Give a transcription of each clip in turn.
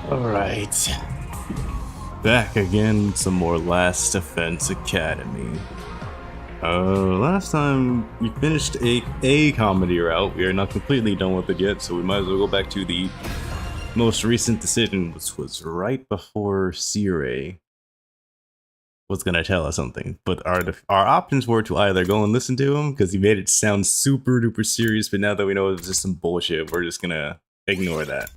Alright. Back again, some more Last Defense Academy. Last time we finished a comedy route. We are not completely done with it yet, so we might as well go back to the most recent decision, which was right before Sire was gonna tell us something. But our options were to either go and listen to him, because he made it sound super duper serious, but now that we know it was just some bullshit, we're just gonna ignore that.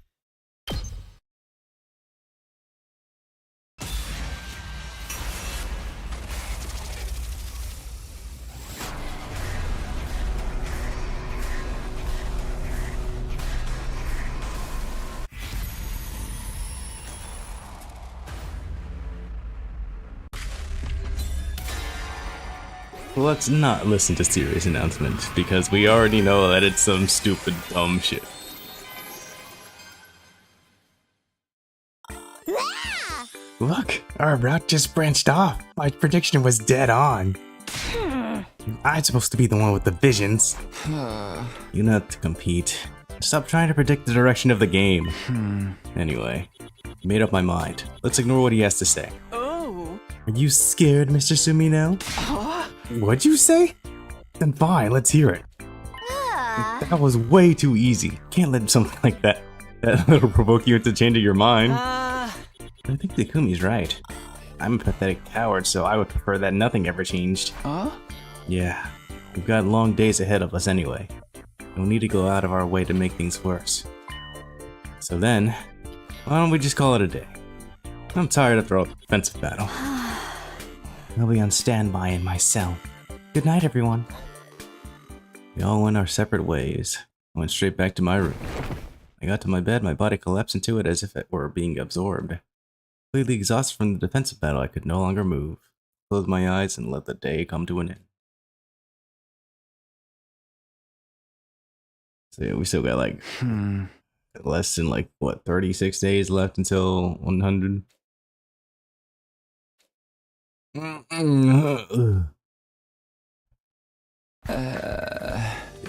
Let's not listen to Siri's announcement, because we already know that it's some stupid dumb shit. Look, our route just branched off. My prediction was dead on. I'm supposed to be the one with the visions. You not to compete. Stop trying to predict the direction of the game. Anyway, made up my mind. Let's ignore what he has to say. Oh. Are you scared, Mr. Sumino? What'd you say? Then fine, let's hear it. That was way too easy. Can't let something like that little provoke you into changing your mind. I think Takumi's right. I'm a pathetic coward, so I would prefer that nothing ever changed. Yeah, we've got long days ahead of us anyway. We'll need to go out of our way to make things worse. So then, why don't we just call it a day? I'm tired after all the defensive battle. I'll be on standby in my cell. Good night, everyone. We all went our separate ways. I went straight back to my room. I got to my bed, my body collapsed into it as if it were being absorbed. Completely exhausted from the defensive battle, I could no longer move. Closed my eyes and let the day come to an end. So yeah, we still got like less than like what 36 days left until 100. Did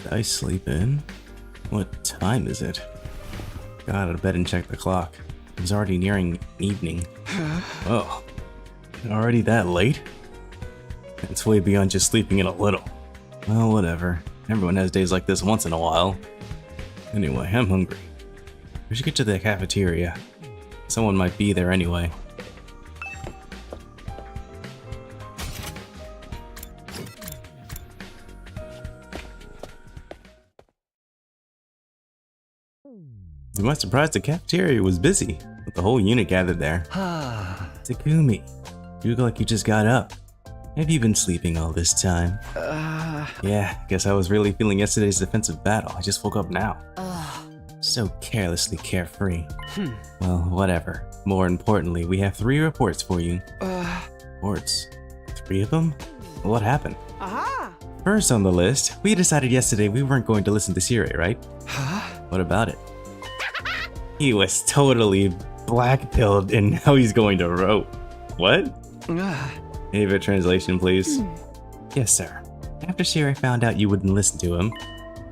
I sleep in? What time is it? Got out of bed and checked the clock. It was already nearing evening. Oh, already that late? It's way beyond just sleeping in a little. Well, whatever. Everyone has days like this once in a while. Anyway, I'm hungry. We should get to the cafeteria. Someone might be there anyway. To my surprise, the cafeteria was busy, with the whole unit gathered there. Takumi, you look like you just got up. Have you been sleeping all this time? Yeah, guess I was really feeling yesterday's defensive battle. I just woke up now. So carelessly carefree. Well, whatever. More importantly, we have 3 reports for you. Reports? 3 of them? What happened? First on the list, we decided yesterday we weren't going to listen to Sire, right? What about it? He was totally black-pilled and now he's going to rope. What? Favorite translation, please. Yes, sir. After Sire found out you wouldn't listen to him,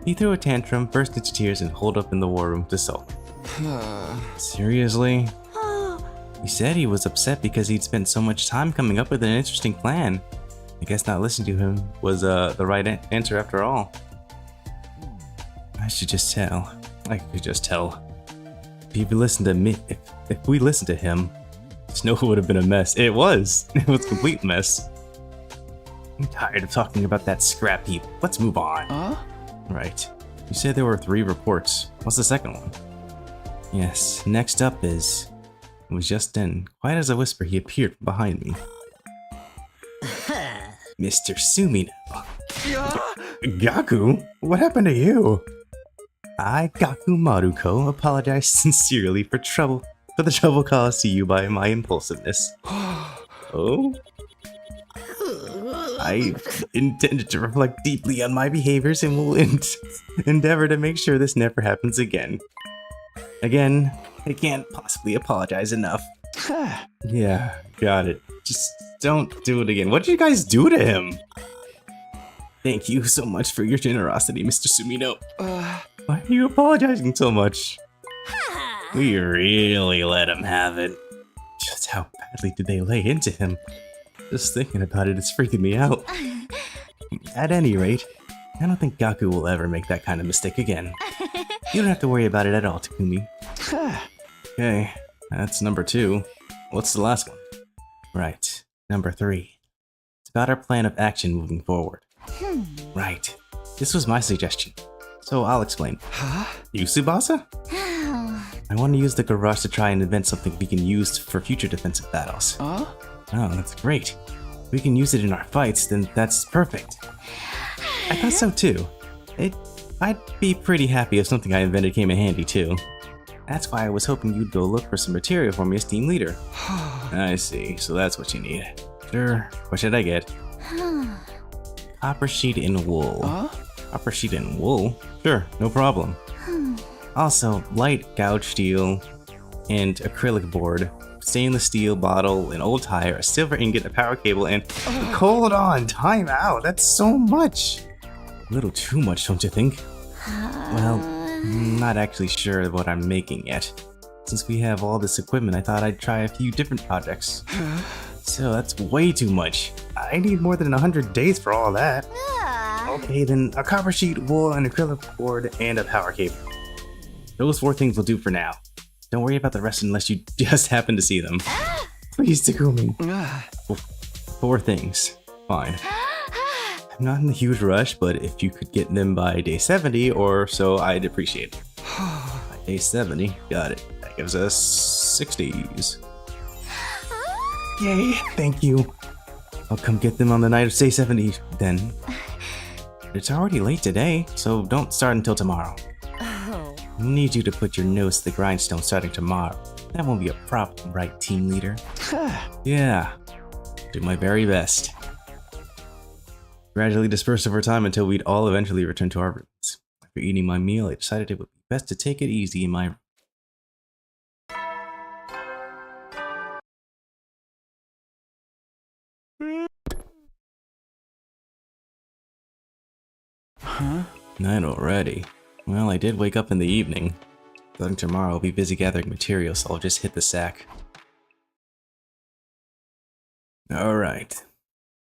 he threw a tantrum, burst into tears, and holed up in the war room to sulk. Seriously? He said he was upset because he'd spent so much time coming up with an interesting plan. I guess not listening to him was the right answer after all. I should just tell. I could just tell. If you listen to me, if we listened to him, Snow would have been a mess. It was. It was a complete mess. I'm tired of talking about that scrap heap. Let's move on. Right. You said there were 3 reports. What's the second one? Yes. Next up is... It was just then, quite as a whisper, he appeared from behind me. Mr. Sumino. Gaku? What happened to you? I, Gaku Maruko, apologize sincerely for the trouble caused to you by my impulsiveness. Oh? I intended to reflect deeply on my behaviors and will endeavor to make sure this never happens again. Again, I can't possibly apologize enough. Yeah, got it. Just don't do it again. What did you guys do to him? Thank you so much for your generosity, Mr. Sumino. Why are you apologizing so much? We really let him have it. Just how badly did they lay into him? Just thinking about it is freaking me out. At any rate, I don't think Gaku will ever make that kind of mistake again. You don't have to worry about it at all, Takumi. Okay, that's number 2. What's the last one? Right, number 3. It's about our plan of action moving forward. Right, this was my suggestion. So I'll explain. You, Tsubasa? I want to use the garage to try and invent something we can use for future defensive battles. Oh, that's great. If we can use it in our fights, then that's perfect. I thought so too. I'd be pretty happy if something I invented came in handy too. That's why I was hoping you'd go look for some material for me as team leader. I see, so that's what you need. Sure, what should I get? Copper sheet and wool. Copper sheet and wool? Sure, no problem. Also, light gouge steel and acrylic board, stainless steel bottle, an old tire, a silver ingot, a power cable, and... Hold on, time out. That's so much. A little too much, don't you think? Well, I'm not actually sure of what I'm making yet. Since we have all this equipment, I thought I'd try a few different projects. So that's way too much. I need more than 100 days for all that. Okay, then a copper sheet, wool, an acrylic board, and a power cable. Those 4 things will do for now. Don't worry about the rest unless you just happen to see them. Please, Takumi. 4 things. Fine. I'm not in a huge rush, but if you could get them by day 70 or so, I'd appreciate it. By day 70, got it. That gives us 6 days. Yay, thank you. I'll come get them on the night of day 70 then. It's already late today, so don't start until tomorrow. I need you to put your nose to the grindstone starting tomorrow. That won't be a problem, right, team leader? Yeah, do my very best. Gradually disperse over time until we'd all eventually return to our rooms. After eating my meal, I decided it would be best to take it easy in my room. Night already. Well, I did wake up in the evening. Starting tomorrow, I'll be busy gathering materials, so I'll just hit the sack. Alright.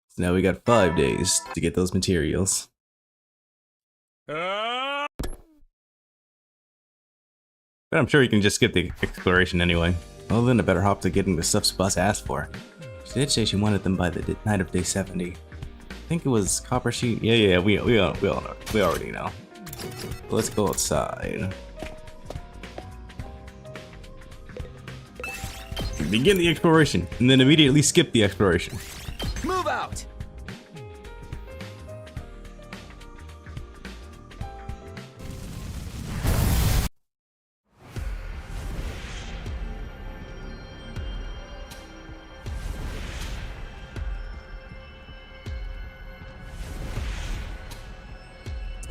So now we got 5 days to get those materials. But I'm sure you can just skip the exploration anyway. Well then, I better hop to getting the stuff Tsubasa asked for. She did say she wanted them by the night of day 70. I think it was copper sheet. Yeah, we already know. Let's go outside. Begin the exploration, and then immediately skip the exploration. Move out!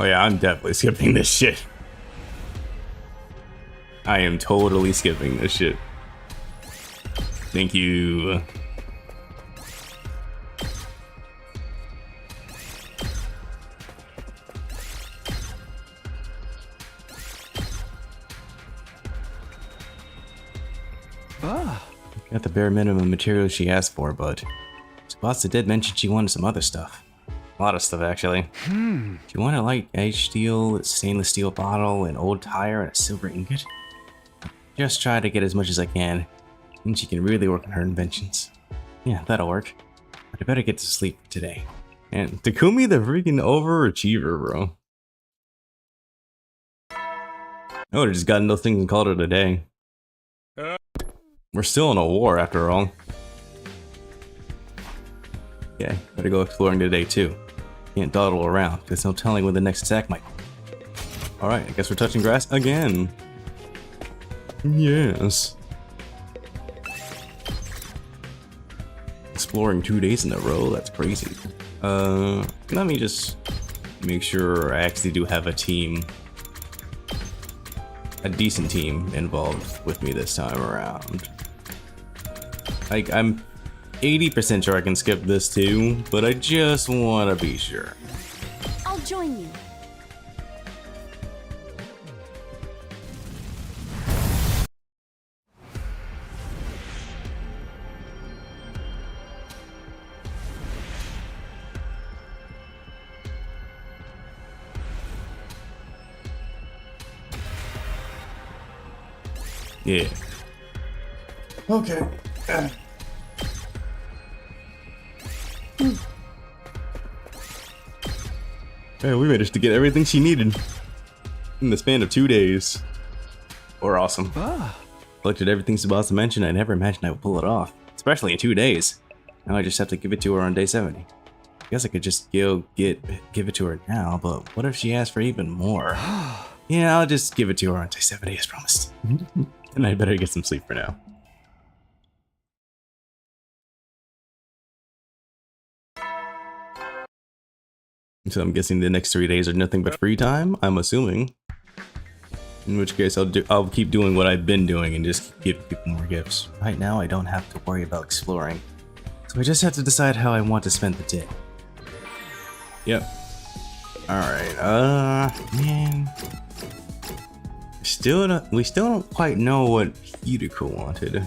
Oh yeah, I'm definitely skipping this shit. I am totally skipping this shit. Thank you. Got the bare minimum materials she asked for, but Tsubasa did mention she wanted some other stuff. A lot of stuff, actually. She wanted light edge steel, a stainless steel bottle, an old tire, and a silver ingot. Just try to get as much as I can, and she can really work on her inventions. Yeah, that'll work. But I better get to sleep for today. And Takumi the freaking overachiever, bro. I would've just gotten those things and called it a day. We're still in a war, after all. Yeah, better go exploring today, too. Can't dawdle around, there's no telling when the next attack might come. Alright, I guess we're touching grass again. Yes. Exploring 2 days in a row, that's crazy. Let me just make sure I actually do have a team. A decent team involved with me this time around. Like, I'm 80% sure I can skip this too, but I just want to be sure. I'll join you. Yeah. Okay. Yeah, we managed to get everything she needed in the span of 2 days. We're awesome. Collected everything Tsubasa mentioned. I never imagined I would pull it off, especially in 2 days. Now I just have to give it to her on day 70. I guess I could just give it to her now, but what if she asks for even more? Yeah, I'll just give it to her on day 70 as promised. And I better get some sleep for now. So I'm guessing the next 3 days are nothing but free time, I'm assuming. In which case I'll keep doing what I've been doing and just keep giving people more gifts. Right now I don't have to worry about exploring. So I just have to decide how I want to spend the day. Yep. Alright, man. We still don't quite know what Hideko wanted.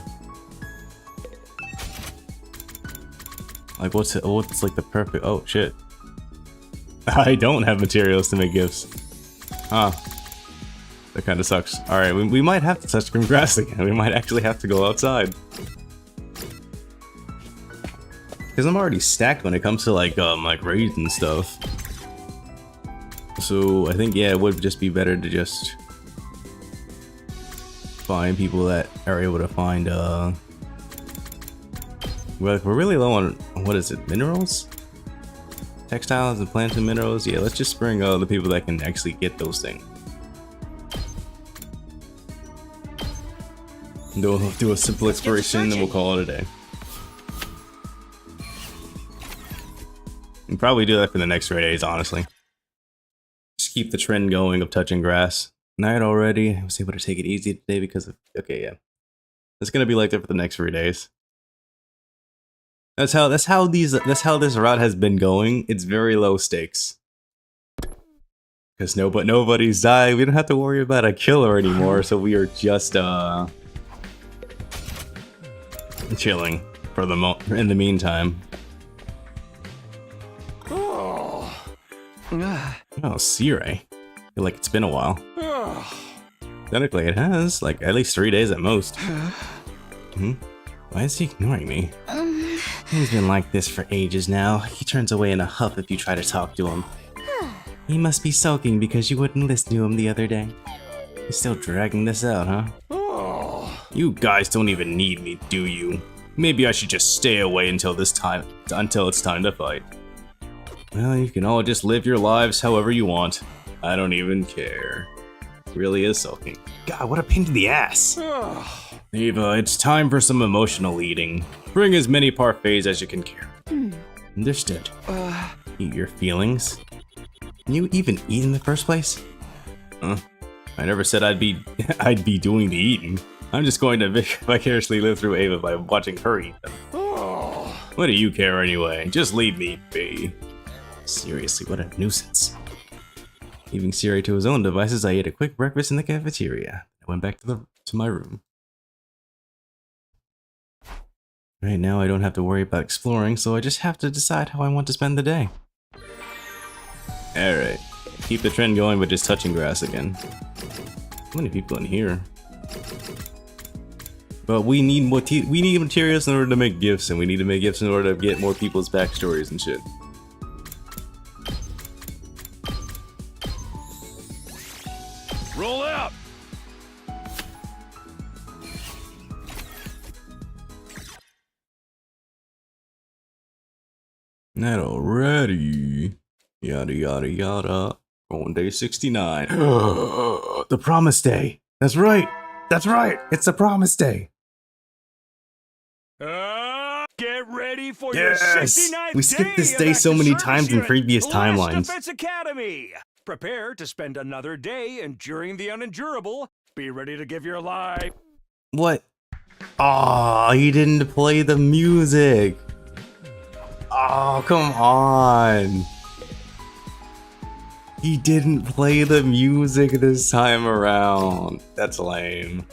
Like what's like the perfect, oh shit. I don't have materials to make gifts. Huh. That kind of sucks. Alright, we might have to touch green grass again. We might actually have to go outside. Because I'm already stacked when it comes to like raids and stuff. So I think, yeah, it would just be better to just find people that are able to find, we're really low on, what is it, minerals? Textiles and plants and minerals? Yeah, let's just bring the people that can actually get those things. Do a simple exploration and then we'll call it a day. And probably do that for the next 3 days, honestly. Just keep the trend going of touching grass. Night already. I was able to take it easy today because of, okay, yeah. It's gonna be like that for the next 3 days. That's how this route has been going. It's very low stakes. Because nobody's died. We don't have to worry about a killer anymore, so we are just chilling for in the meantime. Oh, Sire. I feel like it's been a while. Technically it has, like at least 3 days at most. Why is he ignoring me? He's been like this for ages now. He turns away in a huff if you try to talk to him. He must be sulking because you wouldn't listen to him the other day. He's still dragging this out, huh? You guys don't even need me, do you? Maybe I should just stay away until it's time to fight. Well, you can all just live your lives however you want. I don't even care. Really is sulking. God, what a pain in the ass. Eva, it's time for some emotional eating. Bring as many parfaits as you can carry. Understood. Eat your feelings. Can you even eat in the first place? Huh? I never said I'd be doing the eating. I'm just going to vicariously live through Ava by watching her eat them. What do you care anyway? Just leave me be. Seriously, what a nuisance. Leaving Siri to his own devices, I ate a quick breakfast in the cafeteria. I went back to my room. Right now, I don't have to worry about exploring, so I just have to decide how I want to spend the day. Alright. Keep the trend going, but just touching grass again. How many people in here? But we need materials in order to make gifts, and we need to make gifts in order to get more people's backstories and shit. Roll out! Not already. Yada yada yada. On day 69. The promise day. That's right. That's right. It's the promise day. Get ready for your Yes! 69th We skipped this day day of so many active times in service previous unit, Last timelines. Defense Academy. Prepare to spend another day enduring the unendurable. Be ready to give your life. What? Oh, he didn't play the music. Oh, come on. He didn't play the music this time around. That's lame.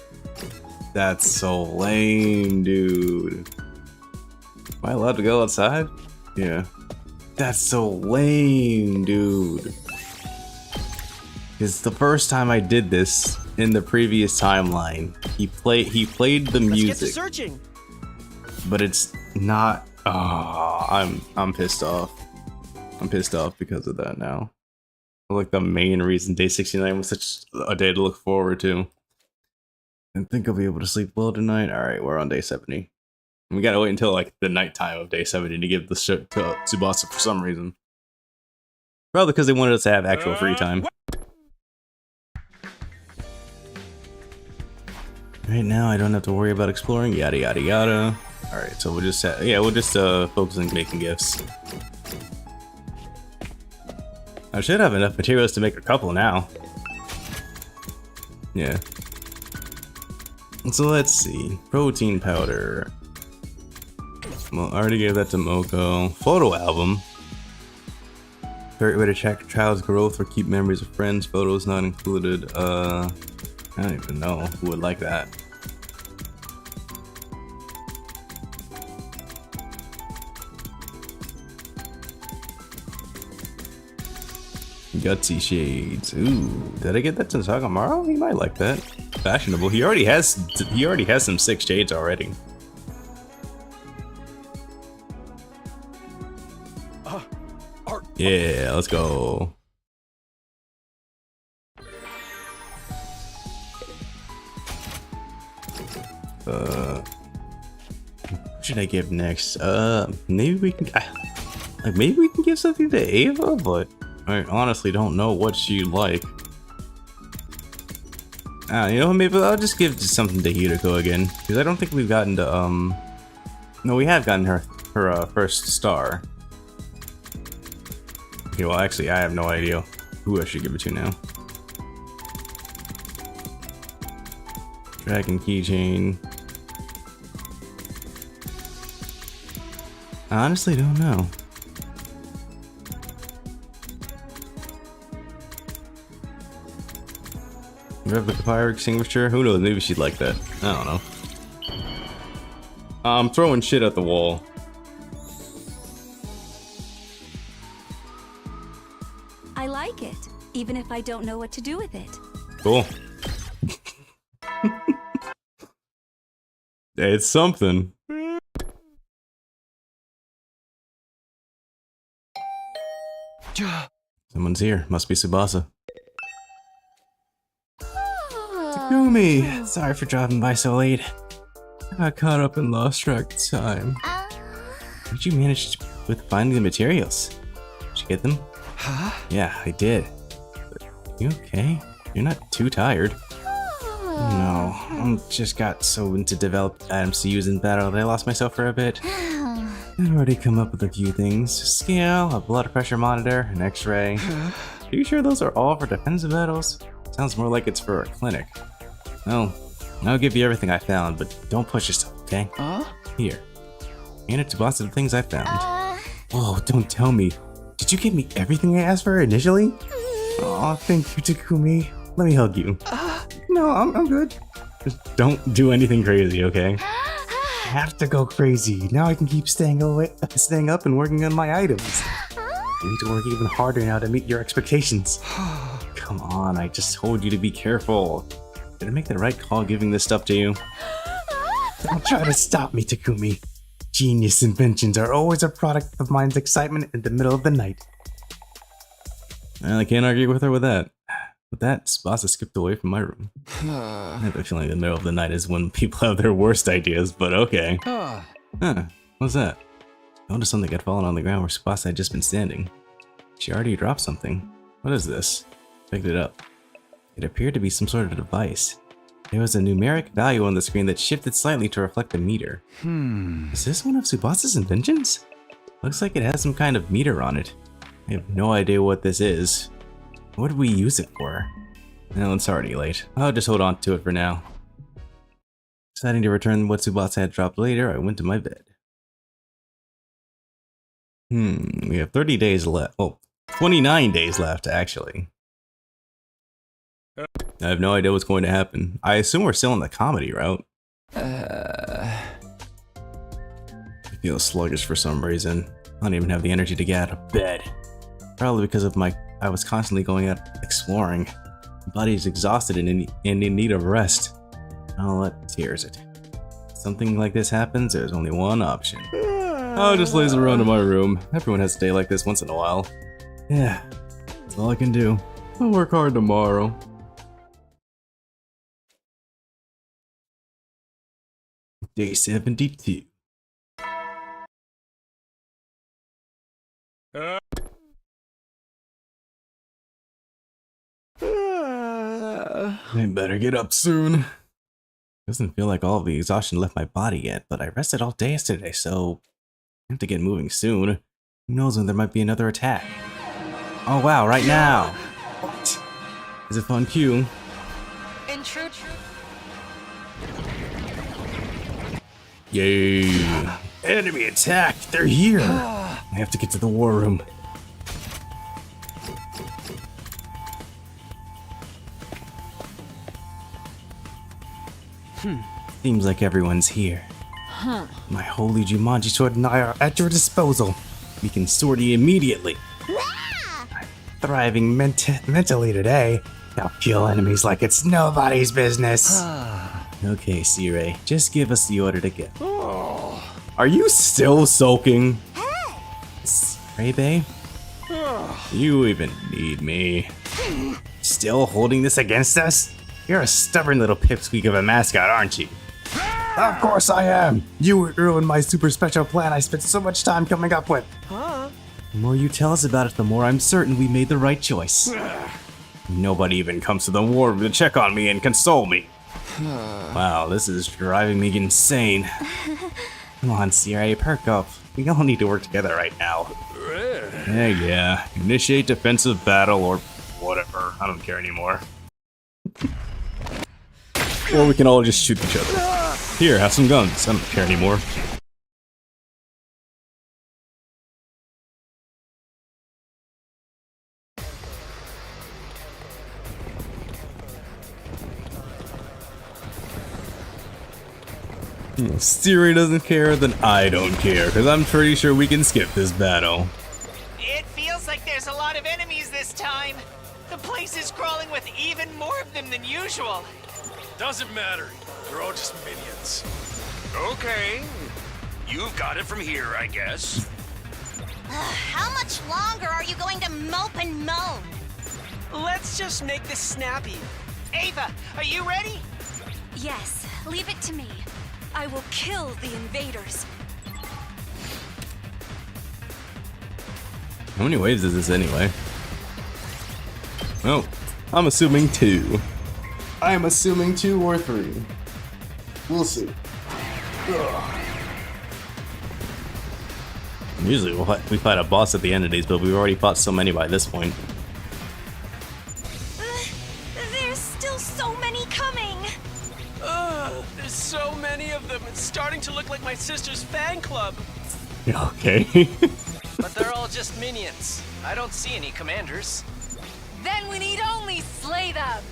That's so lame, dude. Am I allowed to go outside? Yeah. That's so lame, dude. Because the first time I did this, in the previous timeline. He played the Let's get to music, searching. but it's not. Oh, I'm pissed off. I'm pissed off because of that now. Like the main reason day 69 was such a day to look forward to. I think I'll be able to sleep well tonight. All right, we're on day 70. We gotta wait until like the nighttime of day 70 to give the shit to Tsubasa for some reason. Probably because they wanted us to have actual free time. Right now, I don't have to worry about exploring. Yada yada yada. All right, so we'll just focus on making gifts. I should have enough materials to make a couple now. Yeah. So let's see. Protein powder. Well, I already gave that to Moko. Photo album. Great way to track a child's growth or keep memories of friends. Photos not included. I don't even know who would like that. Gutsy shades. Ooh, did I get that to Sagamaru? He might like that. Fashionable. He already has some 6 shades already. Yeah, let's go. What should I give next? Maybe we can give something to Ava, but I honestly don't know what she'd like. You know, maybe I'll just give something to Hiroko again, because I don't think we've gotten to no, we have gotten her first star. Okay, well, actually, I have no idea who I should give it to now. Dragon keychain. I honestly don't know. Replica fire extinguisher? Who knows? Maybe she'd like that. I don't know. I'm throwing shit at the wall. I like it, even if I don't know what to do with it. Cool. It's something. Someone's here. Must be Tsubasa. Takumi! Sorry for dropping by so late. I got caught up and lost track of time. How did you manage with finding the materials? Did you get them? Huh? Yeah, I did. But you okay? You're not too tired. No, I just got so into developed items to use in battle that I lost myself for a bit. I've already come up with a few things. Scale, a blood pressure monitor, an x-ray. Are you sure those are all for defensive battles? Sounds more like it's for a clinic. Well, I'll give you everything I found, but don't push yourself, okay? Here. Hand it to Tsubasa the things I found. Whoa, don't tell me. Did you give me everything I asked for initially? Aw, thank you, Takumi. Let me hug you. No, I'm good. Just don't do anything crazy, okay? I have to go crazy. Now I can keep staying up and working on my items. I need to work even harder now to meet your expectations. Come on, I just told you to be careful. Did I make the right call giving this stuff to you? Don't try to stop me, Takumi. Genius inventions are always a product of mind's excitement in the middle of the night. Well, I can't argue with her with that. With that, Tsubasa skipped away from my room. I have a feeling the middle of the night is when people have their worst ideas, but okay. Huh, what's that? I noticed something had fallen on the ground where Tsubasa had just been standing. She already dropped something. What is this? Picked it up. It appeared to be some sort of device. There was a numeric value on the screen that shifted slightly to reflect the meter. Is this one of Tsubasa's inventions? Looks like it has some kind of meter on it. I have no idea what this is. What did we use it for? Well, it's already late. I'll just hold on to it for now. Deciding to return what Tsubasa had dropped later, I went to my bed. We have 30 days left. Oh, 29 days left, actually. I have no idea what's going to happen. I assume we're still in the comedy route. I feel sluggish for some reason. I don't even have the energy to get out of bed. Probably because of I was constantly going out exploring. My body's exhausted and in need of rest. I'll let tears it. If something like this happens, there's only one option. I'll just laze around in my room. Everyone has a day like this once in a while. Yeah, that's all I can do. I'll work hard tomorrow. Day 72. I better get up soon. Doesn't feel like all of the exhaustion left my body yet, but I rested all day yesterday, so I have to get moving soon. Who knows when there might be another attack? Oh wow, right now! What? Is it on cue? Intrude. Yay! Enemy attack! They're here! I have to get to the war room. Seems like everyone's here. My holy Jumanji sword and I are at your disposal. We can sortie immediately. I'm thriving mentally today. I'll kill enemies like it's nobody's business. Okay, Sirei, just give us the order to go. Are you still sulking? Sirei, babe? You even need me. Still holding this against us? You're a stubborn little pipsqueak of a mascot, aren't you? Of course I am! You ruined my super special plan I spent so much time coming up with. The more you tell us about it, the more I'm certain we made the right choice. Nobody even comes to the war room to check on me and console me. Wow, this is driving me insane. Come on, Sierra, perk up. We all need to work together right now. Yeah. Initiate defensive battle or whatever. I don't care anymore. Or we can all just shoot each other. Here, have some guns. I don't care anymore. If Siri doesn't care, then I don't care, because I'm pretty sure we can skip this battle. It feels like there's a lot of enemies this time. The place is crawling with even more of them than usual. Doesn't matter. They're all just minions. Okay. You've got it from here, I guess. How much longer are you going to mope and moan? Let's just make this snappy. Ava, are you ready? Yes, leave it to me. I will kill the invaders. How many waves is this anyway? Oh, I'm assuming 2. I'm assuming 2 or 3. We'll see. Usually we fight a boss at the end of these, but we've already fought so many by this point. There's still so many coming. There's so many of them. It's starting to look like my sister's fan club. Okay. But they're all just minions. I don't see any commanders. Then we need only slay them.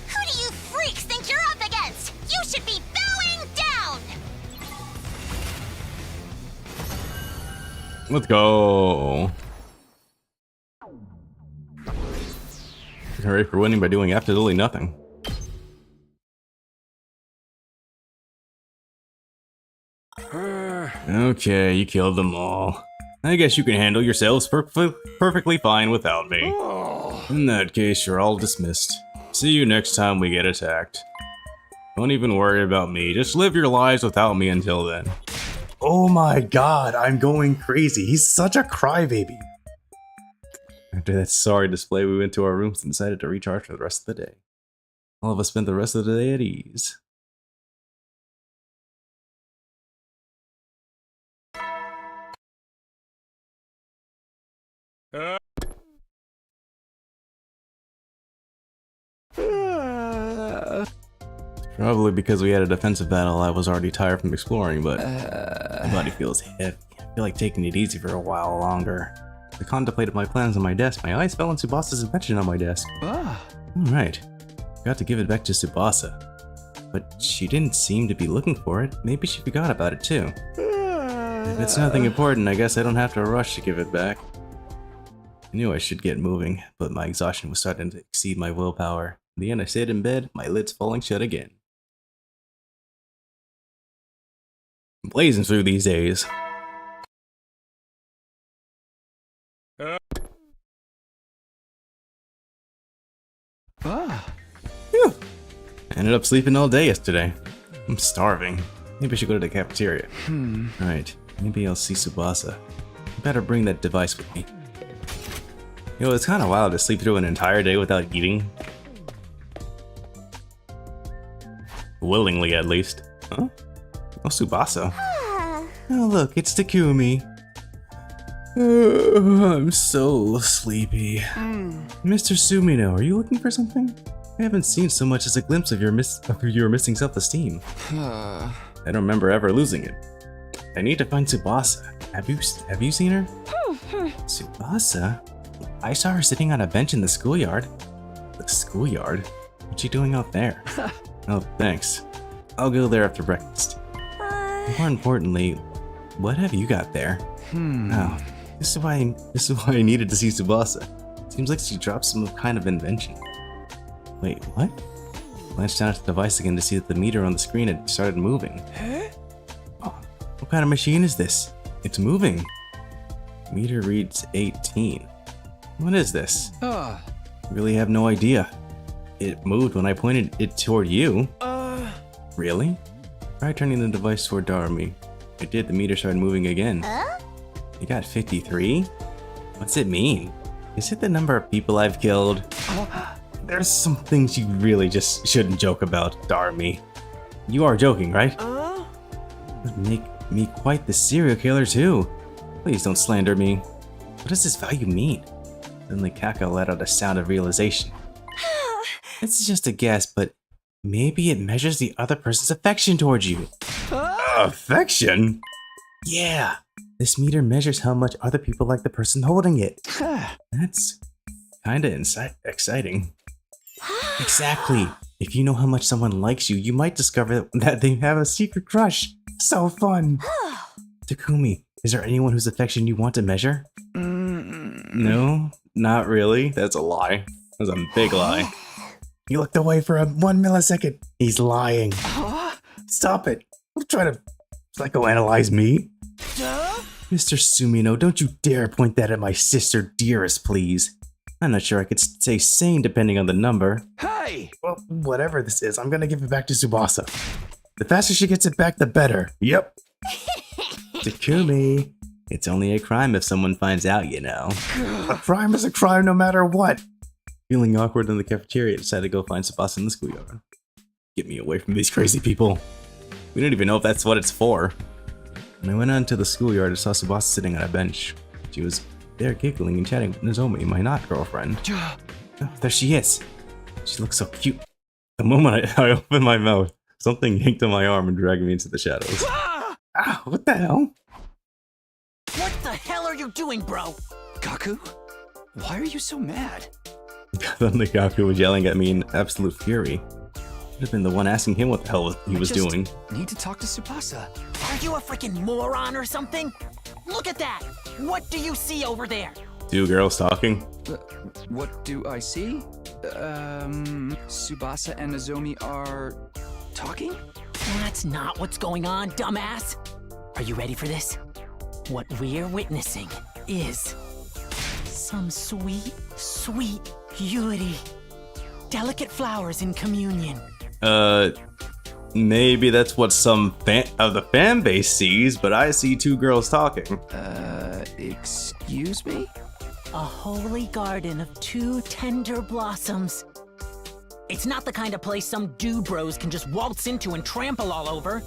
Who do you freaks think you're up against? You should be bowing down! Let's go. Hooray for winning by doing absolutely nothing. Okay, you killed them all. I guess you can handle yourselves perfectly fine without me. In that case, you're all dismissed. See you next time we get attacked. Don't even worry about me, just live your lives without me until then. Oh my god, I'm going crazy. He's such a crybaby. After that sorry display, we went to our rooms and decided to recharge for the rest of the day. All of us spent the rest of the day at ease. Probably because we had a defensive battle, I was already tired from exploring, but my body feels heavy. I feel like taking it easy for a while longer. I contemplated my plans on my desk. My eyes fell on Tsubasa's invention on my desk. Alright. Forgot to give it back to Tsubasa. But she didn't seem to be looking for it. Maybe she forgot about it too. If it's nothing important, I guess I don't have to rush to give it back. I knew I should get moving, but my exhaustion was starting to exceed my willpower. In the end, I stayed in bed, my lids falling shut again. I'm blazing through these days. Phew. I ended up sleeping all day yesterday. I'm starving. Maybe I should go to the cafeteria. Alright, maybe I'll see Tsubasa. I better bring that device with me. You know, it's kind of wild to sleep through an entire day without eating. Willingly, at least. Huh? Oh, Tsubasa. Oh, look, it's Takumi. I'm so sleepy. Mr. Sumino, are you looking for something? I haven't seen so much as a glimpse of your missing self-esteem. I don't remember ever losing it. I need to find Tsubasa. Have you seen her? Tsubasa? I saw her sitting on a bench in the schoolyard. The schoolyard? What's she doing out there? Oh, thanks. I'll go there after breakfast. More importantly, what have you got there? Oh, this is why I needed to see Tsubasa. Seems like she dropped some kind of invention. Wait, what? Glanced down at the device again to see that the meter on the screen had started moving. Oh, what kind of machine is this? It's moving. Meter reads 18. What is this? I really have no idea. It moved when I pointed it toward you. Really? Try turning the device toward Darumi. I did, the meter started moving again. You got 53? What's it mean? Is it the number of people I've killed? There's some things you really just shouldn't joke about, Darumi. You are joking, right? Would make me quite the serial killer too. Please don't slander me. What does this value mean? Suddenly Kako let out a sound of realization. This is just a guess, but maybe it measures the other person's affection towards you. Affection? Yeah. This meter measures how much other people like the person holding it. That's kinda exciting. Exactly. If you know how much someone likes you, you might discover that they have a secret crush. So fun. Takumi, is there anyone whose affection you want to measure? No, not really. That's a lie. That's a big lie. You looked away for 1 millisecond. He's lying. Stop it. Don't try to psychoanalyze me. Mr. Sumino, don't you dare point that at my sister Dearest, please. I'm not sure I could stay sane depending on the number. Hey! Well, whatever this is, I'm gonna give it back to Tsubasa. The faster she gets it back, the better. Yep. Takumi, it's only a crime if someone finds out, you know. A crime is a crime no matter what. Feeling awkward in the cafeteria, I decided to go find Tsubasa in the schoolyard. Get me away from these crazy people. We don't even know if that's what it's for. When I went out into the schoolyard, I saw Tsubasa sitting on a bench. She was there giggling and chatting with Nozomi, my not-girlfriend. Oh, there she is. She looks so cute. The moment I opened my mouth, something yanked on my arm and dragged me into the shadows. Ah, what the hell? What the hell are you doing, bro? Gaku? Why are you so mad? Suddenly Gaku was yelling at me in absolute fury. Should have been the one asking him what the hell he was doing. Need to talk to Tsubasa. Are you a freaking moron or something? Look at that! What do you see over there? Two girls talking. What do I see? Tsubasa and Nozomi are talking? That's not what's going on, dumbass. Are you ready for this? What we're witnessing is some sweet, sweet Yuri. Delicate flowers in communion. Maybe that's what some of the fan base sees, but I see two girls talking. Excuse me? A holy garden of two tender blossoms. It's not the kind of place some dude bros can just waltz into and trample all over.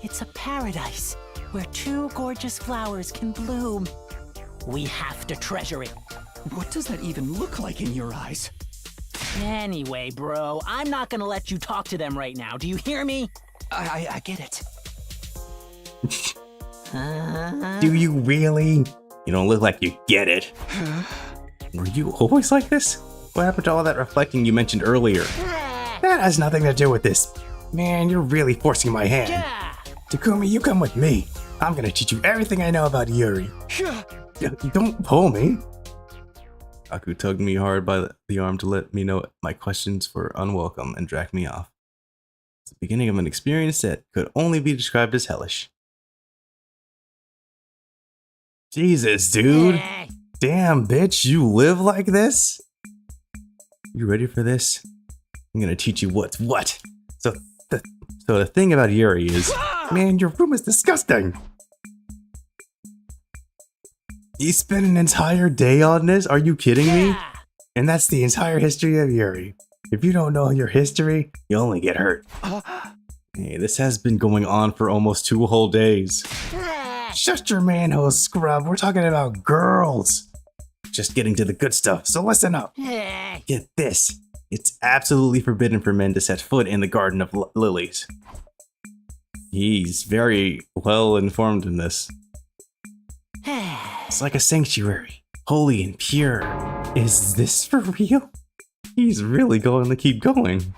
It's a paradise where two gorgeous flowers can bloom. We have to treasure it. What does that even look like in your eyes? Anyway, bro, I'm not gonna let you talk to them right now. Do you hear me? I get it. Do you really? You don't look like you get it. Were you always like this? What happened to all that reflecting you mentioned earlier? That has nothing to do with this. Man, you're really forcing my hand. Yeah. Takumi, you come with me. I'm gonna teach you everything I know about Yuri. Don't pull me. Gaku tugged me hard by the arm to let me know my questions were unwelcome and dragged me off. It's the beginning of an experience that could only be described as hellish. Jesus, dude. Damn, bitch, you live like this? You ready for this? I'm gonna teach you what's what. So the thing about Yuri is, Man, your room is disgusting. you spent an entire day on this? Are you kidding me? And that's the entire history of Yuri. If you don't know your history, you only get hurt. Hey, this has been going on for almost 2 whole days. Shut your manhole, scrub. We're talking about girls. Just getting to the good stuff. So listen up. Get this. It's absolutely forbidden for men to set foot in the Garden of Lilies. He's very well informed in this. It's like a sanctuary, holy and pure. Is this for real? He's really going to keep going.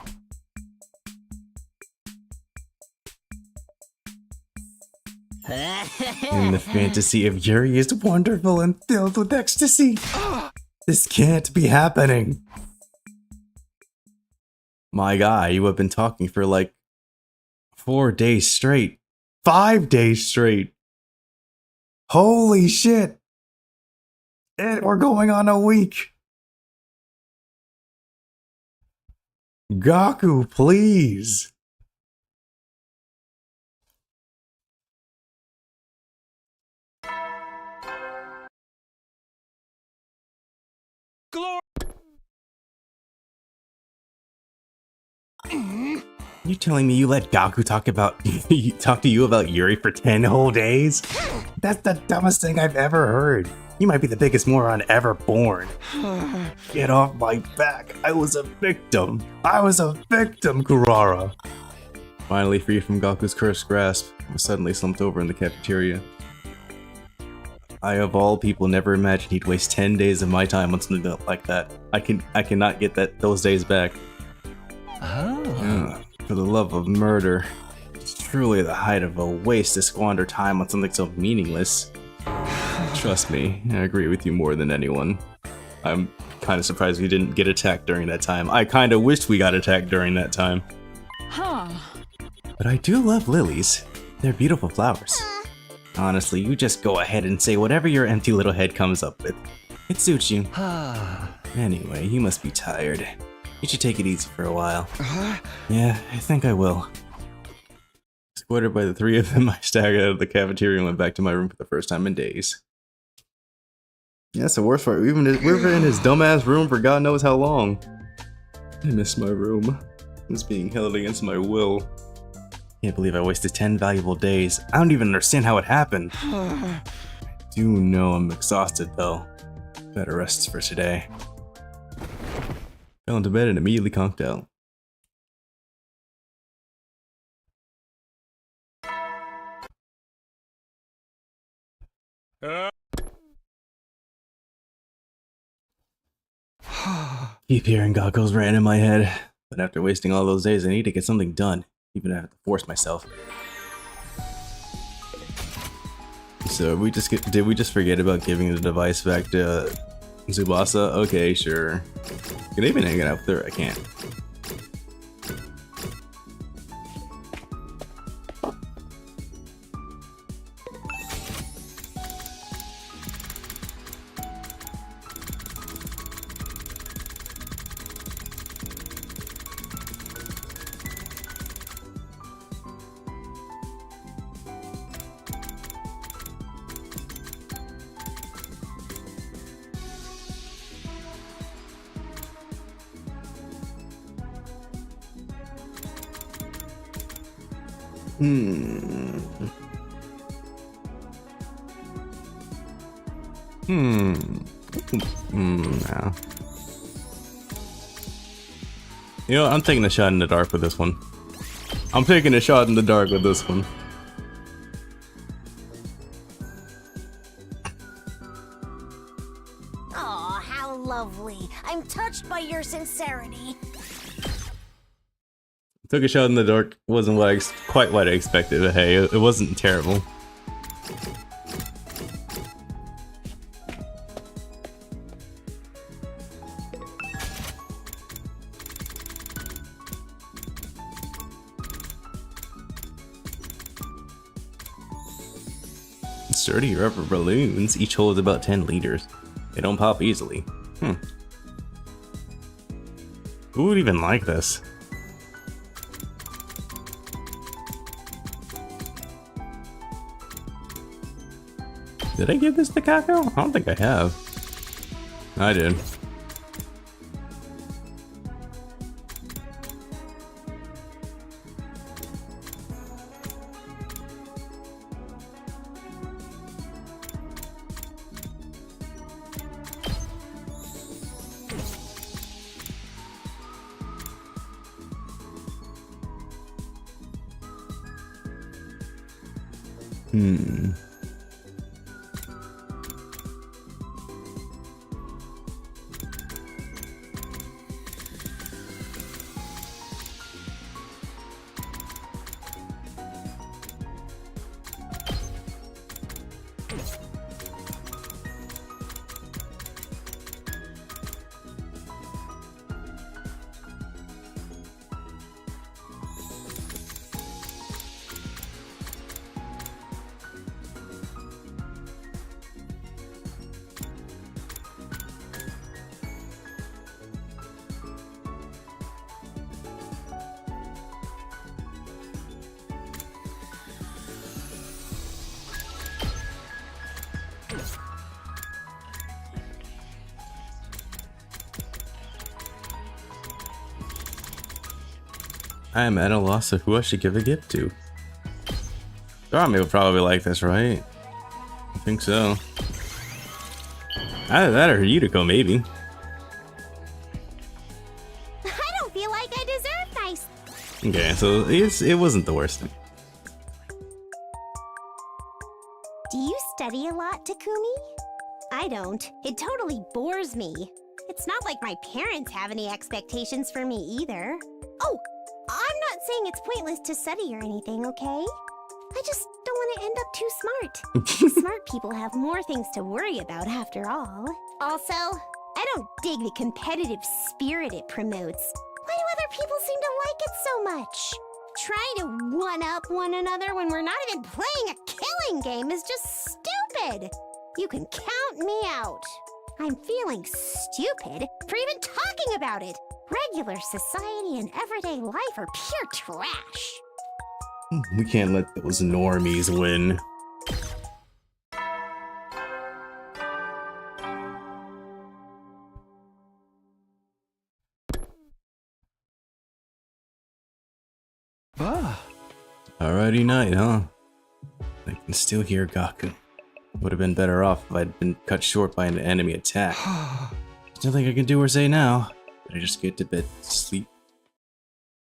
And the fantasy of Yuri is wonderful and filled with ecstasy. This can't be happening. My guy, you have been talking for like 4 days straight. 5 days straight. Holy shit. And we're going on a week. Gaku, please. You telling me you let Gaku talk to you about Yuri for 10 whole days? That's the dumbest thing I've ever heard. You might be the biggest moron ever born. Get off my back. I was a victim. I was a victim, Kurara. Finally free from Gaku's cursed grasp, I was suddenly slumped over in the cafeteria. I, of all people, never imagined he'd waste 10 days of my time on something like that. I cannot get those days back. For the love of murder. It's truly the height of a waste to squander time on something so meaningless. Trust me, I agree with you more than anyone. I'm kind of surprised we didn't get attacked during that time. I kind of wished we got attacked during that time. But I do love lilies. They're beautiful flowers. Honestly, you just go ahead and say whatever your empty little head comes up with. It suits you. Anyway, you must be tired. You should take it easy for a while. Yeah, I think I will. Escorted by the 3 of them, I staggered out of the cafeteria and went back to my room for the first time in days. Yeah, that's the worst part. We were in his dumbass room for God knows how long. I miss my room. I was being held against my will. Can't believe I wasted 10 valuable days. I don't even understand how it happened. I do know I'm exhausted though. Better rest for today. Fell into bed and immediately conked out. Keep hearing Gaku's rant in my head, but after wasting all those days, I need to get something done, even if I have to force myself. So did we just forget about giving the device back to Tsubasa? Okay, sure. Can I even hang it out there? I can't. No. You know, I'm taking a shot in the dark with this one. I'm taking a shot in the dark with this one. Aw, how lovely. I'm touched by your sincerity. Took a shot in the dark. Wasn't quite what I expected, but hey, it wasn't terrible. sturdy rubber balloons. Each holds about 10 liters. They don't pop easily. Who would even like this? Did I give this to Kako? I don't think I have. I did. I am at a loss of who I should give a gift to. Dorami would probably like this, right? I think so. Either that or Yuriko, maybe. I don't feel like I deserve nice. Okay, so it wasn't the worst thing. Do you study a lot, Takumi? I don't. It totally bores me. It's not like my parents have any expectations for me either. Oh, I'm not saying it's pointless to study or anything, okay? I just don't want to end up too smart. Smart people have more things to worry about after all. Also, I don't dig the competitive spirit it promotes. Why do other people seem to like it so much? Trying to one-up one another when we're not even playing a killing game is just stupid. You can count me out. I'm feeling stupid for even talking about it. Regular society and everyday life are pure trash. We can't let those normies win. Alrighty night, huh? I can still hear Gaku. Would have been better off if I'd been cut short by an enemy attack. There's nothing I can do or say now. I just get to bed to sleep.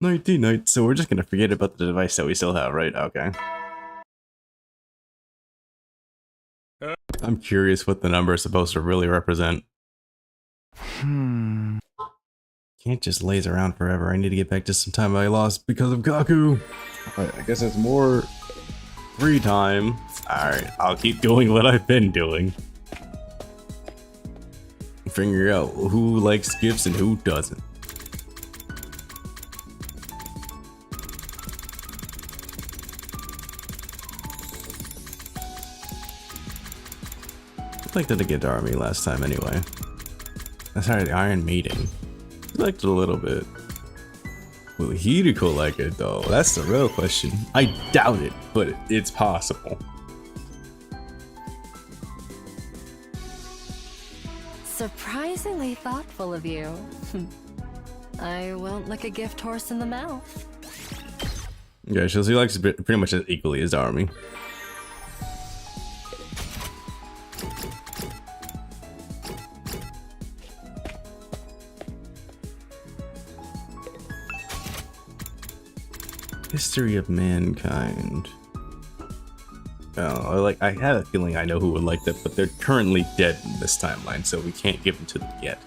Nighty night, so we're just gonna forget about the device that we still have, right? Okay. I'm curious what the number is supposed to really represent. Can't just laze around forever. I need to get back to some time I lost because of Gaku. Alright, I guess it's more free time. Alright, I'll keep doing what I've been doing. Figure out who likes gifts and who doesn't. I liked it to get Army last time anyway. Sorry, the Iron Maiden. I liked it a little bit. Will Hideko like it though? That's the real question. I doubt it, but it's possible. Surprisingly thoughtful of you. I won't lick a gift horse in the mouth. Yeah, she likes it pretty much as equally as Army. History of mankind. Oh, I have a feeling I know who would like that, but they're currently dead in this timeline, so we can't give them to them yet.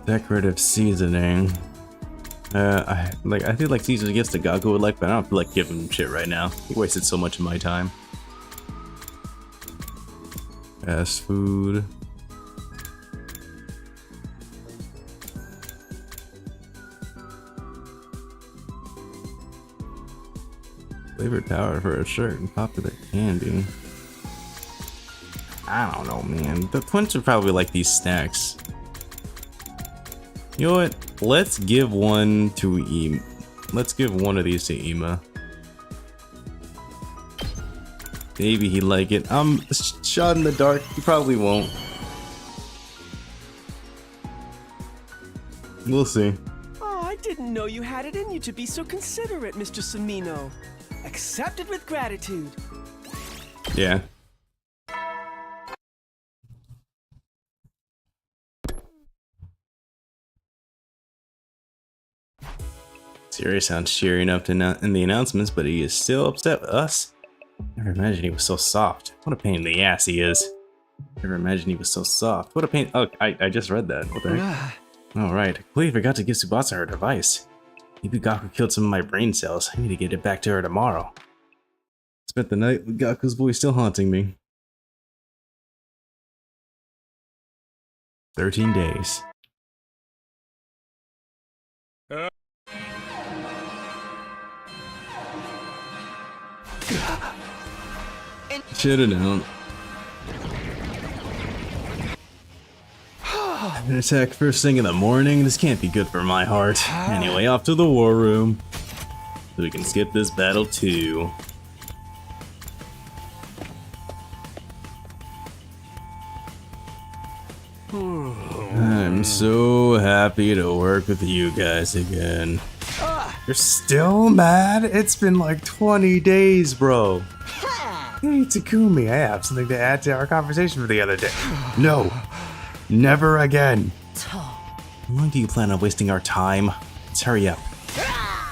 Decorative seasoning. I feel like Caesar's gifts to Gaku would like, but I don't feel like giving him shit right now. He wasted so much of my time. Fast food. Flavored powder for a certain popular candy. I don't know, man. The twins would probably like these snacks. You know what? Let's give one to Ima. Let's give one of these to Ima. Maybe he'd like it. I'm shot in the dark. He probably won't. We'll see. Oh, I didn't know you had it in you to be so considerate, Mr. Samino. Accepted with gratitude. Yeah. Siri sounds cheery enough to in the announcements, but he is still upset with us. Never imagined he was so soft. What a pain in the ass he is. Never imagined he was so soft. What a pain. Oh, I just read that. What the heck? Alright, I completely forgot to give Tsubasa her device. Maybe Gaku killed some of my brain cells. I need to get it back to her tomorrow. Spent the night with Gaku's voice still haunting me. 13 days. Should've known. An attack first thing in the morning? This can't be good for my heart. Anyway, off to the war room. So we can skip this battle too. I'm so happy to work with you guys again. You're still mad? It's been like 20 days, bro. Hey, Takumi, I have something to add to our conversation from the other day. No, never again. How long do you plan on wasting our time? Let's hurry up.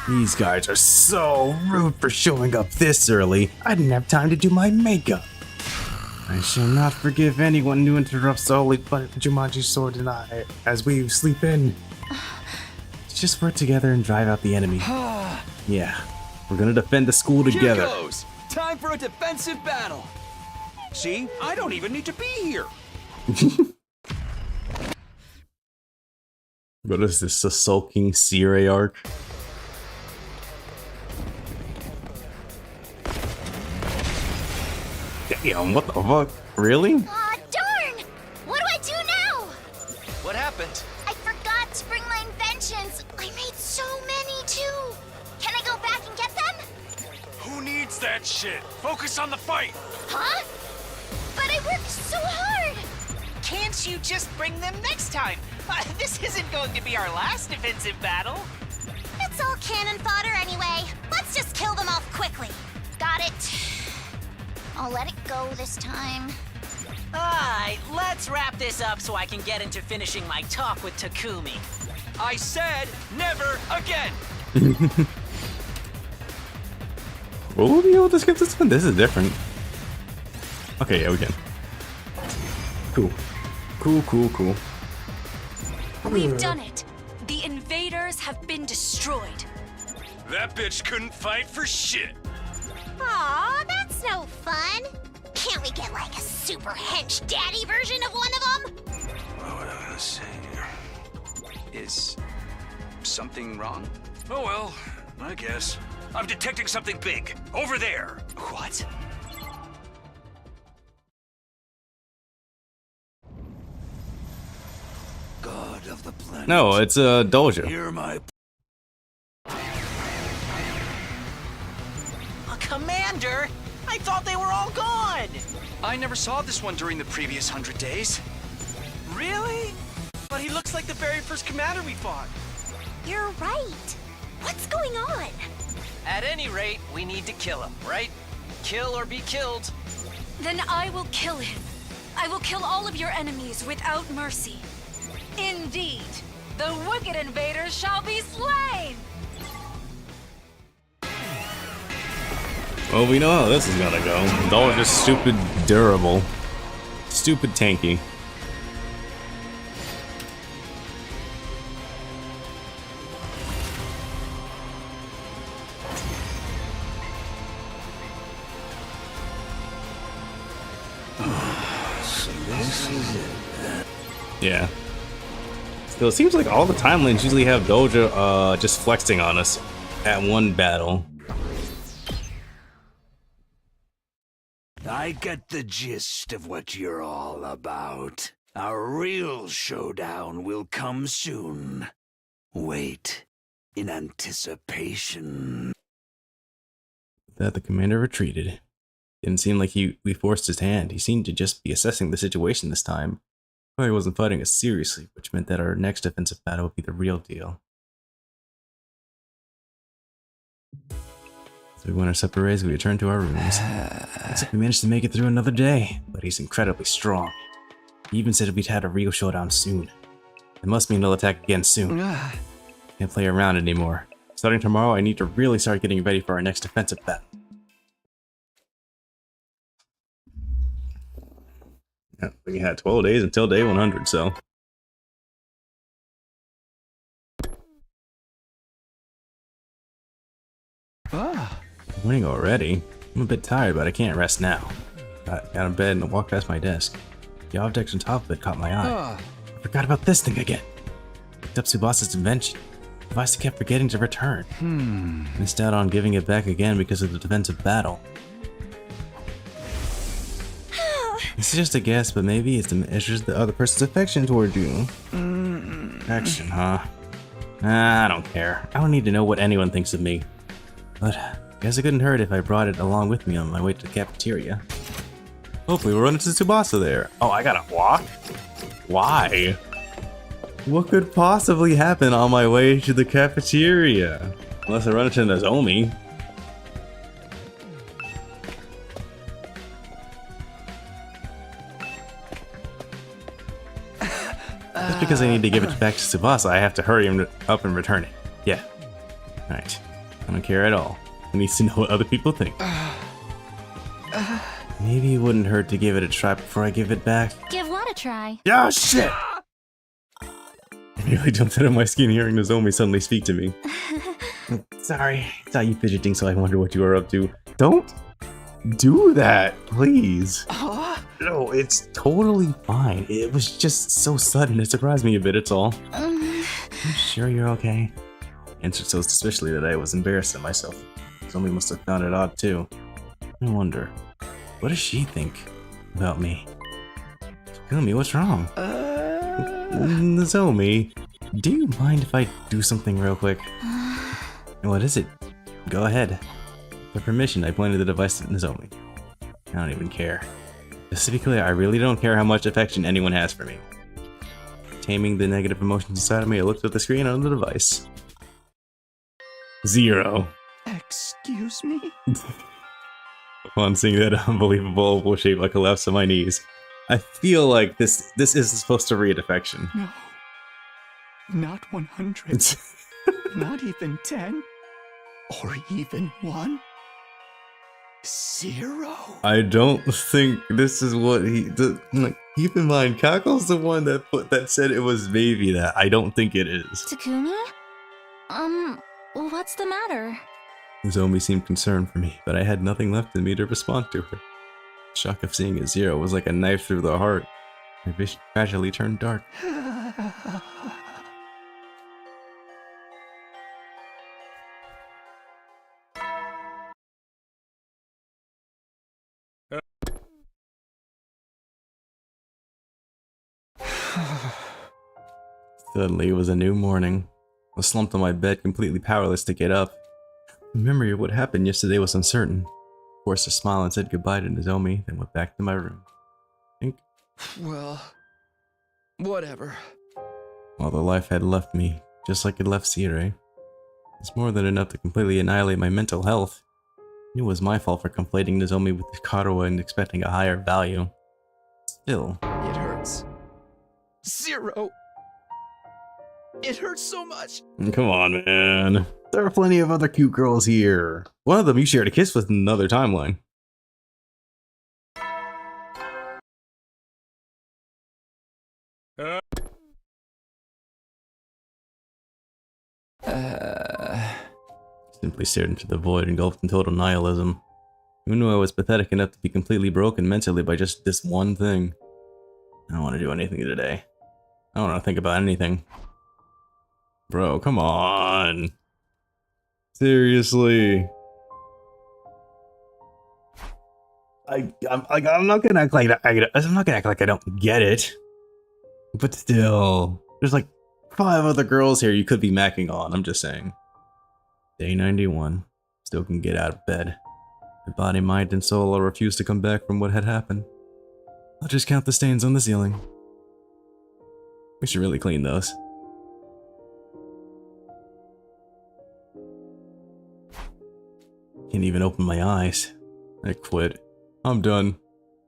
These guys are so rude for showing up this early. I didn't have time to do my makeup. I shall not forgive anyone who interrupts the holy Jumanji sword and I as we sleep in. Let's just work together and drive out the enemy. Yeah, we're gonna defend the school together. Here goes. Time for a defensive battle. See? I don't even need to be here. What is this, a sulking Sire arc? Damn, what the fuck? Really? Aw, darn! What do I do now? What happened? I forgot to bring my inventions. I made so many, too. Can I go back and get them? Who needs that shit? Focus on the fight. Huh? But I worked so hard. Can't you just bring them next time? This isn't going to be our last defensive battle. It's all cannon fodder anyway. Let's just kill them off quickly. Got it. I'll let it go this time. Alright, let's wrap this up so I can get into finishing my talk with Takumi. I said never again. Will we be able to skip this one? This is different. Okay, yeah, we can. Cool. Cool. We've done it. The invaders have been destroyed. That bitch couldn't fight for shit. Aw, that's no fun. Can't we get like a super hench daddy version of one of them? Let's see. Is something wrong? Oh well, I guess. I'm detecting something big. Over there. What? God of the planet. No, it's a dojo. Hear my... Commander, I thought they were all gone. I never saw this one during the previous 100 days. Really? But he looks like the very first commander we fought. You're right. What's going on? At any rate, we need to kill him, right? Kill or be killed. Then I will kill him. I will kill all of your enemies without mercy. Indeed, the wicked invaders shall be slain! Well, we know how this is gonna go. It's all just stupid durable. Stupid tanky. Yeah. Still, it seems like all the timelines usually have Doja just flexing on us at one battle. I get the gist of what you're all about. Our real showdown will come soon. Wait in anticipation. That the commander retreated. Didn't seem like we forced his hand. He seemed to just be assessing the situation this time. Probably wasn't fighting us seriously, which meant that our next offensive battle would be the real deal. So we went our separate ways. We returned to our rooms. Looks like we managed to make it through another day, but he's incredibly strong. He even said we'd had a real showdown soon. It must mean he'll attack again soon. Can't play around anymore. Starting tomorrow, I need to really start getting ready for our next offensive battle. Yeah, we had 12 days until day 100, so. Morning already? I'm a bit tired, but I can't rest now. Got out of bed and walked past my desk. The object on top of it caught my eye. I forgot about this thing again. Picked up Tsubasa's invention. Device kept forgetting to return. Missed out on giving it back again because of the defensive battle. This is just a guess, but maybe it's to measure the other person's affection toward you. Affection, huh? I don't care. I don't need to know what anyone thinks of me. But I guess it couldn't hurt if I brought it along with me on my way to the cafeteria. Hopefully we'll run into Tsubasa there. Oh, I gotta walk? Why? What could possibly happen on my way to the cafeteria? Unless I run into Nozomi. Just because I need to give it back to Tsubasa, I have to hurry him up and return it. Yeah. Alright. I don't care at all. He needs to know what other people think. Maybe it wouldn't hurt to give it a try before I give it back. Give what a try? Oh, shit! I nearly jumped out of my skin hearing Nozomi suddenly speak to me. Sorry. I saw you fidgeting, so I wonder what you are up to. Don't do that, please. No, it's totally fine. It was just so sudden, it surprised me a bit, it's all. I'm sure you're okay. Answered so suspiciously that I was embarrassed at myself. Nozomi must have found it odd too. I wonder, what does she think about me? Takumi, what's wrong? Nozomi, do you mind if I do something real quick? What is it? Go ahead. With permission, I pointed the device at Nozomi. I don't even care. Just to be clear, I really don't care how much affection anyone has for me. Taming the negative emotions inside of me, I looked at the screen on the device. 0. Excuse me? Upon seeing that unbelievable oval shape, I collapsed to my knees. I feel like this isn't supposed to read affection. No. Not 100. Not even 10. Or even 1. 0. I don't think this is what he... Like, keep in mind, Kako's the one that said it was maybe that. I don't think it is. Takumi? What's the matter? Nozomi seemed concerned for me, but I had nothing left in me to respond to her. The shock of seeing a 0 was like a knife through the heart. My vision gradually turned dark. Suddenly, it was a new morning. I was slumped on my bed, completely powerless to get up. The memory of what happened yesterday was uncertain. Forced a smile and said goodbye to Nozomi, then went back to my room. Well, whatever. While the life had left me, just like it left Sire. It's more than enough to completely annihilate my mental health. It was my fault for conflating Nozomi with Karuwa and expecting a higher value. Still. It hurts. 0. It hurts so much. Come on, man. There are plenty of other cute girls here. One of them you shared a kiss with in another timeline. Simply stared into the void, engulfed in total nihilism. Who knew I was pathetic enough to be completely broken mentally by just this one thing? I don't want to do anything today. I don't want to think about anything. Bro, come on. Seriously. I'm not gonna act like I'm not gonna act like I don't get it. But still, there's like 5 other girls here you could be macking on. I'm just saying. Day 91. Still can get out of bed. My body, mind, and soul all refuse to come back from what had happened. I'll just count the stains on the ceiling. We should really clean those. Can't even open my eyes. I quit. I'm done.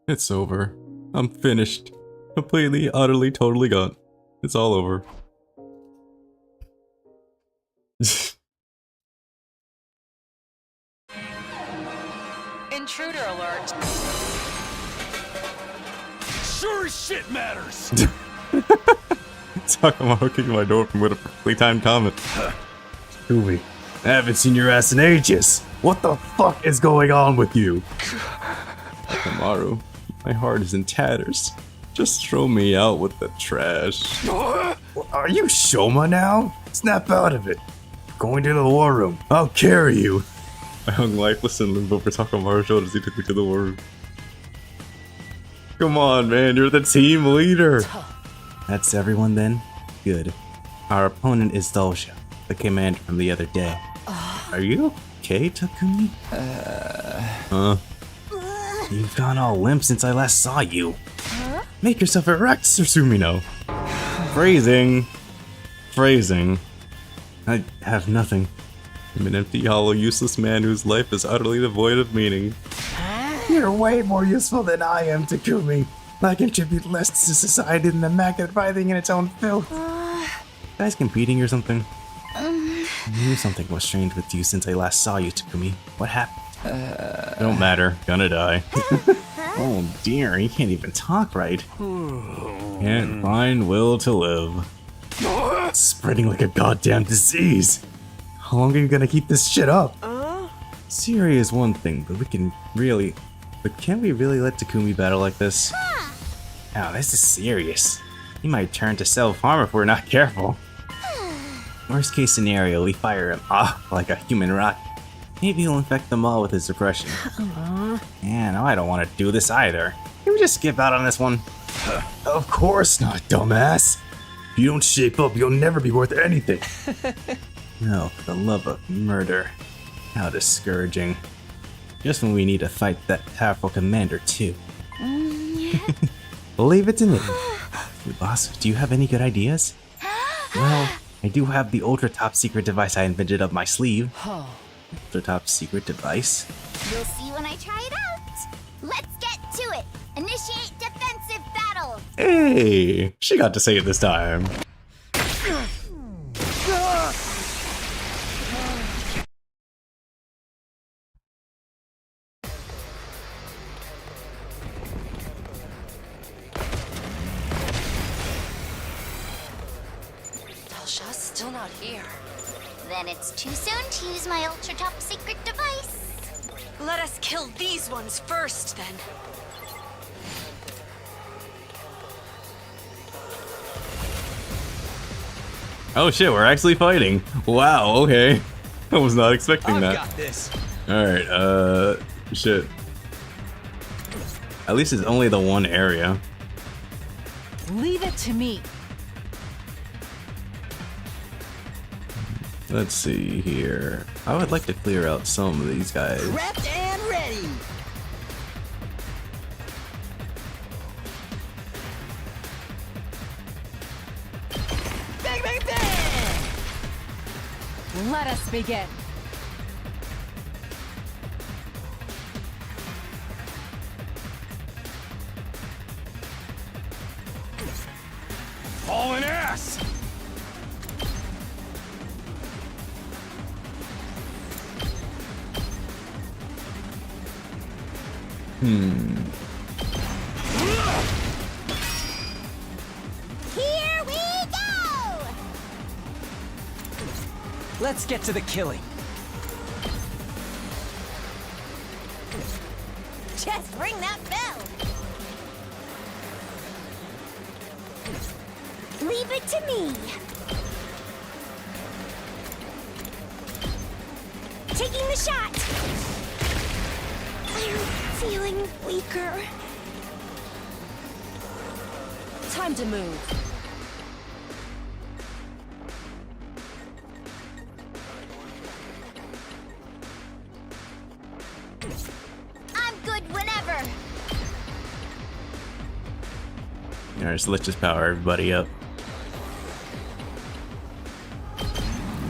It's over. I'm finished. Completely, utterly, totally gone. It's all over. Intruder alert. Sure as shit matters! Sakamoto kicking my door open with a perfectly timed comment. Kumi, I haven't seen your ass in ages. What the fuck is going on with you? Sakamoto, my heart is in tatters. Just throw me out with the trash. Are you Shoma now? Snap out of it. Going to the war room. I'll carry you. I hung lifeless and limp over Sakamoto's shoulders as he took me to the war room. Come on, man, you're the team leader. That's everyone then? Good. Our opponent is Dolsha, the commander from the other day. Are you okay, Takumi? You've gone all limp since I last saw you. Make yourself erect, Sursumino. Phrasing. Phrasing. I have nothing. I'm an empty, hollow, useless man whose life is utterly devoid of meaning. You're way more useful than I am, Takumi. I contribute less to society than the magnet writhing in its own filth. Guys competing or something? I knew something was strange with you since I last saw you, Takumi. What happened? Don't matter. Gonna die. Oh dear, he can't even talk right. Can't find will to live. It's spreading like a goddamn disease. How long are you gonna keep this shit up? Syria is one thing, but can't we really let Takumi battle like this? Now, this is serious. He might turn to self-harm if we're not careful. Worst case scenario, we fire him off like a human rocket. Maybe he'll infect them all with his depression. Man, I don't want to do this either. Can we just skip out on this one? Of course not, dumbass. If you don't shape up, you'll never be worth anything. No, for the love of murder. How discouraging. Just when we need to fight that powerful commander, too. Leave it to me. Boss, do you have any good ideas? Well, I do have the ultra top secret device I invented up my sleeve. Ultra top secret device? You'll see when I try it out. Let's get to it. Initiate defensive battle. Hey, she got to say it this time. Dolsha's still not here. Then it's too soon to use my ultra top secret device. Let us kill these ones first, then. Oh shit, we're actually fighting. Wow, okay. I was not expecting that. Got this. Alright, shit. At least it's only the one area. Leave it to me. Let's see here. I would like to clear out some of these guys. Prepped and ready. Bang, bang, bang! Let us begin. Hauling ass! Here we go! Let's get to the killing. Just ring that bell. Leave it to me. Taking the shot. I'm feeling weaker. Time to move. I'm good whenever. Alright, so let's just power everybody up.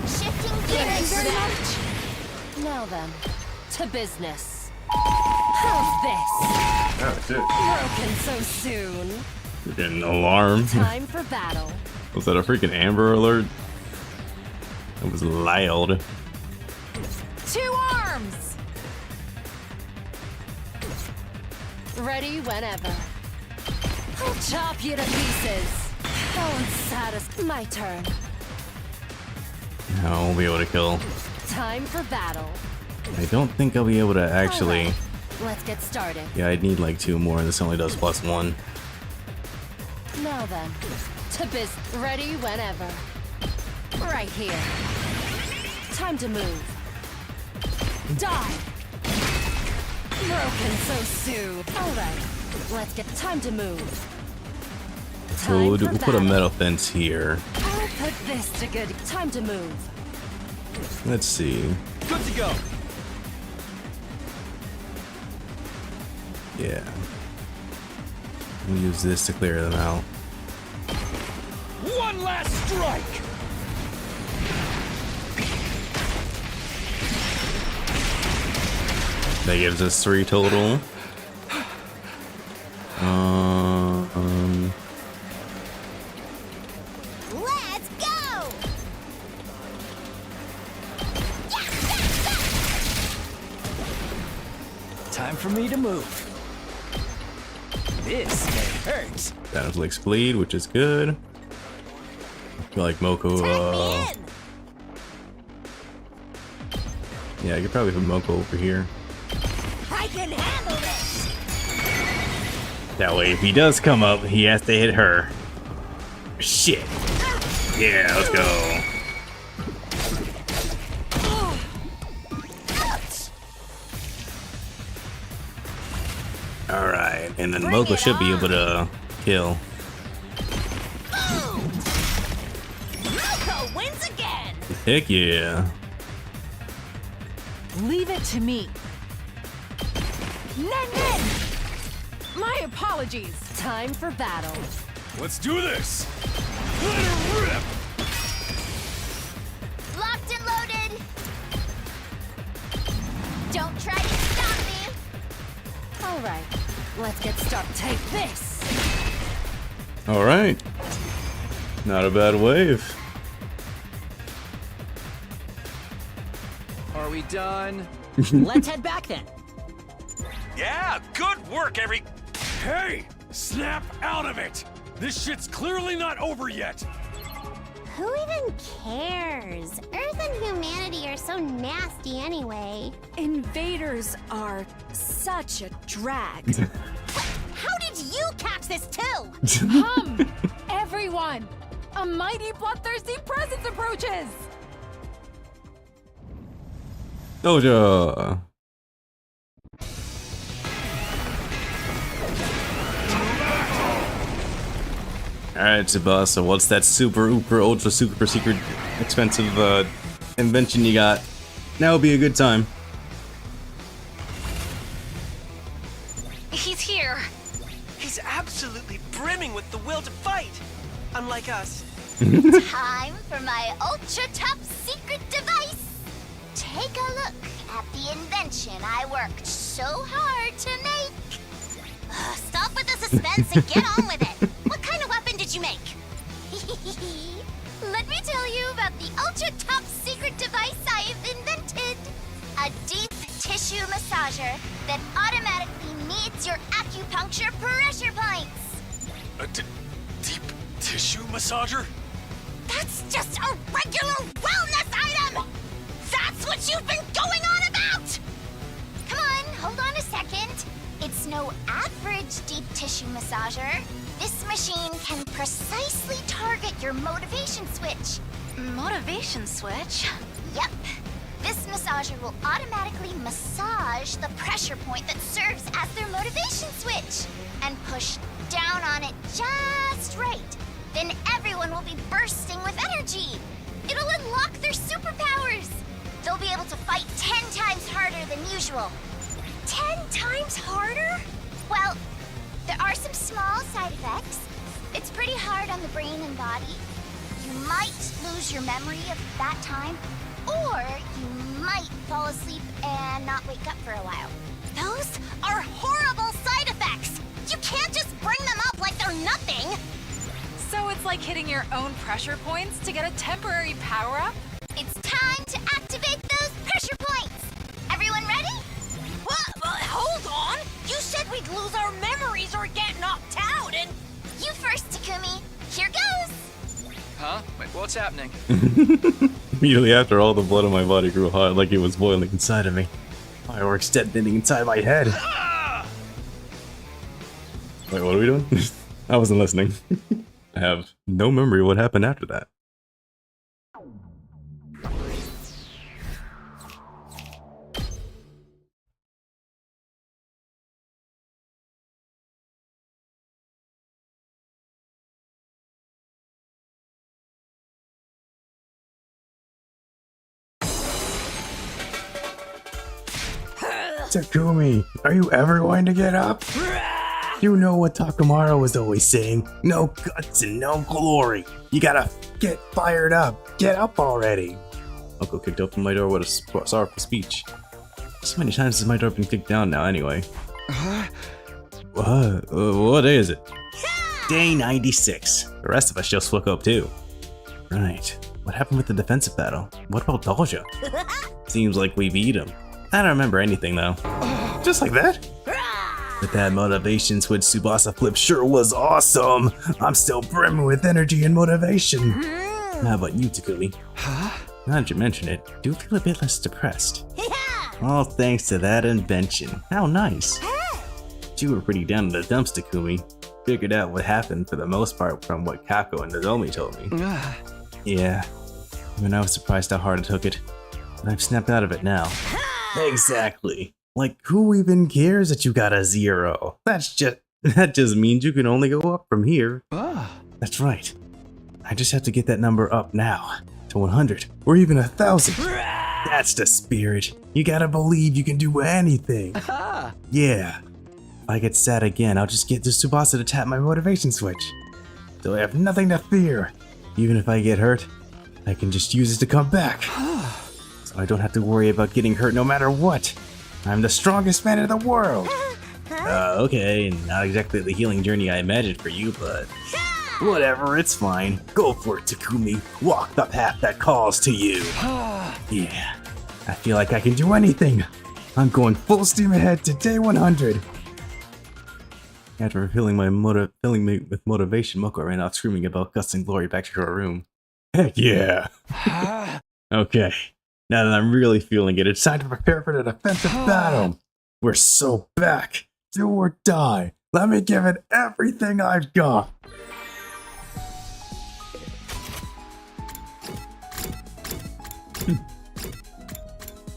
Shifting Thanks gears. very much. Now then, to business. How's this? Oh shit. Broken so soon. Freaking alarm. Time for battle. Was that a freaking Amber Alert? It was loud. 2 arms! Ready whenever. I'll chop you to pieces. How unsatisfying. My turn. I won't be able to kill. Time for battle. I don't think I'll be able to actually. Alright, let's get started. Yeah, I'd need like 2 more. This only does +1. Now then, to biz. Ready whenever. Right here. Time to move. Die. Broken so soon. Alright, let's get time to move. So we'll put a metal fence here. I'll put this to good. Time to move. Let's see. Good to go. Yeah. We'll use this to clear them out. One last strike. That gives us 3 total. Let's go. Time for me to move. This may hurt. That inflicts bleed, which is good. I feel like Moko. Yeah, I could probably put Moko over here. I can handle this. That way, if he does come up, he has to hit her. Shit. Yeah, let's go. Alright, and then Moko should be able to kill. Moko wins again. Heck yeah. Leave it to me. Nen! My apologies. Time for battle. Let's do this. Let it rip. Locked and loaded. Don't try to stop me. Alright, let's get started. Take this! Alright. Not a bad wave. Are we done? Let's head back then. Yeah, good work, Hey! Snap out of it! This shit's clearly not over yet! Who even cares? Earth and humanity are so nasty anyway. Invaders are such a drag. How did you catch this too? Everyone! A mighty bloodthirsty presence approaches! Doja. Alright, Zaba, so what's that super, ultra, super secret, expensive invention you got? Now would be a good time. He's here. He's absolutely brimming with the will to fight. Unlike us. Time for my ultra top secret device. Take a look at the invention I worked so hard to make. Stop with the suspense and get on with it. What kind of weapon did you make? Let me tell you about the ultra top secret device I've invented. A deep tissue massager that automatically meets your acupuncture pressure points. A deep tissue massager? That's just a regular wellness item! That's what you've been going on about! Come on, hold on a second. It's no average deep tissue massager. This machine can precisely target your motivation switch. Motivation switch? Yep. This massager will automatically massage the pressure point that serves as their motivation switch and push down on it just right. Then everyone will be bursting with energy. It'll unlock their superpowers. They'll be able to fight 10 times harder than usual. 10 times harder? Well, there are some small side effects. It's pretty hard on the brain and body. You might lose your memory of that time, or you might fall asleep and not wake up for a while. Those are horrible side effects! You can't just bring them up like they're nothing! So it's like hitting your own pressure points to get a temporary power-up? It's time to activate those pressure points! Everyone ready? What? Hold on! You said we'd lose our memories or get knocked out, and... You first, Takumi. Here goes! Huh? Wait, what's happening? Immediately after, all the blood in my body grew hot like it was boiling inside of me. Fireworks detonating inside my head. Wait, what are we doing? I wasn't listening. I have no memory of what happened after that. Takumi, are you ever going to get up? You know what Takamaru was always saying, no guts and no glory. You gotta get fired up. Get up already. Uncle kicked open my door with a sorrowful speech. So many times has my door been kicked down now anyway. What day is it? Day 96. The rest of us just woke up too. Right. What happened with the defensive battle? What about Dojo? Seems like we beat him. I don't remember anything though. Just like that? But that motivation switch Tsubasa flip sure was Awesome! I'm still brimming with energy and motivation. How about you, Takumi? Now that you mention it, I do feel a bit less depressed. All thanks to that invention. How nice. You were pretty down in the dumps, Takumi. Figured out what happened for the most part from what Kako and Nozomi told me. Yeah. Even I was surprised how hard I took it. But I've snapped out of it now. Exactly. Like, who even cares that you got a 0? That just means you can only go up from here. That's right. I just have to get that number up now. To 100. Or even 1,000. That's the spirit. You gotta believe you can do anything. Yeah. If I get sad again, I'll just get this Tsubasa to tap my motivation switch. So I have nothing to fear. Even if I get hurt, I can just use it to come back. So I don't have to worry about getting hurt no matter what. I'm the strongest man in the world. Okay, not exactly the healing journey I imagined for you, but... Whatever, it's fine. Go for it, Takumi. Walk the path that calls to you. Yeah, I feel like I can do anything. I'm going full steam ahead to day 100. After filling me with motivation, Moko ran off screaming about guts and glory back to her room. Heck yeah. Okay, now that I'm really feeling it, it's time to prepare for the defensive battle. We're so back. Do or die. Let me give it everything I've got.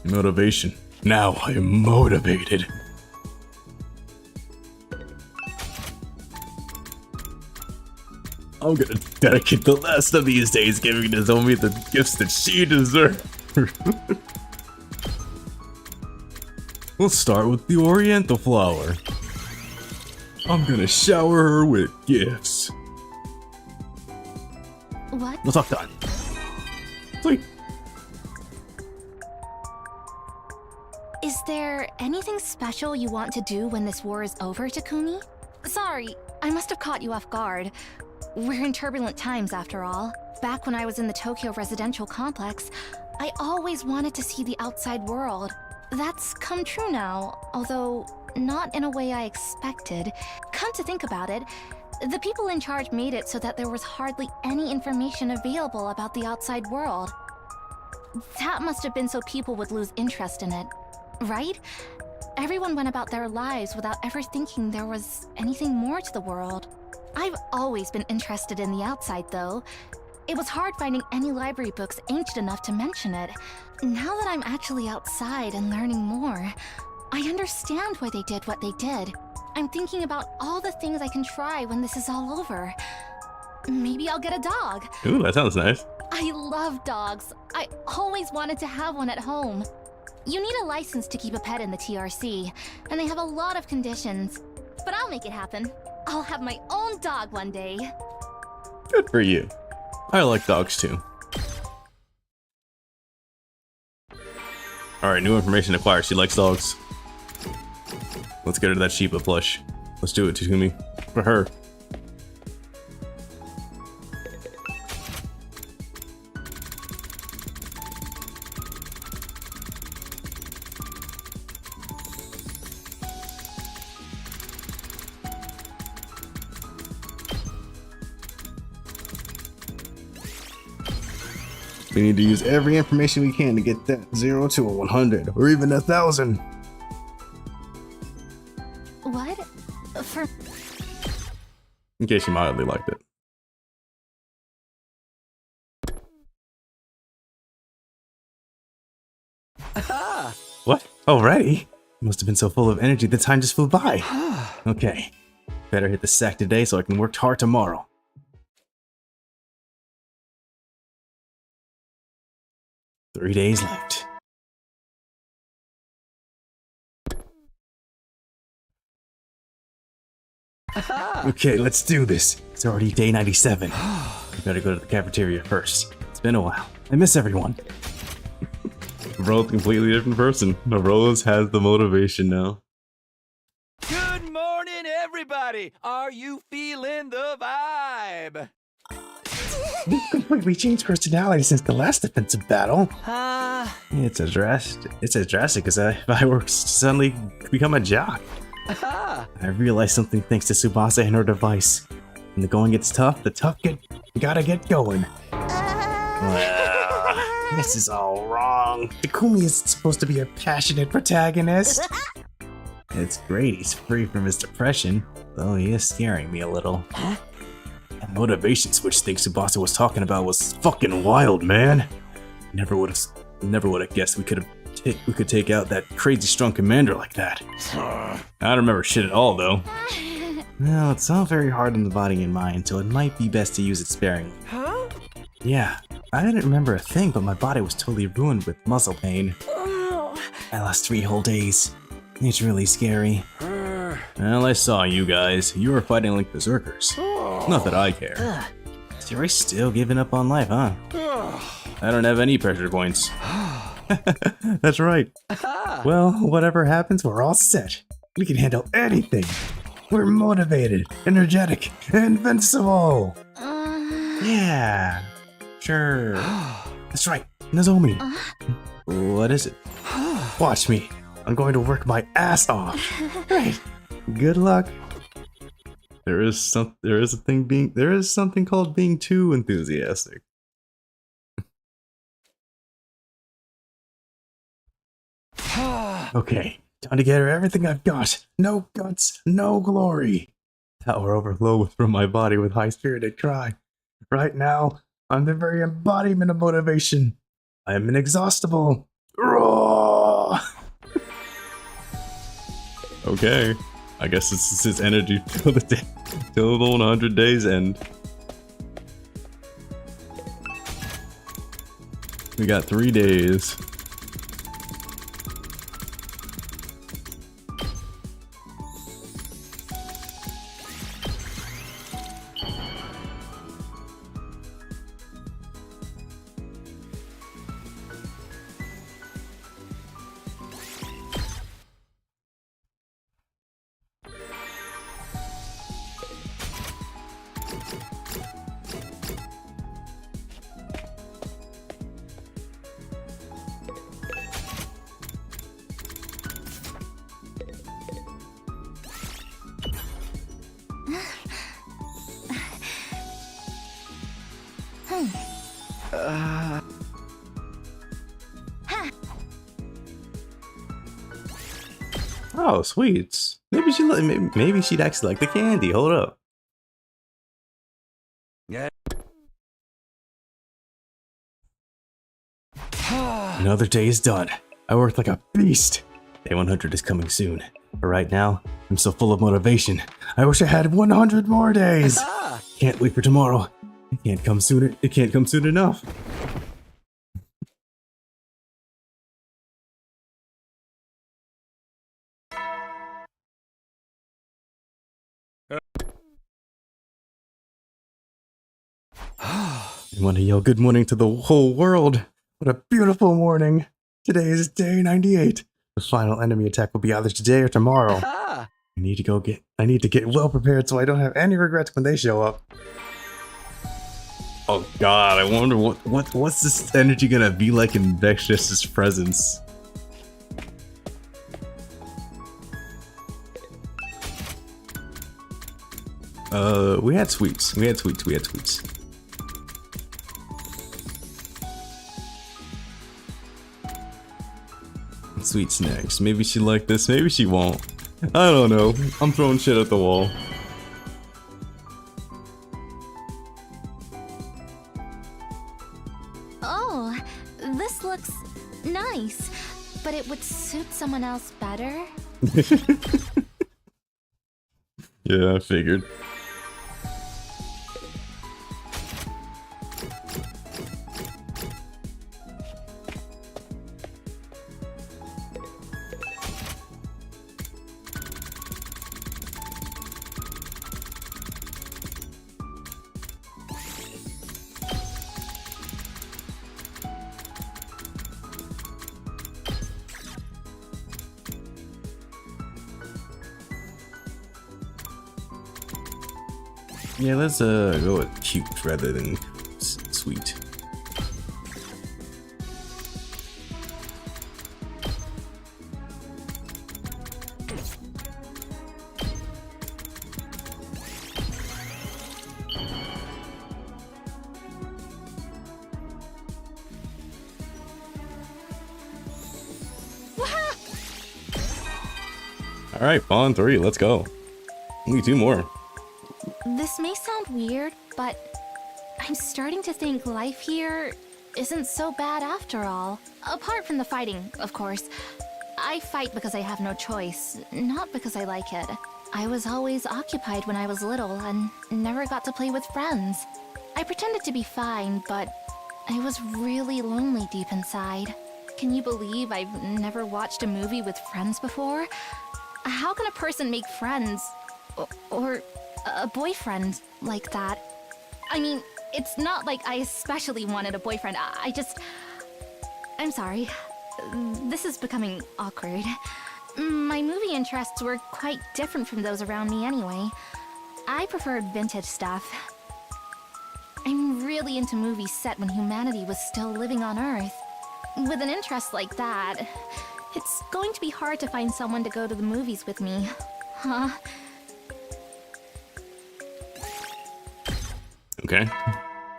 Motivation. Now I'm motivated. I'm gonna dedicate the last of these days giving Nozomi the gifts that she deserves. We'll start with the Oriental flower. I'm gonna shower her with gifts. What? We'll talk done. Sweet. Is there anything special you want to do when this war is over, Takumi? Sorry, I must have caught you off guard. We're in turbulent times, after all. Back when I was in the Tokyo residential complex, I always wanted to see the outside world. That's come true now, although not in a way I expected. Come to think about it, the people in charge made it so that there was hardly any information available about the outside world. That must have been so people would lose interest in it, right? Everyone went about their lives without ever thinking there was anything more to the world. I've always been interested in the outside, though. It was hard finding any library books ancient enough to mention it. Now that I'm actually outside and learning more, I understand why they did what they did. I'm thinking about all the things I can try when this is all over. Maybe I'll get a dog. Ooh, that sounds nice. I love dogs. I always wanted to have one at home. You need a license to keep a pet in the TRC, and they have a lot of conditions. But I'll make it happen. I'll have my own dog one day. Good for you. I like dogs too. Alright, new information acquired. She likes dogs. Let's get her that Shiba plush. Let's do it, Takumi. For her. We need to use every information we can to get that 0 to a 100, or even 1,000. What? For... In case you mildly liked it. Aha! What? Already? Must have been so full of energy the time just flew by. Okay. Better hit the sack today so I can work hard tomorrow. Three days left. Okay, let's do this. It's already day 97. We better go to the cafeteria first. It's been a while. I miss everyone. Rose, completely different person. The Rose has the motivation now. Good morning, everybody! Are you feeling the vibe? We've completely changed personality since the last defensive battle. It's as drastic as if I were to suddenly become a jock. I realized something thanks to Tsubasa and her device. When the going gets tough, gotta get going. This is all wrong. Takumi is supposed to be a passionate protagonist. It's great he's free from his depression, though he is scaring me a little. That motivation switch thing Tsubasa was talking about was fucking wild, man. Never would have guessed we could take out that crazy strong commander like that. I don't remember shit at all, though. Well, it's all very hard on the body and mind, so it might be best to use it sparingly. Huh? Yeah, I didn't remember a thing, but my body was totally ruined with muscle pain. I lost 3 whole days. It's really scary. Well, I saw you guys. You were fighting like berserkers. Not that I care. You're still giving up on life, huh? I don't have any pressure points. That's right. Well, whatever happens, we're all set. We can handle anything. We're motivated, energetic, invincible. Yeah, sure. That's right, Nozomi. What is it? Watch me. I'm going to work my ass off. Right. Good luck. There is something called being too enthusiastic. Okay, time to get her everything I've got. No guts, no glory. Power overflow from my body with high-spirited cry. Right now, I'm the very embodiment of motivation. I am inexhaustible. Roar! Okay, I guess this is his energy till the 100 days end. We got 3 days. Oh, sweets. Maybe she'd actually like the candy. Hold up. Yeah. Another day is done. I worked like a beast. Day 100 is coming soon. But right now, I'm so full of motivation. I wish I had 100 more days. Can't wait for tomorrow. It can't come sooner. It can't come soon enough. I want to yell good morning to the whole world. What a beautiful morning. Today is day 98. The final enemy attack will be either today or tomorrow. I need to get well prepared so I don't have any regrets when they show up. Oh god, I wonder what's this energy gonna be like in Vexus's presence? We had sweets. Sweet snacks. Maybe she liked this, maybe she won't. I don't know. I'm throwing shit at the wall. Oh, this looks nice, but it would suit someone else better. Yeah, I figured. Yeah, let's go with cute rather than sweet. All right, Fawn 3, let's go. Only 2 more. This may sound weird, but I'm starting to think life here isn't so bad after all. Apart from the fighting, of course. I fight because I have no choice, not because I like it. I was always occupied when I was little and never got to play with friends. I pretended to be fine, but I was really lonely deep inside. Can you believe I've never watched a movie with friends before? How can a person make friends or a boyfriend like that? I mean, it's not like I especially wanted a boyfriend. I'm sorry. This is becoming awkward. My movie interests were quite different from those around me anyway. I preferred vintage stuff. I'm really into movies set when humanity was still living on Earth. With an interest like that, it's going to be hard to find someone to go to the movies with me. Huh? Okay.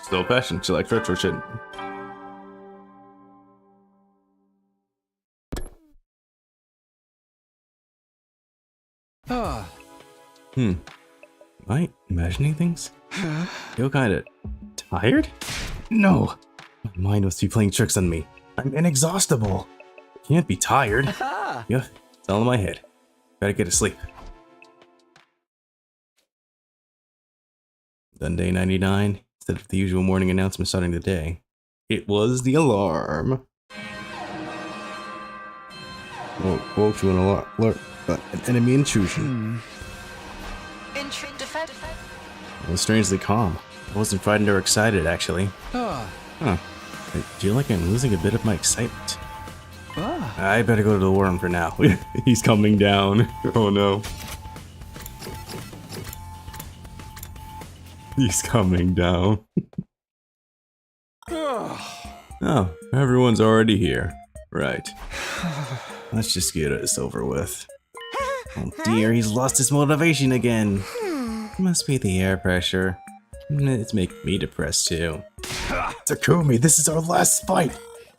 Still a passion. She likes retro shit. Am I imagining things? Feel kinda tired? No! My mind must be playing tricks on me. I'm inexhaustible. Can't be tired. Yeah, it's all in my head. Gotta get to sleep. Then day 99, instead of the usual morning announcement starting the day, it was the alarm. Woke to an alert, but an enemy intrusion. It was strangely calm. I wasn't frightened or excited, actually. Huh. I feel like I'm losing a bit of my excitement. I better go to the worm for now. He's coming down. Oh no. He's coming down. Oh, everyone's already here. Right. Let's just get this over with. Oh dear, he's lost his motivation again. Must be the air pressure. It's making me depressed too. Takumi, this is our last fight.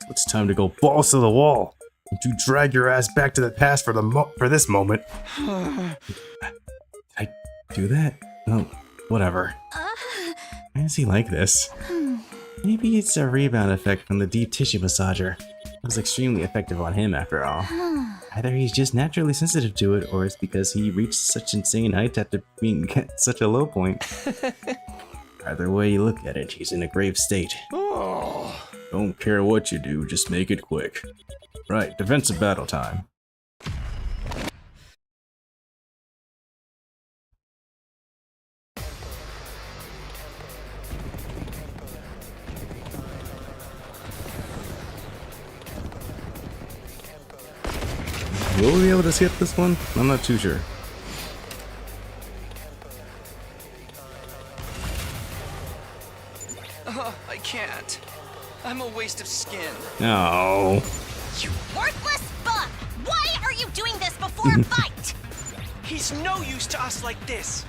It's time to go balls to the wall. Don't you drag your ass back to the past for this moment. I do that? Oh, whatever. Why is he like this? Maybe it's a rebound effect from the deep tissue massager. It was extremely effective on him after all. Either he's just naturally sensitive to it, or it's because he reached such insane heights after being at such a low point. Either way you look at it, he's in a grave state. Don't care what you do, just make it quick. Right, defensive battle time. Will we be able to skip this one? I'm not too sure. I can't. I'm a waste of skin. No. You worthless bug! Why are you doing this before a fight? He's no use to us like this.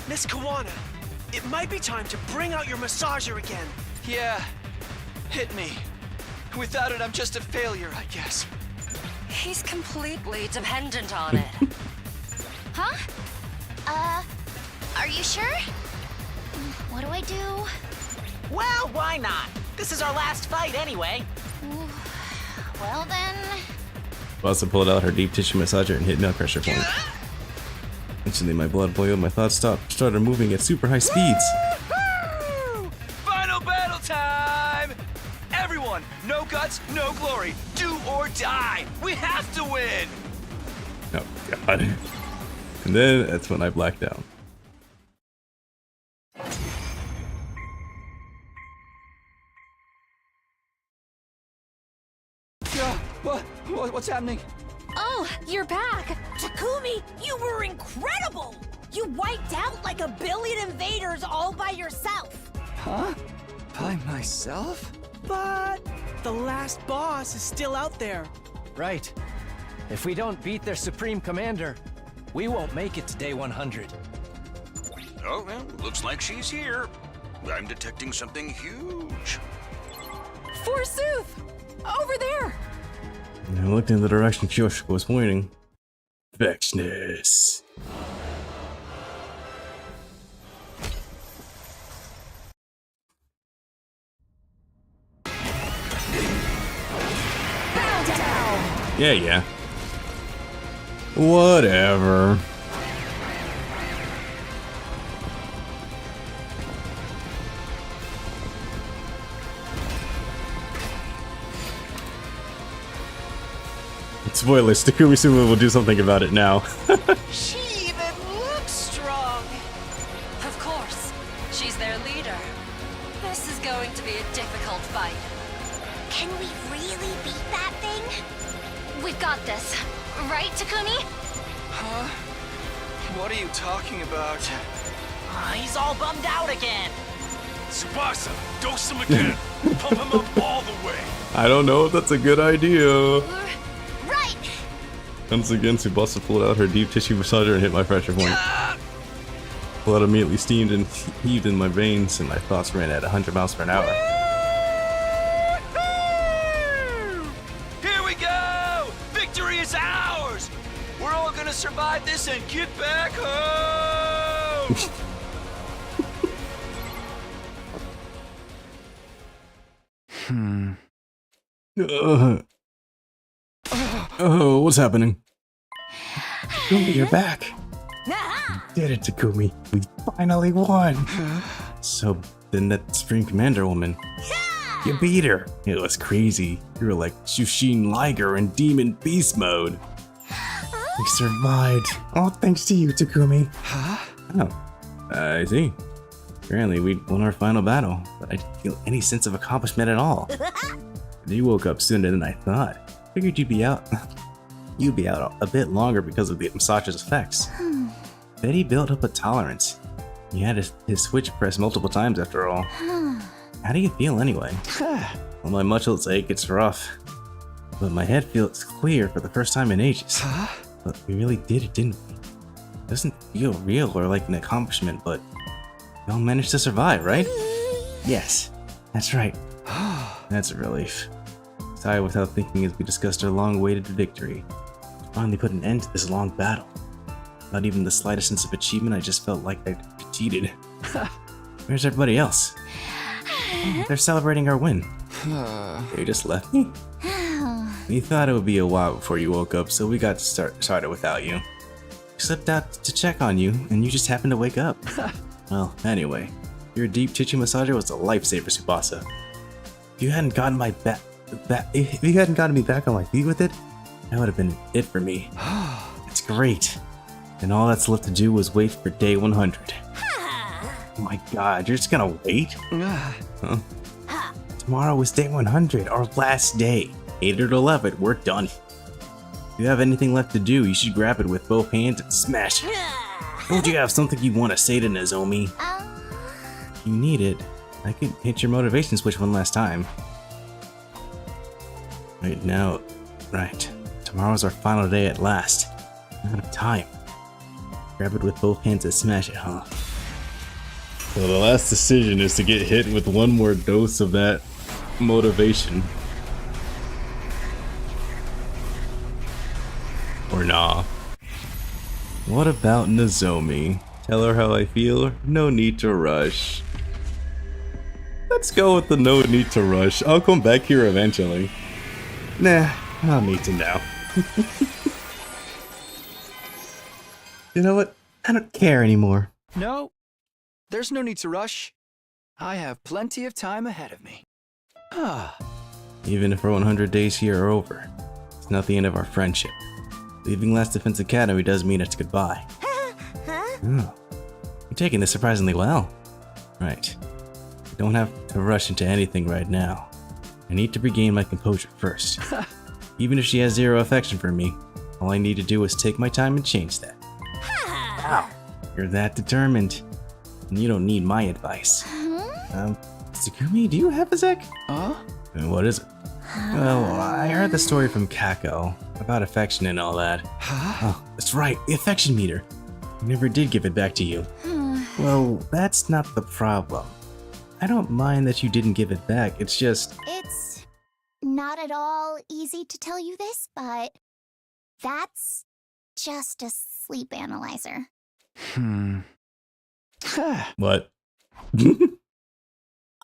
Miss Kawana, it might be time to bring out your massager again. Yeah, hit me. Without it, I'm just a failure, I guess. He's completely dependent on it. Huh? Are you sure? What do I do? Well, why not? This is our last fight anyway. Well then... Bassa pulled out her deep tissue massager and hit no pressure point. Instantly my blood boiled, my thoughts started moving at super high speeds. Final battle time! Everyone, no guts, no glory. Do or die. We have to win. Oh god. And then that's when I blacked out. What's happening? Oh, you're back! Takumi, you were incredible! You wiped out like 1 billion invaders all by yourself! Huh? By myself? But the last boss is still out there. Right. If we don't beat their supreme commander, we won't make it to day 100. Oh, well, looks like she's here. I'm detecting something huge. Forsooth! Over there! I looked in the direction Kyoshiko was pointing. Vexness. Yeah. Whatever. Spoilers, Takumi Sumo will do something about it now. She even looks strong. Of course. She's their leader. This is going to be a difficult fight. Can we really beat that thing? We've got this. Right, Takumi? Huh? What are you talking about? He's all bummed out again. Tsubasa, dose him again. Pump him up all the way. I don't know if that's a good idea. Right! Once again, Tsubasa pulled out her deep tissue massager and hit my pressure point. Blood immediately steamed and heaved in my veins, and my thoughts ran at 100 miles per hour. Here we go! Victory is ours! We're all gonna survive this and get back home! Oh, what's happening? Takumi, you're back. Did it, Takumi. We finally won. So, then that Supreme Commander woman. You beat her. It was crazy. You were like Shushin Liger in Demon Beast mode. We survived. All thanks to you, Takumi. Huh? Oh, I see. Apparently, we won our final battle, but I didn't feel any sense of accomplishment at all. You woke up sooner than I thought. Figured you'd be out a bit longer because of the massage's effects. Betty built up a tolerance. He had his switch pressed multiple times after all. How do you feel anyway? Well, my muscles ache, it's rough. But my head feels clear for the first time in ages. But we really did it, didn't we? It doesn't feel real or like an accomplishment, but we all managed to survive, right? Yes, that's right. That's a relief. Sighed without thinking as we discussed our long-awaited victory. We finally put an end to this long battle. Not even the slightest sense of achievement, I just felt like I cheated. Where's everybody else? They're celebrating our win. They just left me? We thought it would be a while before you woke up, so we got to started without you. We slipped out to check on you, and you just happened to wake up. Well, anyway, your deep tissue massager was a lifesaver, Tsubasa. If you hadn't gotten me back on my feet with it, that would have been it for me. It's great. And all that's left to do was wait for day 100. Oh my god, you're just gonna wait? Huh? Tomorrow is day 100, our last day. 8 or 11, we're done. If you have anything left to do, you should grab it with both hands and smash it. Don't you have something you want to say to Nozomi? If you need it, I could hit your motivation switch one last time. Right now, right. Tomorrow's our final day at last. I'm out of time. Grab it with both hands and smash it, huh? So the last decision is to get hit with one more dose of that motivation. Or nah. What about Nozomi? Tell her how I feel, no need to rush. Let's go with the no need to rush. I'll come back here eventually. Nah, I don't need to now. You know what? I don't care anymore. No, there's no need to rush. I have plenty of time ahead of me. Even if our 100 days here are over, it's not the end of our friendship. Leaving Last Defense Academy does mean it's goodbye. Oh, you're taking this surprisingly well. Right. I don't have to rush into anything right now. I need to regain my composure first. Even if she has zero affection for me, all I need to do is take my time and change that. Wow, you're that determined. And you don't need my advice. Tsukumi, do you have a sec? And what is it? Well, I heard the story from Kako about affection and all that. Oh, that's right, the affection meter. I never did give it back to you. Well, that's not the problem. I don't mind that you didn't give it back, it's just... It's not at all easy to tell you this, but that's just a sleep analyzer. What?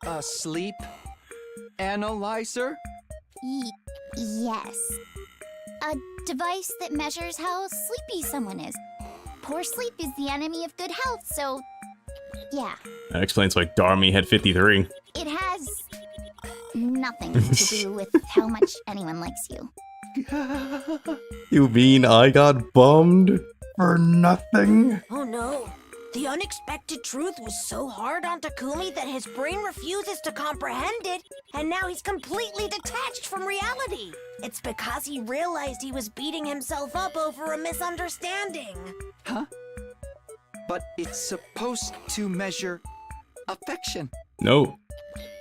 A sleep analyzer? Yes. A device that measures how sleepy someone is. Poor sleep is the enemy of good health, so yeah. That explains why Darmy had 53. It has nothing to do with how much anyone likes you. You mean I got bummed for nothing? Oh no. The unexpected truth was so hard on Takumi that his brain refuses to comprehend it, and now he's completely detached from reality. It's because he realized he was beating himself up over a misunderstanding. Huh? But it's supposed to measure affection. No.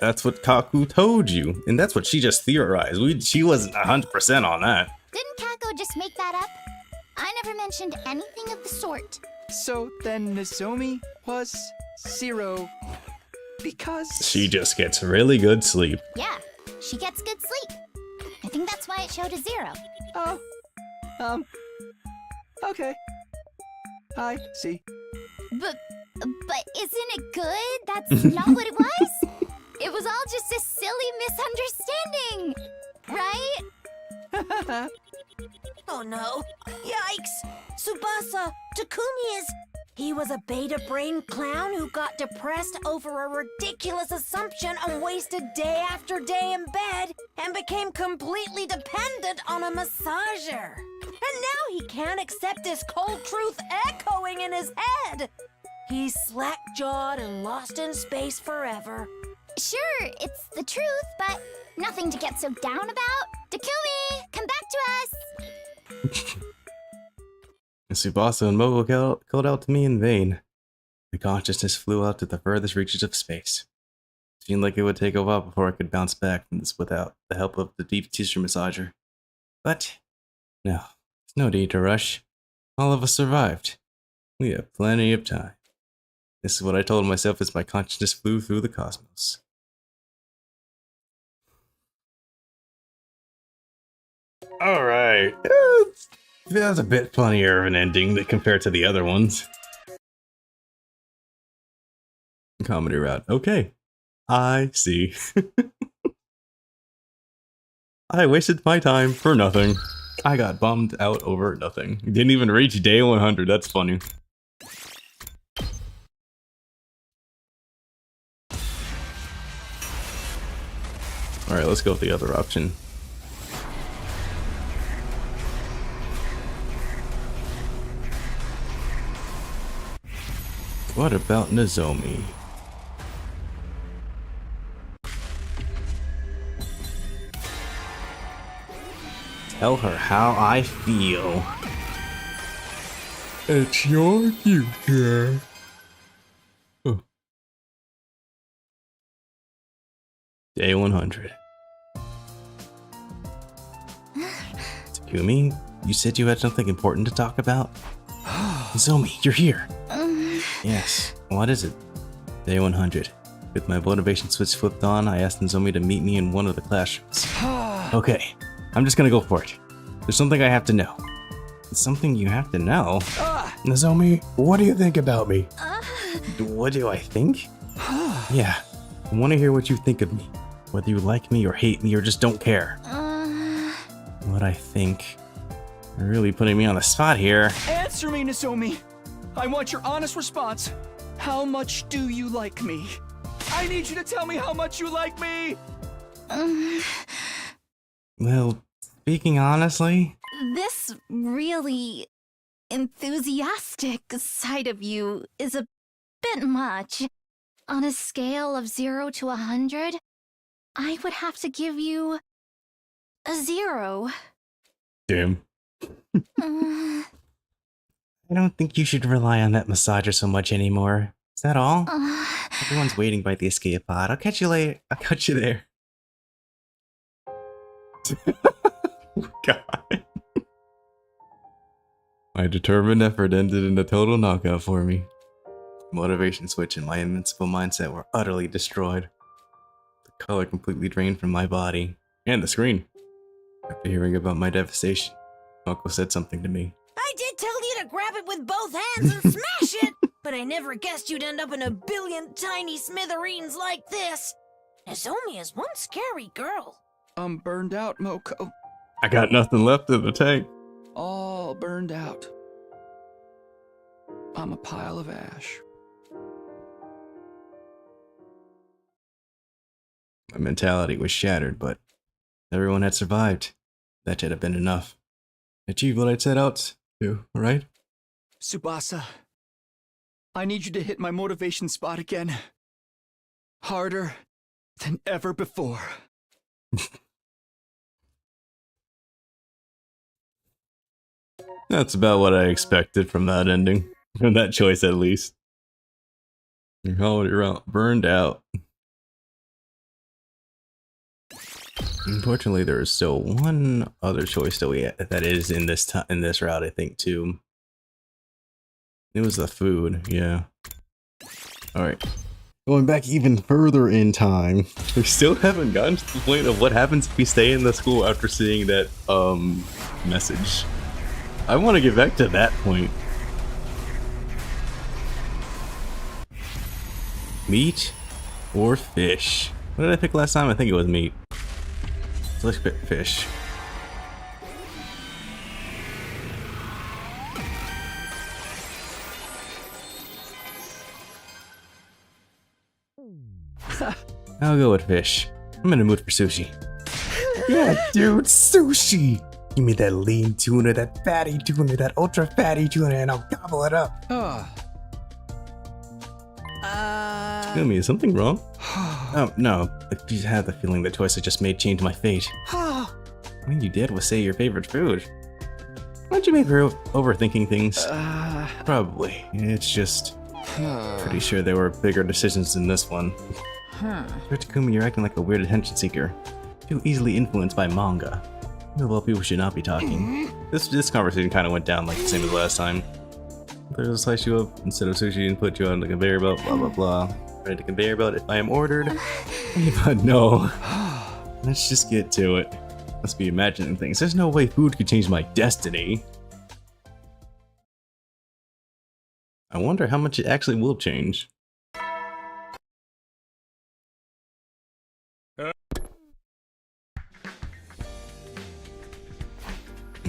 That's what Kaku told you, and that's what she just theorized. She wasn't 100% on that. Didn't Kako just make that up? I never mentioned anything of the sort. So then Nozomi was 0 because... She just gets really good sleep. Yeah, she gets good sleep. I think that's why it showed a 0. Oh. Okay. I see. But isn't it good? That's not what it was? It was all just a silly misunderstanding, right? Oh no. Yikes! Tsubasa, Takumi is... He was a beta-brain clown who got depressed over a ridiculous assumption and wasted day after day in bed and became completely dependent on a massager. And now he can't accept this cold truth echoing in his head. He's slack-jawed and lost in space forever. Sure, it's the truth, but nothing to get so down about. Takumi, come back to us! Tsubasa and Mogo called out to me in vain. My consciousness flew out to the furthest reaches of space. It seemed like it would take a while before I could bounce back from this without the help of the deep tissue massager. But, no, there's no need to rush. All of us survived. We have plenty of time. This is what I told myself as my consciousness flew through the cosmos. Alright. That's a bit funnier of an ending compared to the other ones. Comedy route. Okay. I see. I wasted my time for nothing. I got bummed out over nothing. Didn't even reach day 100. That's funny. Alright, let's go with the other option. What about Nozomi? Tell her how I feel. It's your future. Oh. Day 100. Takumi, you said you had something important to talk about? Nozomi, you're here. Yes, what is it? Day 100. With my motivation switch flipped on, I asked Nozomi to meet me in one of the classrooms. Okay, I'm just gonna go for it. There's something I have to know. It's something you have to know? Nozomi, what do you think about me? What do I think? Yeah, I want to hear what you think of me. Whether you like me or hate me or just don't care. What I think. You're really putting me on the spot here. Answer me, Nozomi. I want your honest response. How much do you like me? I need you to tell me how much you like me! Well, speaking honestly... This really enthusiastic side of you is a bit much. On a scale of 0 to 100, I would have to give you a 0. Damn. I don't think you should rely on that massager so much anymore. Is that all? Everyone's waiting by the escape pod. I'll catch you later. I'll catch you there. God. My determined effort ended in a total knockout for me. Motivation switch and my invincible mindset were utterly destroyed. The color completely drained from my body. And the screen. After hearing about my devastation, Uncle said something to me. I did tell you to grab it with both hands and smash it, but I never guessed you'd end up in a billion tiny smithereens like this. Nozomi is one scary girl. I'm burned out, Moko. I got nothing left in the tank. All burned out. I'm a pile of ash. My mentality was shattered, but everyone had survived. That should have been enough. Achieved what I'd set out to, right? Tsubasa, I need you to hit my motivation spot again. Harder than ever before. That's about what I expected from that ending. From that choice, at least. You're already burned out. Unfortunately, there is still one other choice that is in this route, I think, too. It was the food, yeah. Alright. Going back even further in time, we still haven't gotten to the point of what happens if we stay in the school after seeing that, message. I want to get back to that point. Meat or fish? What did I pick last time? I think it was meat. So let's pick fish. I'll go with fish. I'm in the mood for sushi. Yeah, dude, sushi! Give me that lean tuna, that fatty tuna, that ultra fatty tuna, and I'll gobble it up. Takumi, is something wrong? Oh, no. I just had the feeling the choice I just made changed my fate. What you did was say your favorite food. Aren't you maybe overthinking things? Probably. It's just... pretty sure there were bigger decisions than this one. Takumi, you're acting like a weird attention seeker. Too easily influenced by manga. Well, people should not be talking. This conversation kind of went down like the same as last time. There's a slice you up instead of sushi and put you on the conveyor belt, blah blah blah. Ready to conveyor belt if I am ordered. But no. Let's just get to it. Must be imagining things. There's no way food could change my destiny. I wonder how much it actually will change.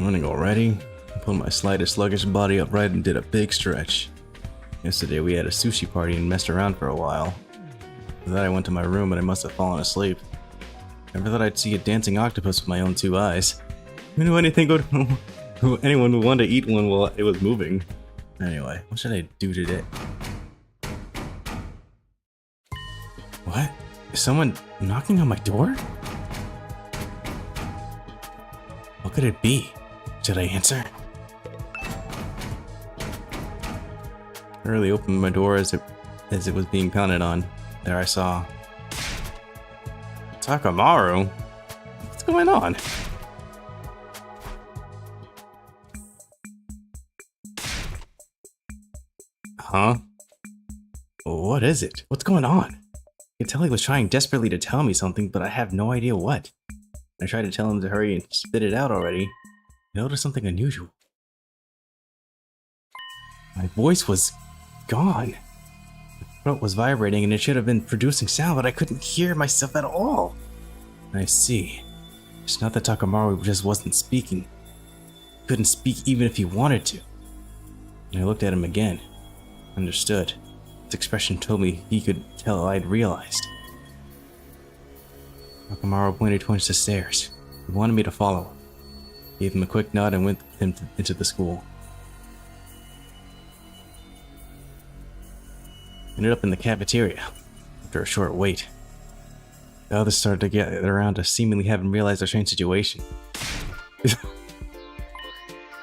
Morning already? I pulled my slightest sluggish body upright and did a big stretch. Yesterday we had a sushi party and messed around for a while. After that I went to my room and I must have fallen asleep. Never thought I'd see a dancing octopus with my own 2 eyes. Who knew anyone would want to eat one while it was moving? Anyway, what should I do today? What? Is someone knocking on my door? What could it be? Should I answer? I really opened my door as it was being pounded on. There I saw Takamaru. What's going on? Huh? What is it? What's going on? I could tell he was trying desperately to tell me something, but I have no idea what. I tried to tell him to hurry and spit it out already. I noticed something unusual. My voice was gone. My throat was vibrating and it should have been producing sound, but I couldn't hear myself at all. I see. It's not that Takamaru just wasn't speaking. He couldn't speak even if he wanted to. And I looked at him again. Understood. His expression told me he could tell I'd realized. Takamaru pointed towards the stairs. He wanted me to follow him. Gave him a quick nod and went with him into the school. Ended up in the cafeteria after a short wait. The others started to get around to seemingly having realized our strange situation.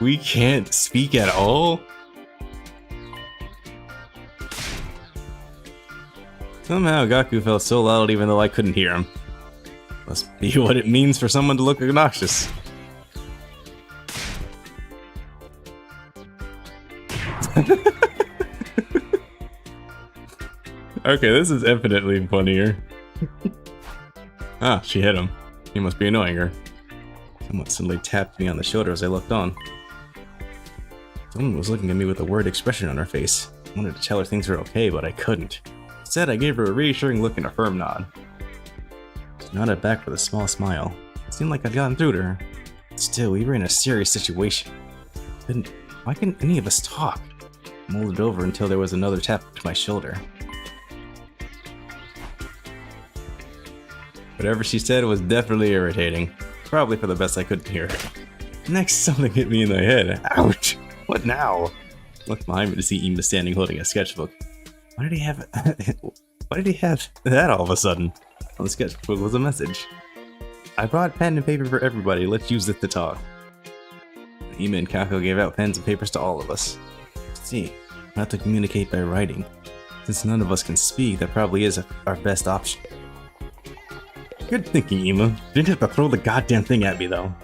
We can't speak at all? Somehow Gaku felt so loud even though I couldn't hear him. Must be what it means for someone to look obnoxious. Okay, this is infinitely funnier. Ah, she hit him. He must be annoying her. Someone suddenly tapped me on the shoulder as I looked on. Someone was looking at me with a worried expression on her face. I wanted to tell her things were okay, but I couldn't. Instead, I gave her a reassuring look and a firm nod. She nodded back with a small smile. It seemed like I'd gotten through to her. Still, we were in a serious situation. Why couldn't any of us talk? I mulled it over until there was another tap to my shoulder. Whatever she said was definitely irritating. Probably for the best I could hear. Next, something hit me in the head. Ouch! What now? I looked behind me to see Ima standing holding a sketchbook. Why did he have that all of a sudden? On the sketchbook was a message. I brought pen and paper for everybody. Let's use it to talk. Ima and Kako gave out pens and papers to all of us. See, we have to communicate by writing. Since none of us can speak, that probably is our best option. Good thinking, Ima. Didn't have to throw the goddamn thing at me, though.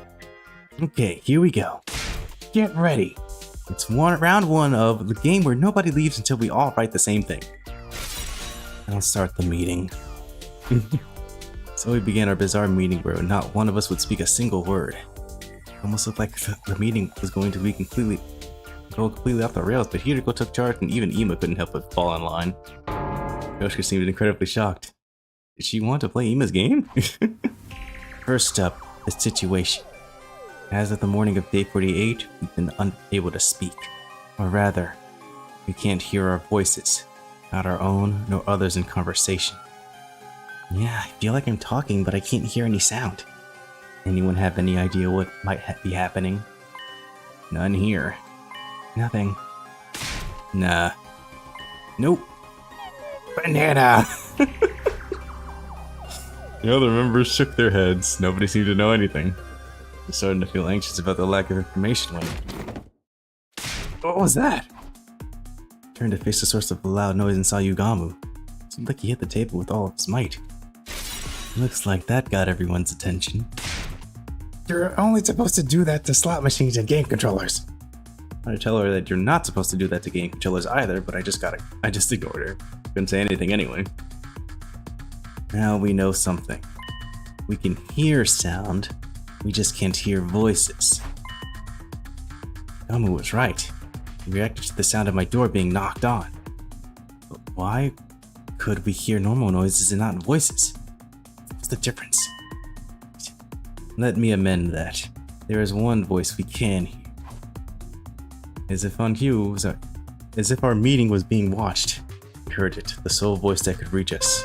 Okay, here we go. Get ready. It's round one of the game where nobody leaves until we all write the same thing. I'll start the meeting. So we began our bizarre meeting where not one of us would speak a single word. It almost looked like the meeting was going to be completely off the rails, but Hiriko took charge and even Ima couldn't help but fall in line. Yoshika seemed incredibly shocked. Did she want to play Ima's game? First up, the situation. As of the morning of day 48, we've been unable to speak. Or rather, we can't hear our voices. Not our own, nor others in conversation. Yeah, I feel like I'm talking, but I can't hear any sound. Anyone have any idea what might be happening? None here. Nothing. Nah. Nope. Banana! The other members shook their heads. Nobody seemed to know anything. They're starting to feel anxious about the lack of information. What was that? I turned to face the source of the loud noise and saw Yugamu. It seemed like he hit the table with all of his might. Looks like that got everyone's attention. You're only supposed to do that to slot machines and game controllers. I tried to tell her that you're not supposed to do that to game controllers either, but I just ignored her. Couldn't say anything anyway. Now we know something. We can hear sound, we just can't hear voices. Gamu was right. He reacted to the sound of my door being knocked on. But why could we hear normal noises and not voices? What's the difference? Let me amend that. There is one voice we can hear. As if our meeting was being watched. We heard it, the sole voice that could reach us.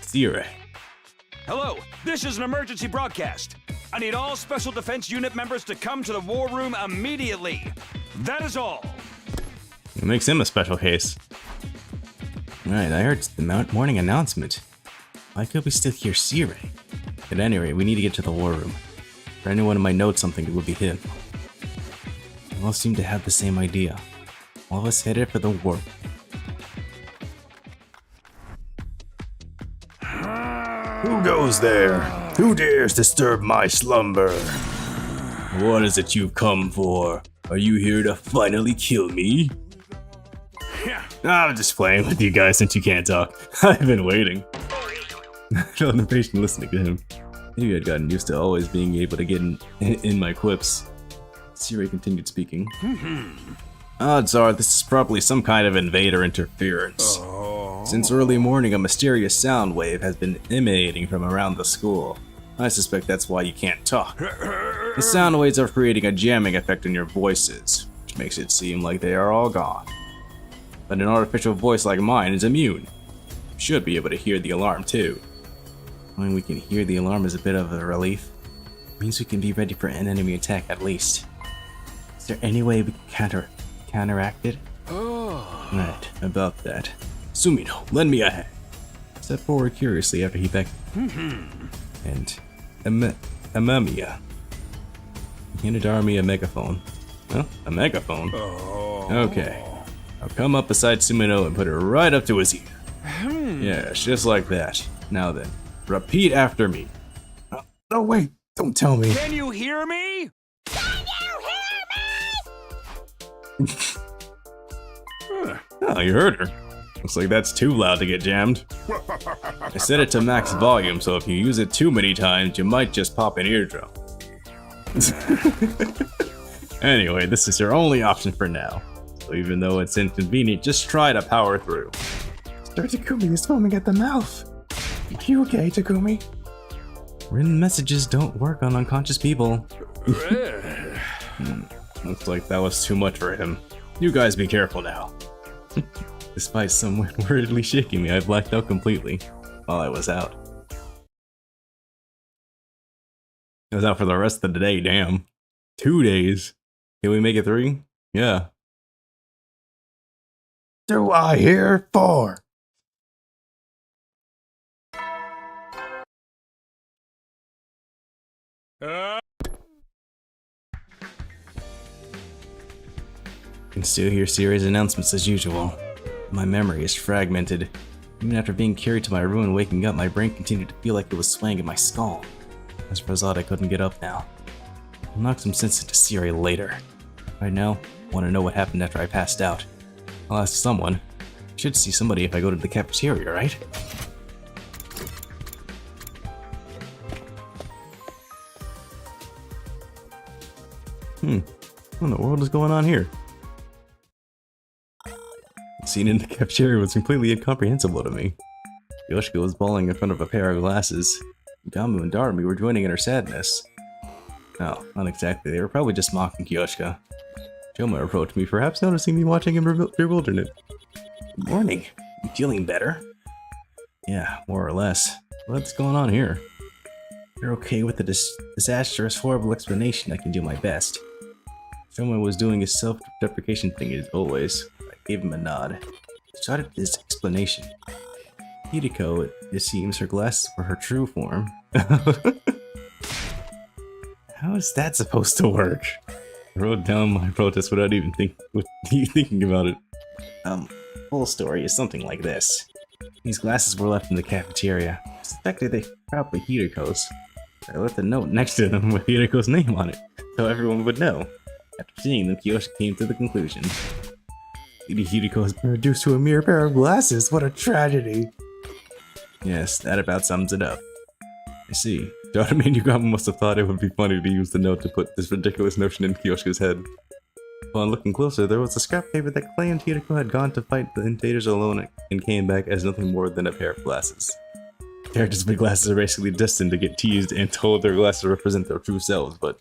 Zero. Hello, this is an emergency broadcast. I need all Special Defense Unit members to come to the war room immediately. That is all. It makes him a special case. Alright, I heard the morning announcement. Why could we still hear Sire? At any rate, we need to get to the war room. For anyone who might know something, it would be him. We all seem to have the same idea. All of us headed for the war. Who goes there? Who dares disturb my slumber? What is it you've come for? Are you here to finally kill me? I'm just playing with you guys since you can't talk. I've been waiting. I felt impatient listening to him. Maybe I'd gotten used to always being able to get in my quips. Siri continued speaking. Odds are this is probably some kind of invader interference. Since early morning, a mysterious sound wave has been emanating from around the school. I suspect that's why you can't talk. The sound waves are creating a jamming effect on your voices, which makes it seem like they are all gone. But an artificial voice like mine is immune. You should be able to hear the alarm too. Knowing we can hear the alarm is a bit of a relief. It means we can be ready for an enemy attack at least. Is there any way we can counteract it? Right, about that. Sumino, lend me a hand. Step forward curiously after he beckoned. And Amamiya. He handed Army a megaphone. Huh? A megaphone? Okay. I'll come up beside Sumino and put it right up to his ear. Yes, just like that. Now then, repeat after me. No, wait, don't tell me. Can you hear me? Oh, you heard her. Looks like that's too loud to get jammed. I set it to max volume, so if you use it too many times, you might just pop an eardrum. Anyway, this is your only option for now. So even though it's inconvenient, just try to power through. Sir Takumi is foaming at the mouth. Are you okay, Takumi? Written messages don't work on unconscious people. Looks like that was too much for him. You guys be careful now. Despite someone worriedly shaking me, I blacked out completely while I was out. I was out for the rest of the day, damn. 2 days. Can we make it 3? Yeah. Do I hear 4? I can still hear Siri's announcements as usual. My memory is fragmented. Even after being carried to my room and waking up, my brain continued to feel like it was swaying in my skull. As a result, I couldn't get up now. I'll knock some sense into Siri later. Right now, I want to know what happened after I passed out. I'll ask someone. I should see somebody if I go to the cafeteria, right? What in the world is going on here? The scene in the cafeteria was completely incomprehensible to me. Yoshiko was bawling in front of a pair of glasses. Gamu and Darumi were joining in her sadness. No, not exactly. They were probably just mocking Kyoshika. Joma approached me, perhaps noticing me watching in bewilderment. Good morning. You feeling better? Yeah, more or less. What's going on here? If you're okay with the disastrous, horrible explanation, I can do my best. Joma was doing his self-deprecation thing as always. I gave him a nod. He started his explanation. Hideko, it seems her glasses were her true form. How is that supposed to work? I wrote down my protest without even thinking about it. Full story is something like this. These glasses were left in the cafeteria. I suspected they probably Hideko's. I left a note next to them with Hideko's name on it, so everyone would know. After seeing them, Kyoshi came to the conclusion. Hideko has been reduced to a mere pair of glasses. What a tragedy. Yes, that about sums it up. I see. Darumi and Yugama must have thought it would be funny to use the note to put this ridiculous notion in Kyoshika's head. Upon looking closer, there was a scrap paper that claimed Hideko had gone to fight the invaders alone and came back as nothing more than a pair of glasses. Characters with glasses are basically destined to get teased and told their glasses represent their true selves, but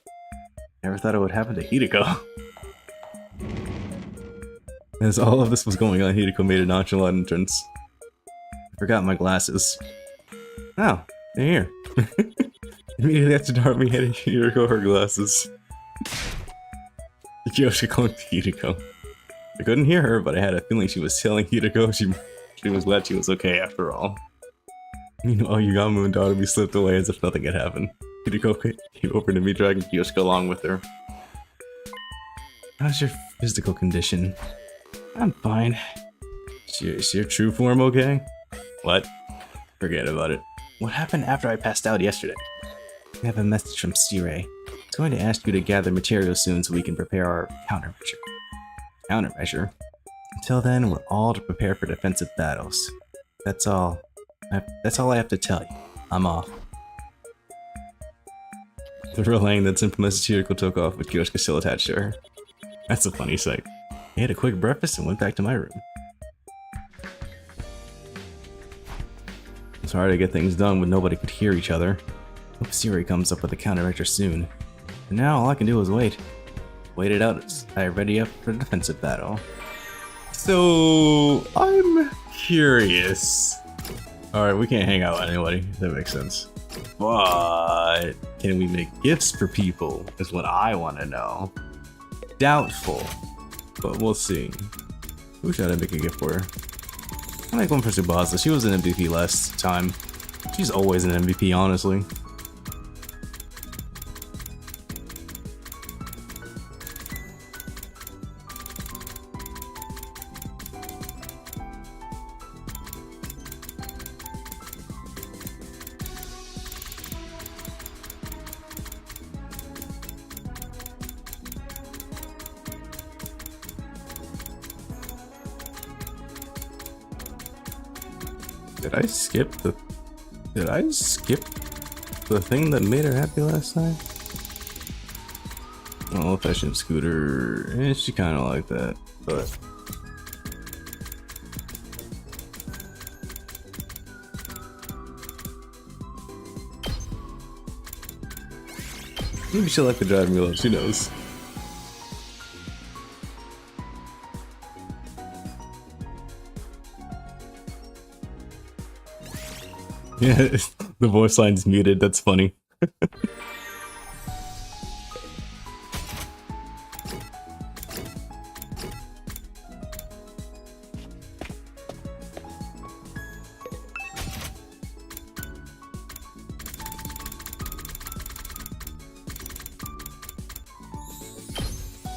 never thought it would happen to Hideko. As all of this was going on, Hideko made a nonchalant entrance. I forgot my glasses. Oh, they're here. Immediately after Darby handed Hideko her glasses, Yoshi called Hideko. I couldn't hear her, but I had a feeling she was telling Hideko she was glad she was okay after all. Meanwhile, Yugamu and Darby slipped away as if nothing had happened. Hideko came over to me, dragging Yoshika along with her. How's your physical condition? I'm fine. Is your true form okay? What? Forget about it. What happened after I passed out yesterday? We have a message from Sirei. He's going to ask you to gather materials soon so we can prepare our countermeasure. Countermeasure? Until then, we're all to prepare for defensive battles. That's all. That's all I have to tell you. I'm off. The relaying that simple message Hideko took off with Kyoshika still attached to her. That's a funny sight. I ate a quick breakfast and went back to my room. It's hard to get things done when nobody could hear each other. Hope Siri comes up with a countermeasure soon. And now all I can do is wait. Wait it out as I ready up for the defensive battle. So I'm curious. Alright, we can't hang out with anybody. That makes sense. But can we make gifts for people is what I want to know. Doubtful. But we'll see. Who should I make a gift for? I'll make one for Tsubasa. She was an MVP last time. She's always an MVP, honestly. Did I skip the thing that made her happy last time? Old-fashioned scooter. She kind of like that, but maybe she'll like the driving wheel. Who knows? Yeah, the voice line's muted. That's funny.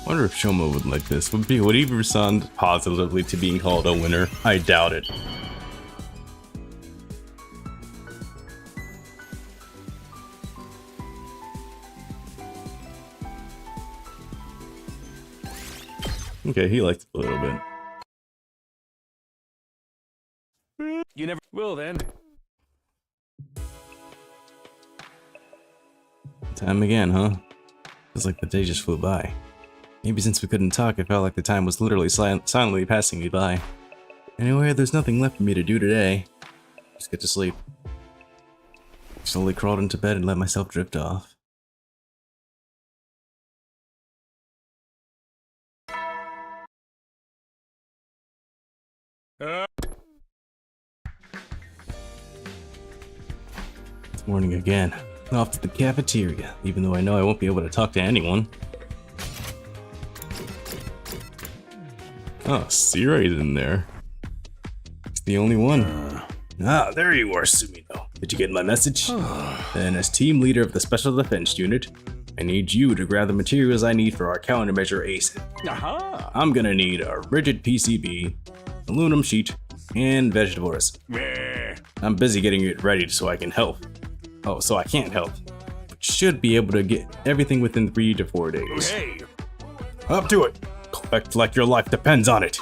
Wonder if Shoma would like this. Would he respond positively to being called a winner? I doubt it. Okay, he liked it a little bit. You never will then. Time again, huh? Feels like the day just flew by. Maybe since we couldn't talk, it felt like the time was literally silently passing me by. Anyway, there's nothing left for me to do today. Just get to sleep. Slowly crawled into bed and let myself drift off. It's morning again. Off to the cafeteria, even though I know I won't be able to talk to anyone. Oh, Sirei's in there. It's the only one. There you are, Sumino. Did you get my message? Then, as team leader of the Special Defense Unit, I need you to grab the materials I need for our countermeasure ASAP. I'm gonna need a rigid PCB, aluminum sheet, and vegetable resin. I'm busy getting it ready so I can help. Oh, so I can't help. But should be able to get everything within 3 to 4 days. Okay. Up to it! Collect like your life depends on it!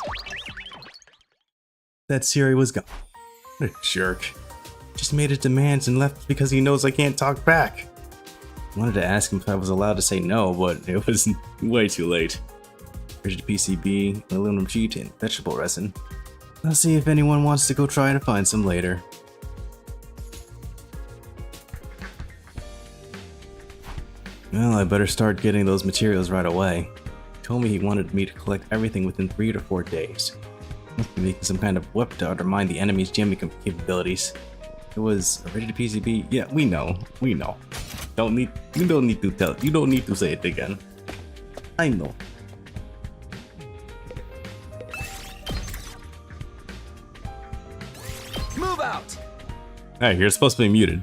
That Siri was gone. What a jerk. Just made his demands and left because he knows I can't talk back. I wanted to ask him if I was allowed to say no, but it was way too late. Rigid PCB, aluminum sheet, and vegetable resin. I'll see if anyone wants to go try to find some later. Well, I better start getting those materials right away. He told me he wanted me to collect everything within 3 to 4 days. Must be making some kind of whip to undermine the enemy's jamming capabilities. It was a rated PCB. Yeah, we know. We know. You don't need to tell. You don't need to say it again. I know. Move out! Alright, you're supposed to be muted.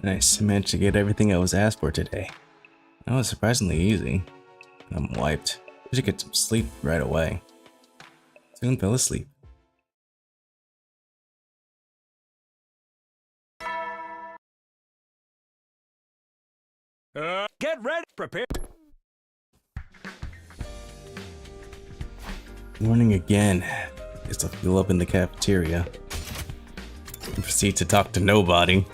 Nice, I managed to get everything I was asked for today. That was surprisingly easy. I'm wiped. I should get some sleep right away. Soon fell asleep. Get ready, prepare. Morning again. Guess I'll fuel up in the cafeteria. And proceed to talk to nobody.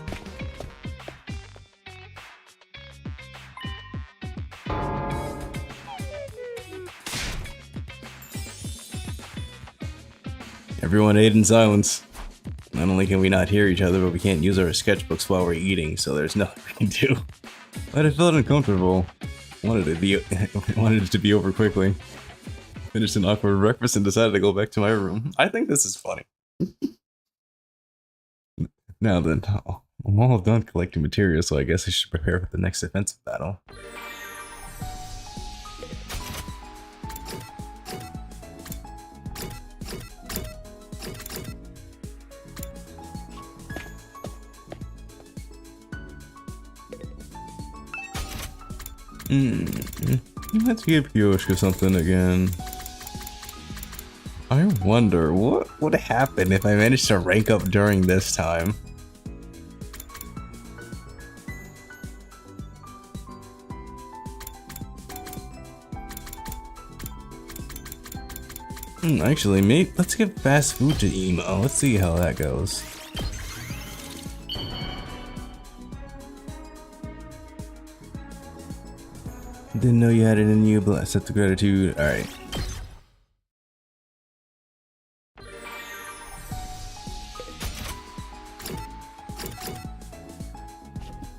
Everyone ate in silence. Not only can we not hear each other, but we can't use our sketchbooks while we're eating, so there's nothing we can do. But I felt uncomfortable. Wanted it to be over quickly. Finished an awkward breakfast and decided to go back to my room. I think this is funny. Now then, I'm all done collecting materials, so I guess I should prepare for the next offensive battle. Let's give Yoshka something again. I wonder what would happen if I managed to rank up during this time. Actually, maybe let's give fast food to Emo. Let's see how that goes. Didn't know you had it in you, but I set the gratitude. Alright.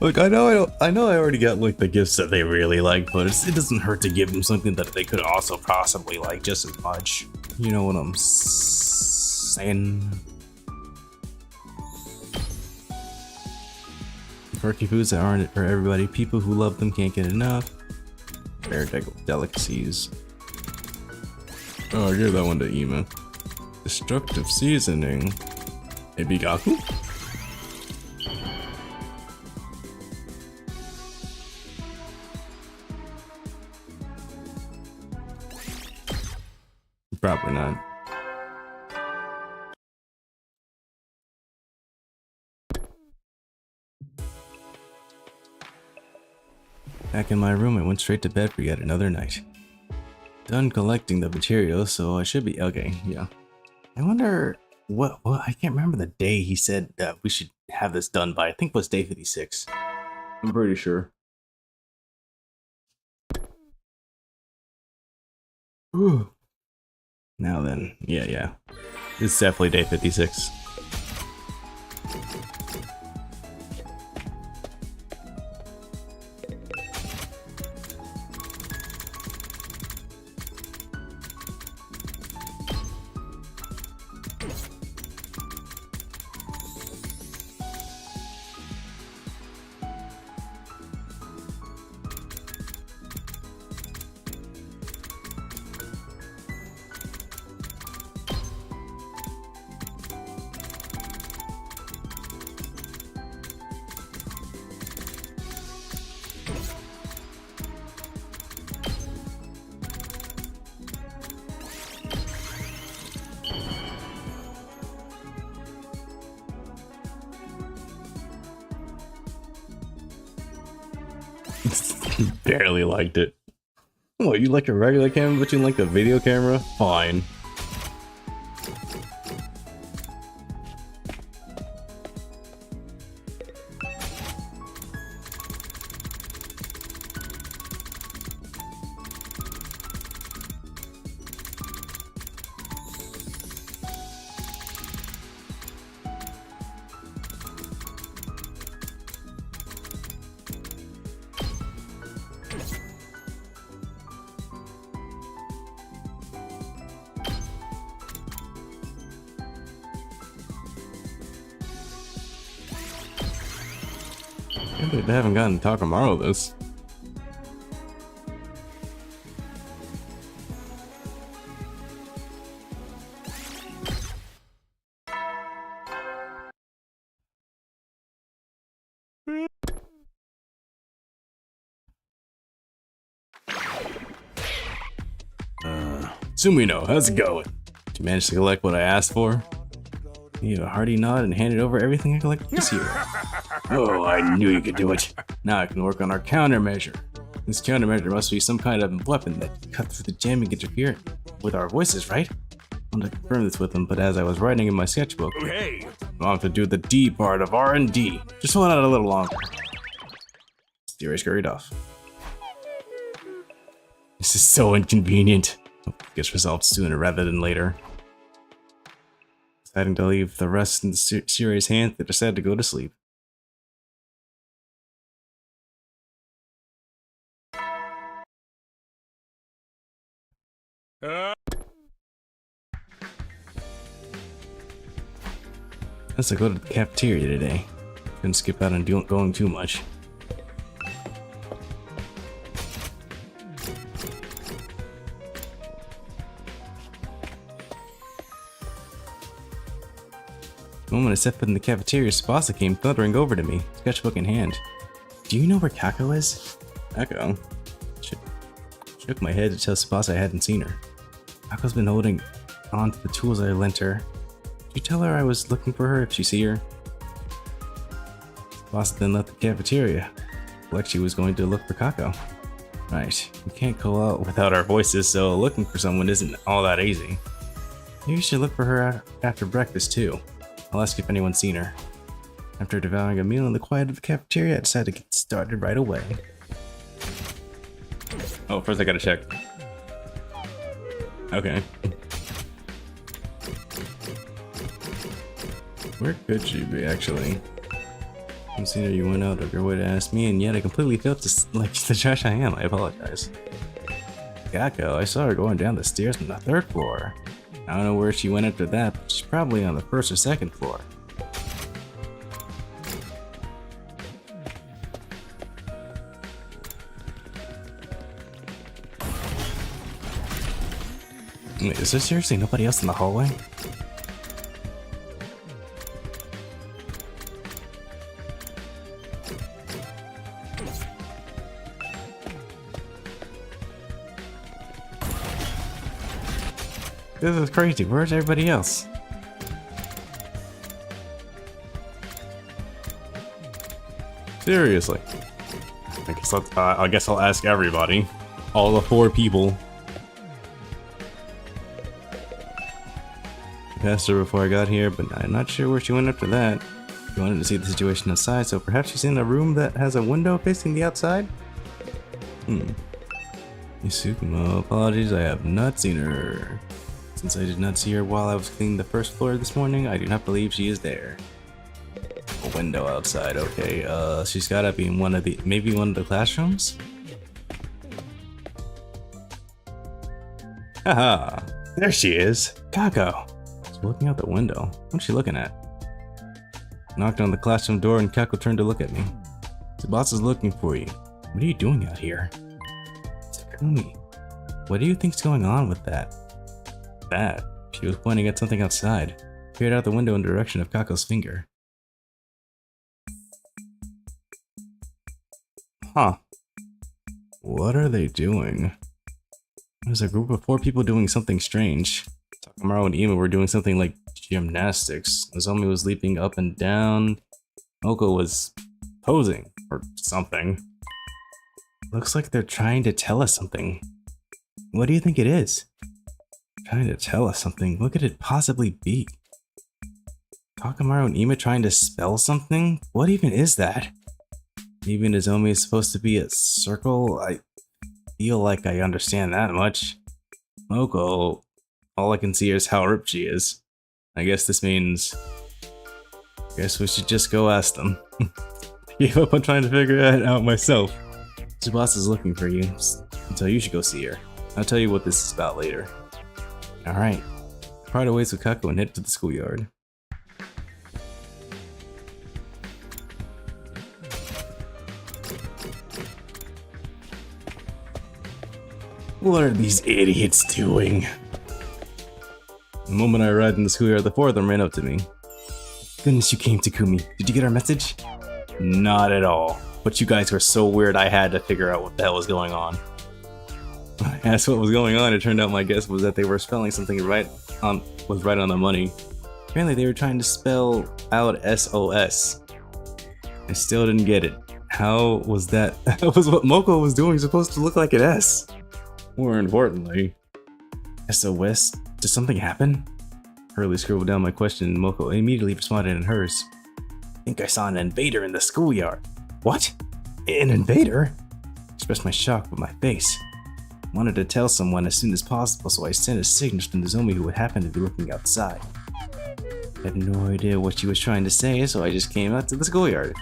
Look, I know I already got like the gifts that they really like, but it doesn't hurt to give them something that they could also possibly like just as much. You know what I'm saying? Quirky foods that aren't for everybody. People who love them can't get enough. Rare delicacies. Oh, I gave that one to Ema. Destructive seasoning. Ebigaku? Probably not. Back in my room, I went straight to bed for yet another night. Done collecting the materials, so I should be okay. Yeah. I wonder what I can't remember the day he said that we should have this done by. I think it was day 56. I'm pretty sure. Whew. Now then, yeah. It's definitely day 56. Barely liked it. Oh, you like a regular camera, but you like a video camera? Fine. They haven't gotten Takamaru this. Sumino, how's it going? Did you manage to collect what I asked for? You have a hearty nod and handed over everything I collected this year. Oh, I knew you could do it. Now I can work on our countermeasure. This countermeasure must be some kind of weapon that can cut through the jamming interference with our voices, right? I wanted to confirm this with him, but as I was writing in my sketchbook, Hey! I want to do the D part of R&D. Just hold out a little longer. Theory scurried off. This is so inconvenient. Hope it gets resolved sooner rather than later. Deciding to leave the rest in the Siri's hands, they decided to go to sleep. Let's go to the cafeteria today. Couldn't skip out on going too much. The moment I stepped in the cafeteria, Tsubasa came thundering over to me, sketchbook in hand. Do you know where Kako is? Kako? Shook my head to tell Tsubasa I hadn't seen her. Kako's been holding on to the tools I lent her. Did you tell her I was looking for her if you see her? Tsubasa then left the cafeteria. Like she was going to look for Kako. Right, we can't call out without our voices, so looking for someone isn't all that easy. Maybe you should look for her after breakfast too. I'll ask if anyone's seen her. After devouring a meal in the quiet of the cafeteria, I decided to get started right away. Oh, first I gotta check. Okay. Where could she be, actually? I'm seeing her, you went out of your way to ask me, and yet I completely failed to like the trash I am. I apologize. Kako, I saw her going down the stairs from the 3rd floor. I don't know where she went after that, but she's probably on the 1st or 2nd floor. Wait, is there seriously nobody else in the hallway? This is crazy. Where's everybody else? Seriously. I guess I'll ask everybody. All the 4 people. I passed her before I got here, but I'm not sure where she went after that. She wanted to see the situation outside, so perhaps she's in a room that has a window facing the outside? Isukumo, apologies, I have not seen her. Since I did not see her while I was cleaning the 1st floor this morning, I do not believe she is there. A window outside, okay. She's gotta be in maybe one of the classrooms? Haha, there she is, Kako. She's looking out the window. What's she looking at? Knocked on the classroom door and Kako turned to look at me. Tsubasa's looking for you. What are you doing out here? Takumi, what do you think's going on with that? She was pointing at something outside. Peered out the window in the direction of Kako's finger. Huh. What are they doing? There's a group of 4 people doing something strange. Takamaru and Ima were doing something like gymnastics. Nozomi was leaping up and down. Oko was posing, or something. Looks like they're trying to tell us something. What do you think it is? Trying to tell us something? What could it possibly be? Takamaru and Ima trying to spell something? What even is that? Maybe Nozomi is supposed to be a circle? I feel like I understand that much. Moko, all I can see is how ripped she is. I guess this means... Guess we should just go ask them. Gave up on trying to figure that out myself. Tsubasa's looking for you, so you should go see her. I'll tell you what this is about later. Alright. Part ways with Kako and head to the schoolyard. What are these idiots doing? The moment I arrived in the schoolyard, the four of them ran up to me. Goodness, you came, Takumi. Did you get our message? Not at all. But you guys were so weird I had to figure out what the hell was going on. When I asked what was going on, it turned out my guess was that they were spelling something right on the money. Apparently they were trying to spell out SOS. I still didn't get it. How was that? That was what Moko was doing supposed to look like an S. More importantly, SOS? Did something happen? Hurley scribbled down my question and Moko immediately responded in hers. I think I saw an invader in the schoolyard. What? An invader? I expressed my shock with my face. I wanted to tell someone as soon as possible, so I sent a signal to Nozomi who would happen to be looking outside. I had no idea what she was trying to say, so I just came out to the schoolyard.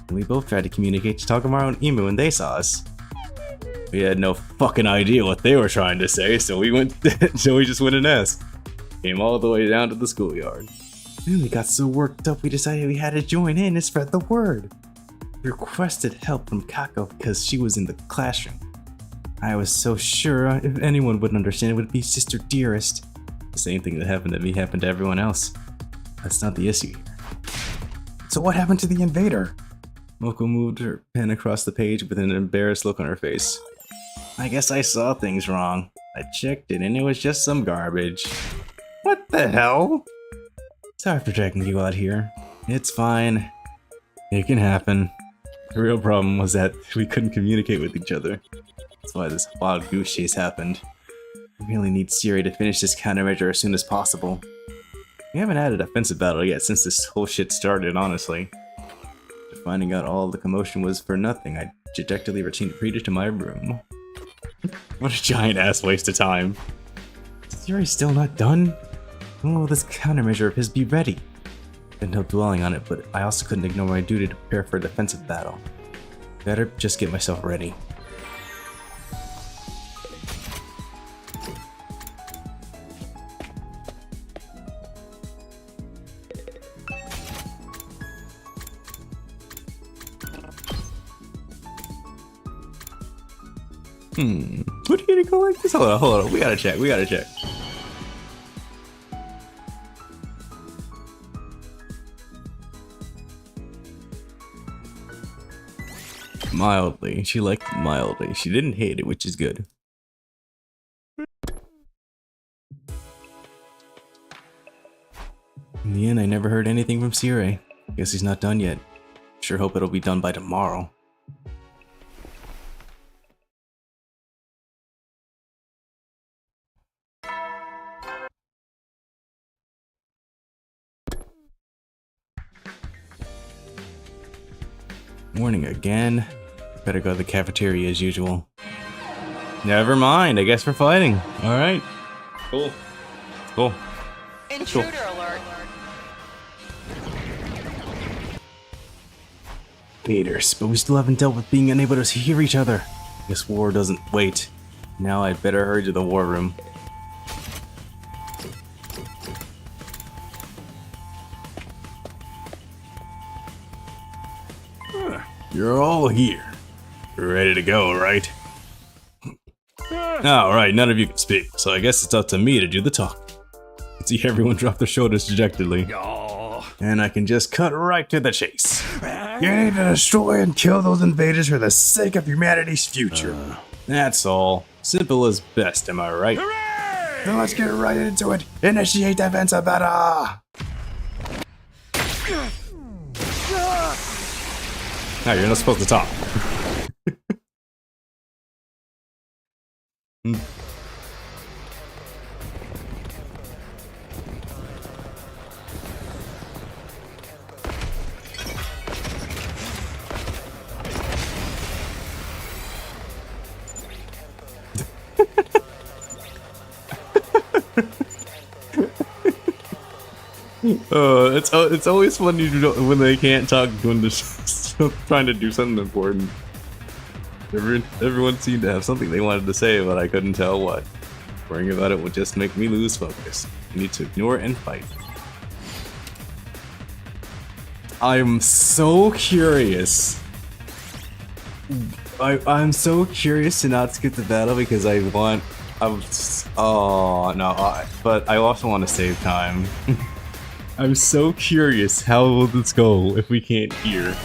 And we both tried to communicate to Takamaru and Ima when they saw us. We had no fucking idea what they were trying to say, so we just went and asked. Came all the way down to the schoolyard. Then we got so worked up we decided we had to join in and spread the word. We requested help from Kako because she was in the classroom. I was so sure if anyone would understand it would be Sister Dearest. The same thing that happened to me happened to everyone else. That's not the issue here. So what happened to the invader? Moko moved her pen across the page with an embarrassed look on her face. I guess I saw things wrong. I checked it and it was just some garbage. What the hell? Sorry for dragging you out here. It's fine. It can happen. The real problem was that we couldn't communicate with each other. That's why this wild goose chase happened. We really need Siri to finish this countermeasure as soon as possible. We haven't had a defensive battle yet since this whole shit started, honestly. After finding out all the commotion was for nothing, I dejectedly retreated to my room. What a giant ass waste of time. Siri's still not done? When will this countermeasure of his be ready? Couldn't help dwelling on it, but I also couldn't ignore my duty to prepare for a defensive battle. Better just get myself ready. What are you gonna go like this? Hold on, we gotta check. Mildly. She liked it mildly. She didn't hate it, which is good. In the end, I never heard anything from Sire. Guess he's not done yet. Sure hope it'll be done by tomorrow. Morning again. Better go to the cafeteria as usual. Never mind, I guess we're fighting. Alright. Cool. Intruder alert. Leaders, but we still haven't dealt with being unable to hear each other. This war doesn't wait. Now I'd better hurry to the war room. You're all here. You're ready to go, right? Alright, none of you can speak, so I guess it's up to me to do the talking. I can see everyone drop their shoulders dejectedly. And I can just cut right to the chase. You need to destroy and kill those invaders for the sake of humanity's future. That's all. Simple as best, am I right? Then let's get right into it. Initiate defensive battle! No, you're not supposed to talk. Hmm. It's always funny when they can't talk when they're trying to do something important. Everyone seemed to have something they wanted to say, but I couldn't tell what. Worrying about it would just make me lose focus. You need to ignore it and fight. I'm so curious. I'm so curious to not skip the battle because but I also want to save time. I'm so curious, how will this go if we can't hear?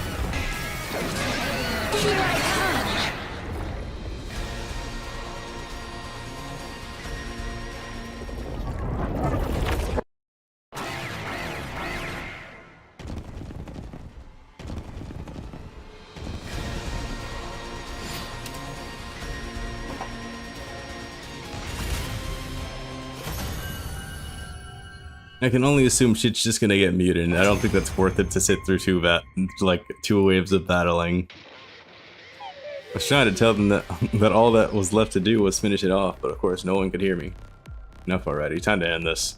I can only assume shit's just gonna get muted, and I don't think that's worth it to sit through two waves of battling. I was trying to tell them that all that was left to do was finish it off, but of course no one could hear me. Enough already, time to end this.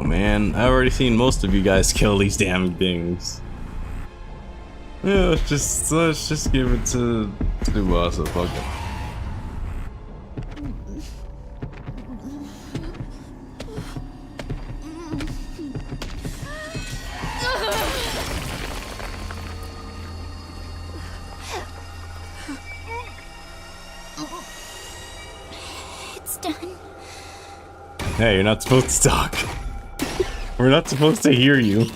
Man, I've already seen most of you guys kill these damn things. Yeah, let's just give it to Tsubasa, fuck it. It's done. Hey, you're not supposed to talk. We're not supposed to hear you.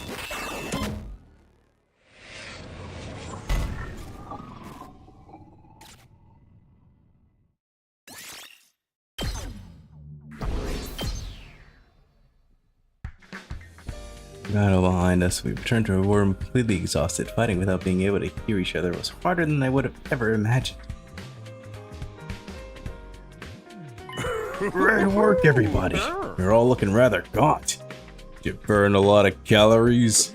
Battle behind us. We returned to our room completely exhausted. Fighting without being able to hear each other was harder than I would have ever imagined. Great work, everybody. You're all looking rather gaunt. You burn a lot of calories.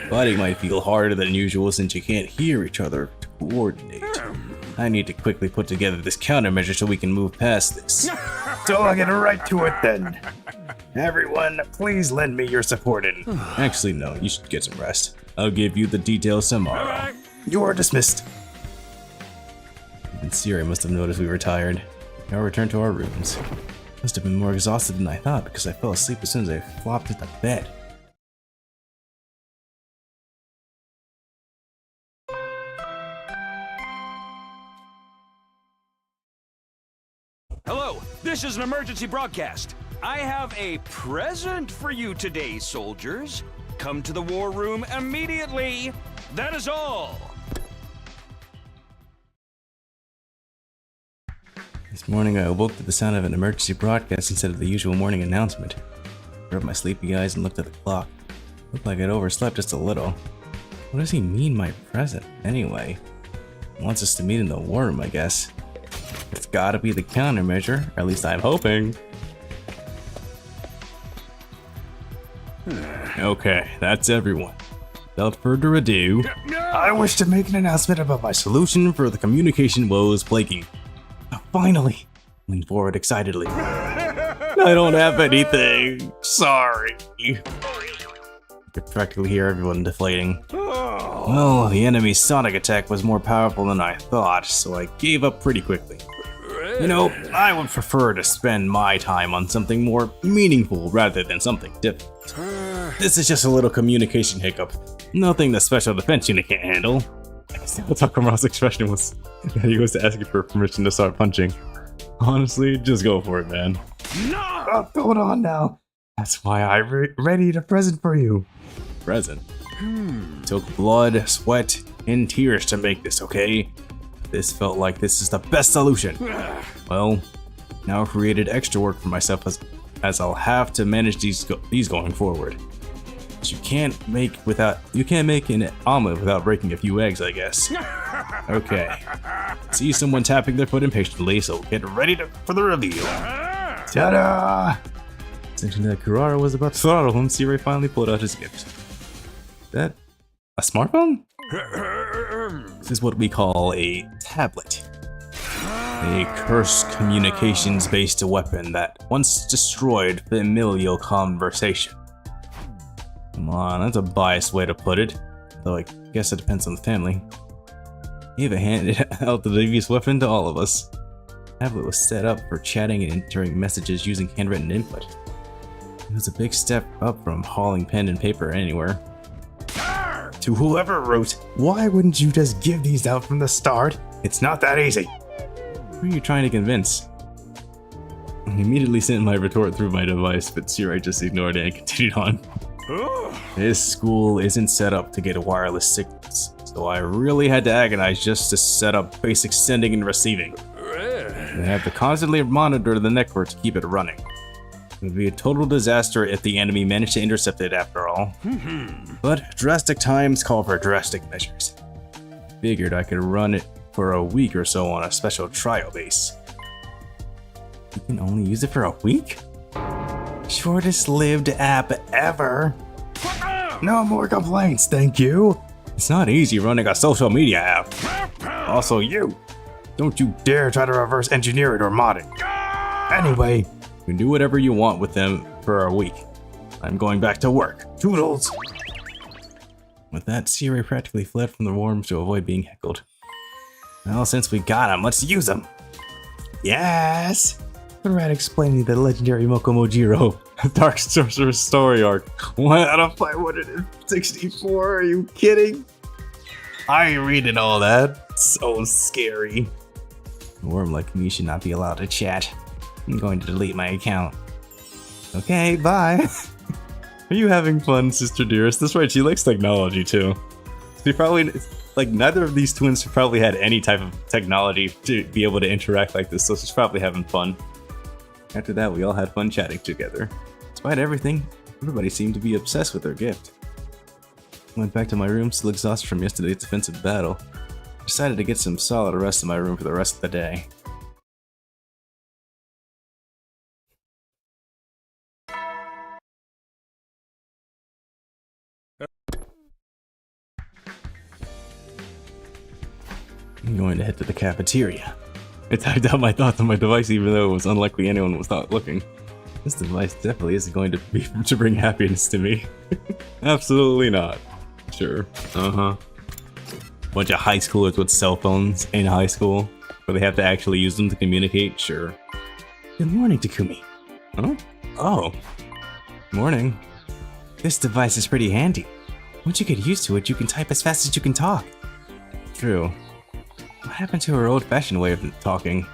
Fighting might feel harder than usual since you can't hear each other to coordinate. I need to quickly put together this countermeasure so we can move past this. So I'll get right to it then. Everyone, please lend me your support in. Actually, no, you should get some rest. I'll give you the details tomorrow. You are dismissed. Even Siri must have noticed we were tired. Now return to our rooms. Must have been more exhausted than I thought because I fell asleep as soon as I flopped into bed. Hello, this is an emergency broadcast. I have a present for you today, soldiers. Come to the war room immediately. That is all. This morning I awoke to the sound of an emergency broadcast instead of the usual morning announcement. I rubbed my sleepy eyes and looked at the clock. Looked like I'd overslept just a little. What does he mean, my present, anyway? He wants us to meet in the war room, I guess. It's gotta be the countermeasure, or at least I'm hoping. Okay, that's everyone. Without further ado, I wish to make an announcement about my solution for the communication woes plaguing. Finally! Lean forward excitedly. I don't have anything. Sorry. I could practically hear everyone deflating. Well, the enemy's sonic attack was more powerful than I thought, so I gave up pretty quickly. You know, I would prefer to spend my time on something more meaningful rather than something difficult. This is just a little communication hiccup. Nothing the special defense unit can't handle. Takama's expression was that he was asking for permission to start punching. Honestly, just go for it, man. No! Hold on now. That's why I readied a present for you. Present? Took blood, sweat, and tears to make this, okay? This felt like this is the best solution. Well, now I've created extra work for myself as I'll have to manage these going forward. But you can't make an omelet without breaking a few eggs, I guess. Okay. See someone tapping their foot impatiently, so get ready for the reveal. Ta-da! Thinking that Kurara was about to throttle him, Siri finally pulled out his gift. That a smartphone? This is what we call a tablet. A cursed communications-based weapon that once destroyed familial conversation. Come on, that's a biased way to put it. Though I guess it depends on the family. Eva handed out the devious weapon to all of us. The tablet was set up for chatting and entering messages using handwritten input. It was a big step up from hauling pen and paper anywhere. To whoever wrote, why wouldn't you just give these out from the start? It's not that easy. Who are you trying to convince? I immediately sent my retort through my device, but Siri just ignored it and continued on. This school isn't set up to get wireless signals, so I really had to agonize just to set up basic sending and receiving. I have to constantly monitor the network to keep it running. It would be a total disaster if the enemy managed to intercept it after all. But drastic times call for drastic measures. Figured I could run it for a week or so on a special trial base. You can only use it for a week? Shortest lived app ever. No more complaints, thank you. It's not easy running a social media app. Also you. Don't you dare try to reverse engineer it or mod it. Anyway, you can do whatever you want with them for a week. I'm going back to work. Toodles! With that, Siri practically fled from the room to avoid being heckled. Well, since we got him, let's use him. Yes! Right, explaining the legendary Mokomojiro Dark Sorcerer's story arc. 1 out of 564, are you kidding? I ain't reading all that. So scary. A worm like me should not be allowed to chat. I'm going to delete my account. Okay, bye. Are you having fun, Sister Dearest? That's right, she likes technology too. She probably, like, neither of these twins have probably had any type of technology to be able to interact like this, so she's probably having fun. After that, we all had fun chatting together. Despite everything, everybody seemed to be obsessed with their gift. Went back to my room, still exhausted from yesterday's defensive battle. Decided to get some solid rest in my room for the rest of the day. I'm going to head to the cafeteria. I typed out my thoughts on my device even though it was unlikely anyone was not looking. This device definitely isn't going to bring happiness to me. Absolutely not. Sure. Bunch of high schoolers with cell phones in high school, where they have to actually use them to communicate. Sure. Good morning, Takumi. Huh? Oh. Morning. This device is pretty handy. Once you get used to it, you can type as fast as you can talk. True. What happened to her old-fashioned way of talking?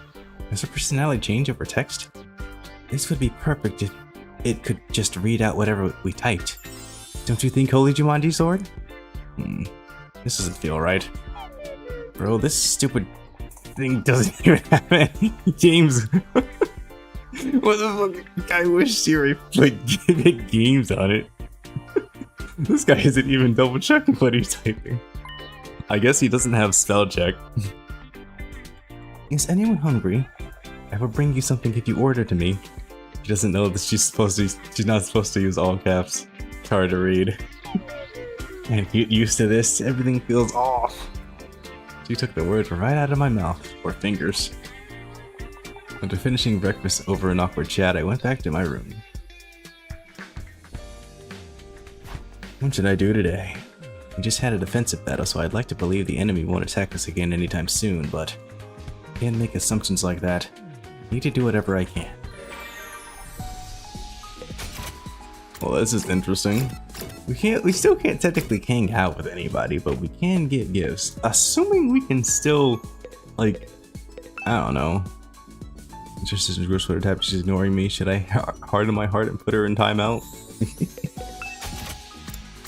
Does her personality change over text? This would be perfect if it could just read out whatever we typed. Don't you think, Holy Jumanji Sword? This doesn't feel right. Bro, this stupid thing doesn't even have any games. What the fuck? I wish Siri played games on it. This guy isn't even double checking what he's typing. I guess he doesn't have spell check. Is anyone hungry? I will bring you something if you order to me. She doesn't know that she's not supposed to use all caps. It's hard to read. And get used to this, everything feels off. She took the words right out of my mouth, or fingers. After finishing breakfast over an awkward chat, I went back to my room. What should I do today? We just had a defensive battle, so I'd like to believe the enemy won't attack us again anytime soon, but I can't make assumptions like that. I need to do whatever I can. Well, this is interesting. We still can't technically hang out with anybody, but we can get gifts. Assuming we can still, like, I don't know. Just as gross what type, she's ignoring me. Should I harden my heart and put her in timeout?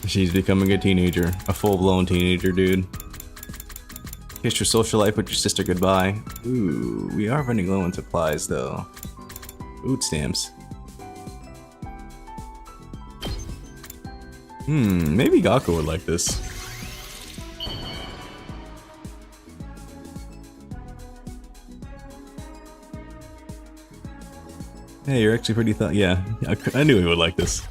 She's becoming a teenager. A full-blown teenager, dude. Kiss your social life with your sister goodbye. Ooh, we are running low on supplies, though. Food stamps. Maybe Gakko would like this. Hey, you're actually pretty yeah, I knew he would like this.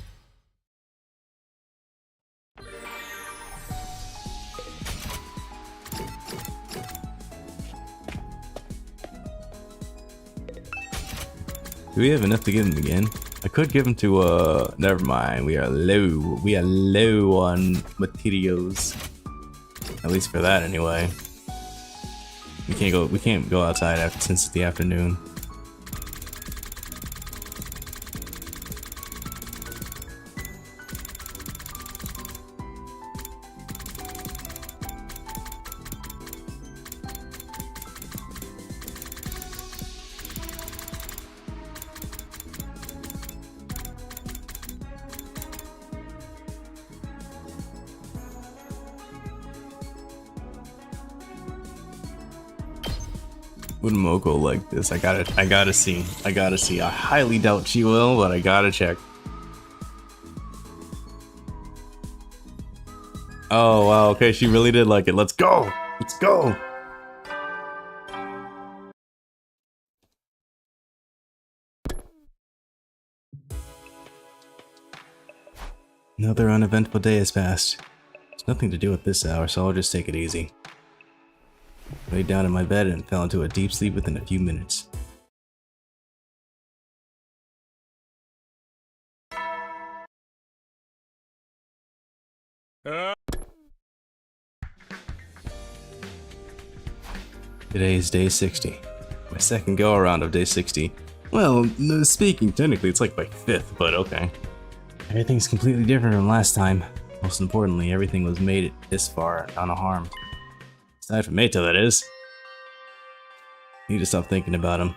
Do we have enough to give him again? I could give him to, never mind. We are low. We are low on materials. At least for that, anyway. We can't go outside since it's the afternoon. Would Moko like this? I gotta see. I highly doubt she will, but I gotta check. Oh wow, okay, she really did like it. Let's go! Let's go! Another uneventful day has passed. There's nothing to do at this hour, so I'll just take it easy. Laid down in my bed and fell into a deep sleep within a few minutes. Today is day 60. My second go around of day 60. Well, speaking technically, it's like my 5th, but okay. Everything's completely different from last time. Most importantly, everything was made it this far unharmed. Aside from Meito, that is. Need to stop thinking about him.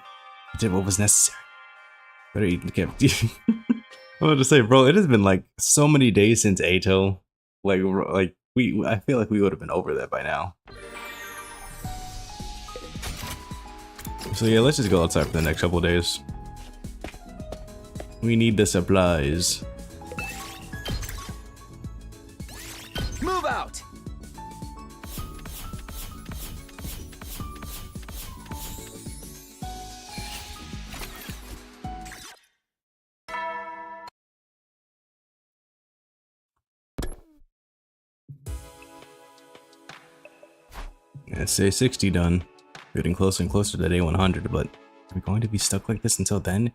I did what was necessary. Better eat the cafeteria. I wanted to say, bro, it has been like so many days since Eito. I feel like we would have been over that by now. So yeah, let's just go outside for the next couple of days. We need the supplies. Move out! Let's say 60 done. Getting closer and closer to day 100, but are we going to be stuck like this until then?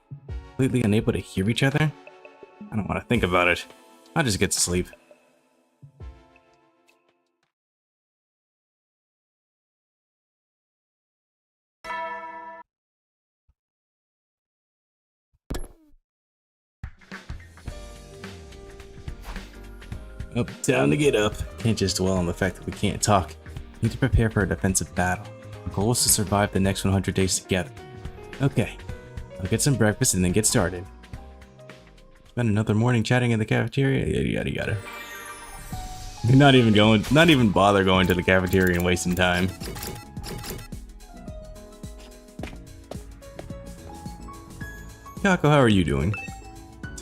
Completely unable to hear each other? I don't want to think about it. I'll just get to sleep. Up, time to get up. Can't just dwell on the fact that we can't talk. Need to prepare for a defensive battle. The goal is to survive the next 100 days together. Okay, I'll get some breakfast and then get started. Spend another morning chatting in the cafeteria, yada yada yada. Not even bother going to the cafeteria and wasting time. Kako, how are you doing?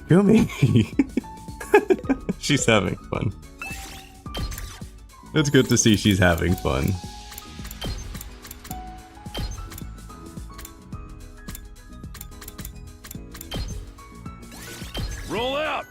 Takumi! She's having fun. It's good to see she's having fun. Roll out!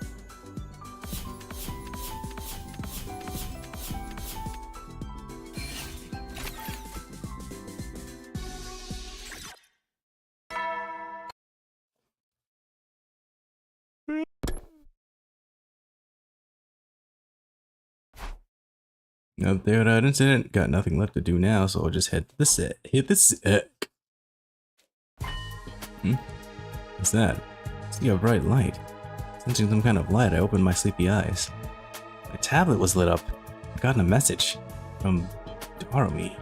Up there, that incident. Got nothing left to do now, so I'll just head to the set. Hit the set. What's that? I see a bright light. Sensing some kind of light, I opened my sleepy eyes. My tablet was lit up. I'd gotten a message from Darumi.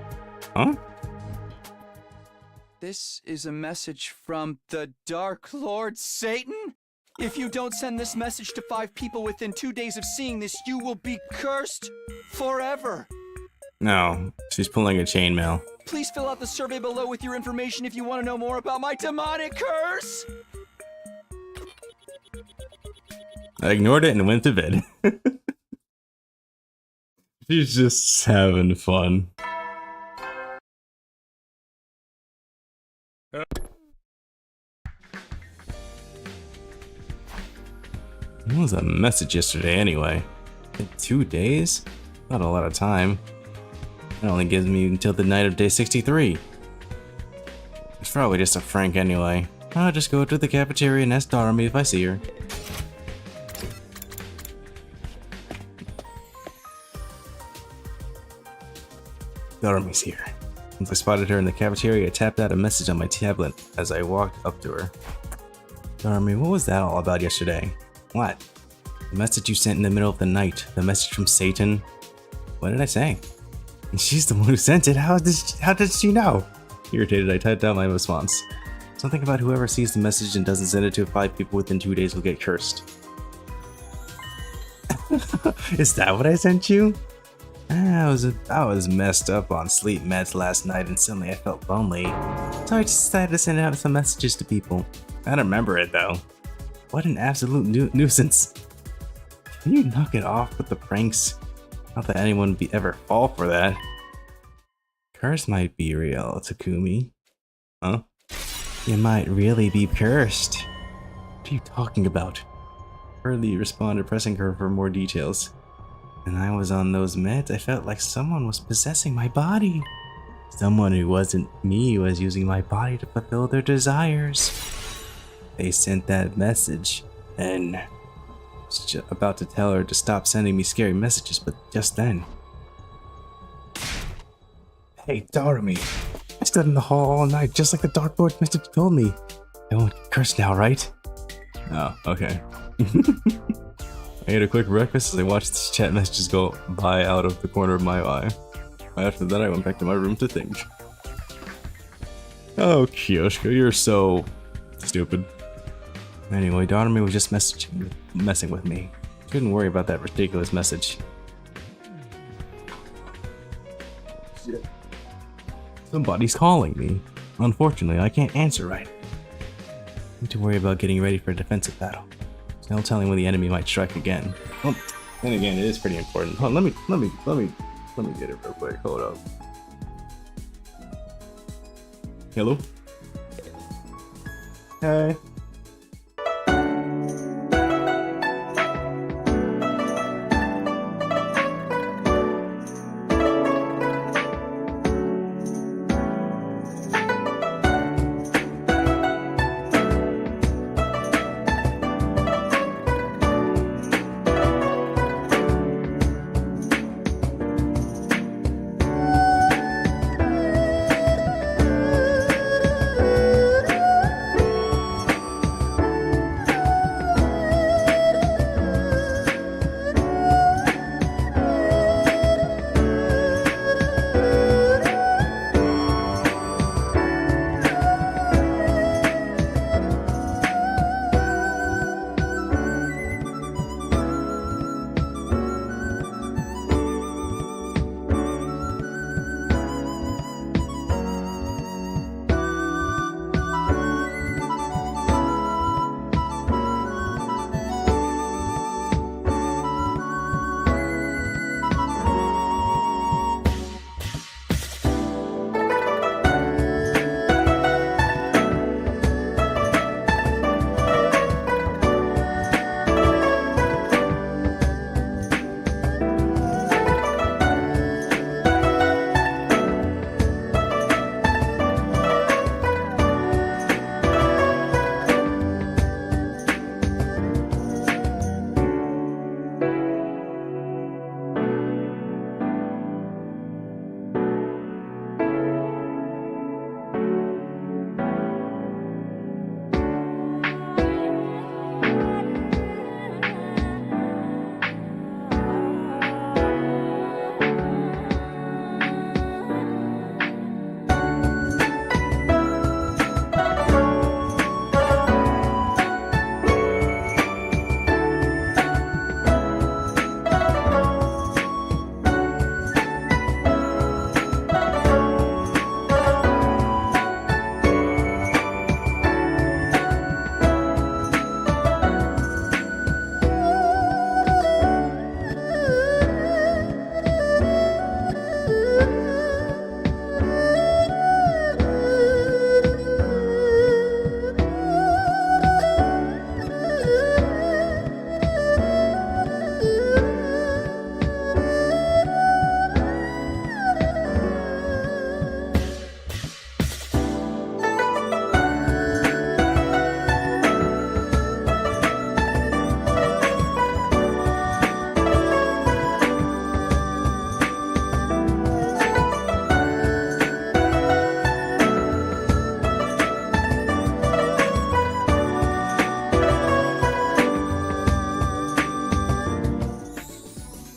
Huh? This is a message from the Dark Lord Satan? If you don't send this message to 5 people within 2 days of seeing this, you will be cursed forever. No, she's pulling a chainmail. Please fill out the survey below with your information if you want to know more about my demonic curse. I ignored it and went to bed. She's just having fun. What was that message yesterday anyway? In 2 days? Not a lot of time. It only gives me until the night of day 63. It's probably just a prank anyway. I'll just go to the cafeteria and ask Darmy if I see her. Darmy's here. Once I spotted her in the cafeteria, I tapped out a message on my tablet as I walked up to her. Darmy, what was that all about yesterday? What? The message you sent in the middle of the night. The message from Satan. What did I say? She's the one who sent it. How did she know? Irritated, I typed out my response. Something about whoever sees the message and doesn't send it to 5 people within 2 days will get cursed. Is that what I sent you? I was messed up on sleep meds last night and suddenly I felt lonely. So I just decided to send out some messages to people. I don't remember it though. What an absolute nuisance. Can you knock it off with the pranks? Not that anyone would ever fall for that. Curse might be real, Takumi. Huh? You might really be cursed. What are you talking about? Hurley responded, pressing her for more details. When I was on those meds, I felt like someone was possessing my body. Someone who wasn't me was using my body to fulfill their desires. They sent that message, and I was about to tell her to stop sending me scary messages, but just then. Hey, Darmy. I stood in the hall all night, just like the dartboard message told me. I won't get cursed now, right? Oh, okay. I ate a quick breakfast as I watched these chat messages go by out of the corner of my eye. After that, I went back to my room to think. Oh, Kyoshiko, you're so stupid. Anyway, Darmy was just messing with me. Shouldn't worry about that ridiculous message. Shit. Somebody's calling me. Unfortunately, I can't answer right. I need to worry about getting ready for a defensive battle. There's no telling when the enemy might strike again. Well, then again, it is pretty important. Hold on, let me get it real quick. Hold up. Hello? Hey.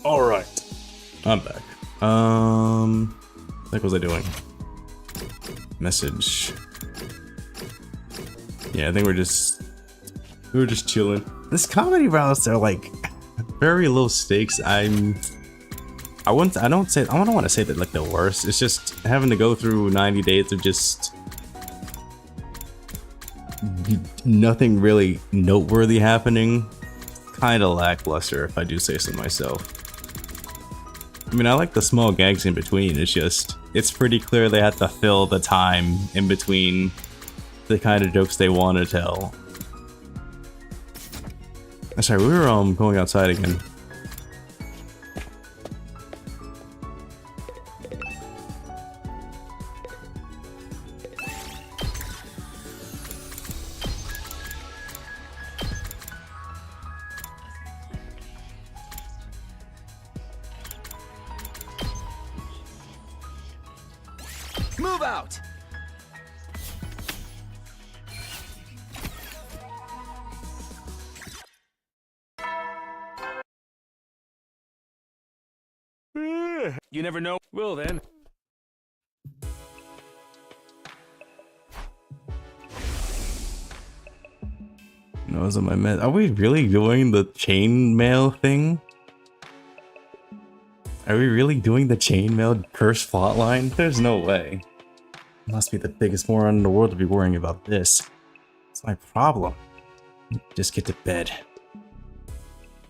Alright. I'm back. What was I doing? Message. Yeah, I think we were just chilling. This comedy routes are like very low stakes. I don't want to say that like the worst. It's just having to go through 90 days of just nothing really noteworthy happening. Kind of lackluster, if I do say so myself. I mean, I like the small gags in between. It's pretty clear they had to fill the time in between the kind of jokes they want to tell. I'm sorry, we were going outside again. Move out! You never know. Well then. Those are my men. Are we really doing the chainmail thing? Are we really doing the chainmail curse plotline? There's no way. I must be the biggest moron in the world to be worrying about this. It's my problem. Just get to bed.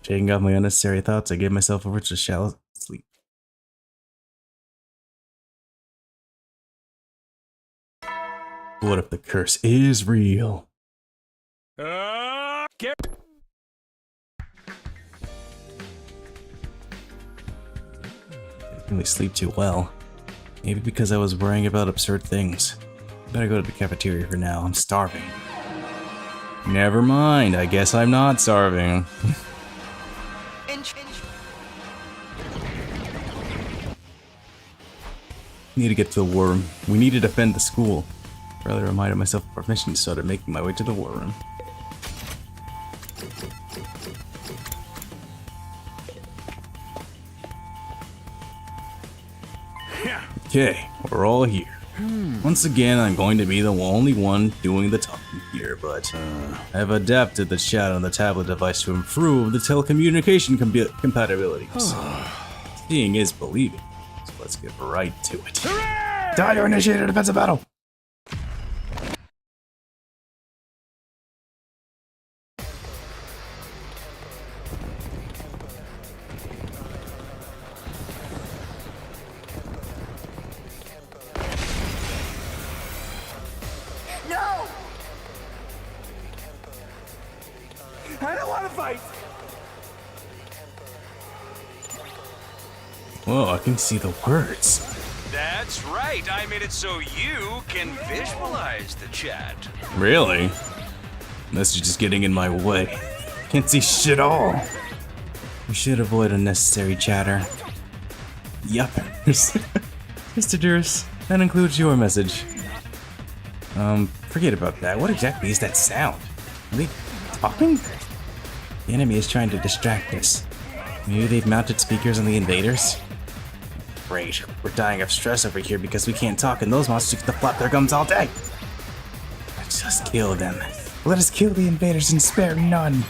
Shaking off my unnecessary thoughts, I gave myself over to shallow sleep. What if the curse is real? Didn't really sleep too well. Maybe because I was worrying about absurd things. Better go to the cafeteria for now. I'm starving. Never mind. I guess I'm not starving. Need to get to the war room. We need to defend the school. Earlier reminded myself of our mission, so started making my way to the war room. Okay, we're all here. Once again, I'm going to be the only one doing the talking here, but I've adapted the chat on the tablet device to improve the telecommunication compatibilities. Seeing is believing, so let's get right to it. Die or initiate a defensive battle! No! I don't want to fight! Whoa, I can see the words. That's right. I made it so you can visualize the chat. Really? Message is getting in my way. Can't see shit all. We should avoid unnecessary chatter. Yup. Mr. Durst, that includes your message. Forget about that. What exactly is that sound? Are they talking? The enemy is trying to distract us. Maybe they've mounted speakers on the invaders? Great. We're dying of stress over here because we can't talk and those monsters get to flap their gums all day. Let's just kill them. Let us kill the invaders and spare none.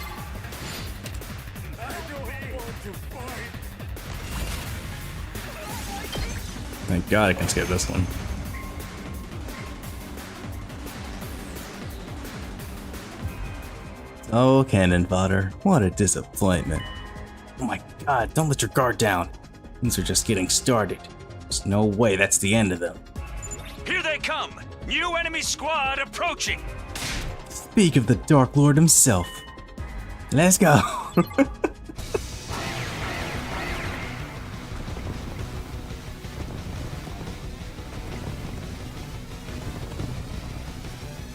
Thank God I can skip this one. Oh, cannon fodder. What a disappointment. Oh my God, don't let your guard down. Things are just getting started. There's no way that's the end of them. Here they come! New enemy squad approaching! Speak of the Dark Lord himself. Let's go.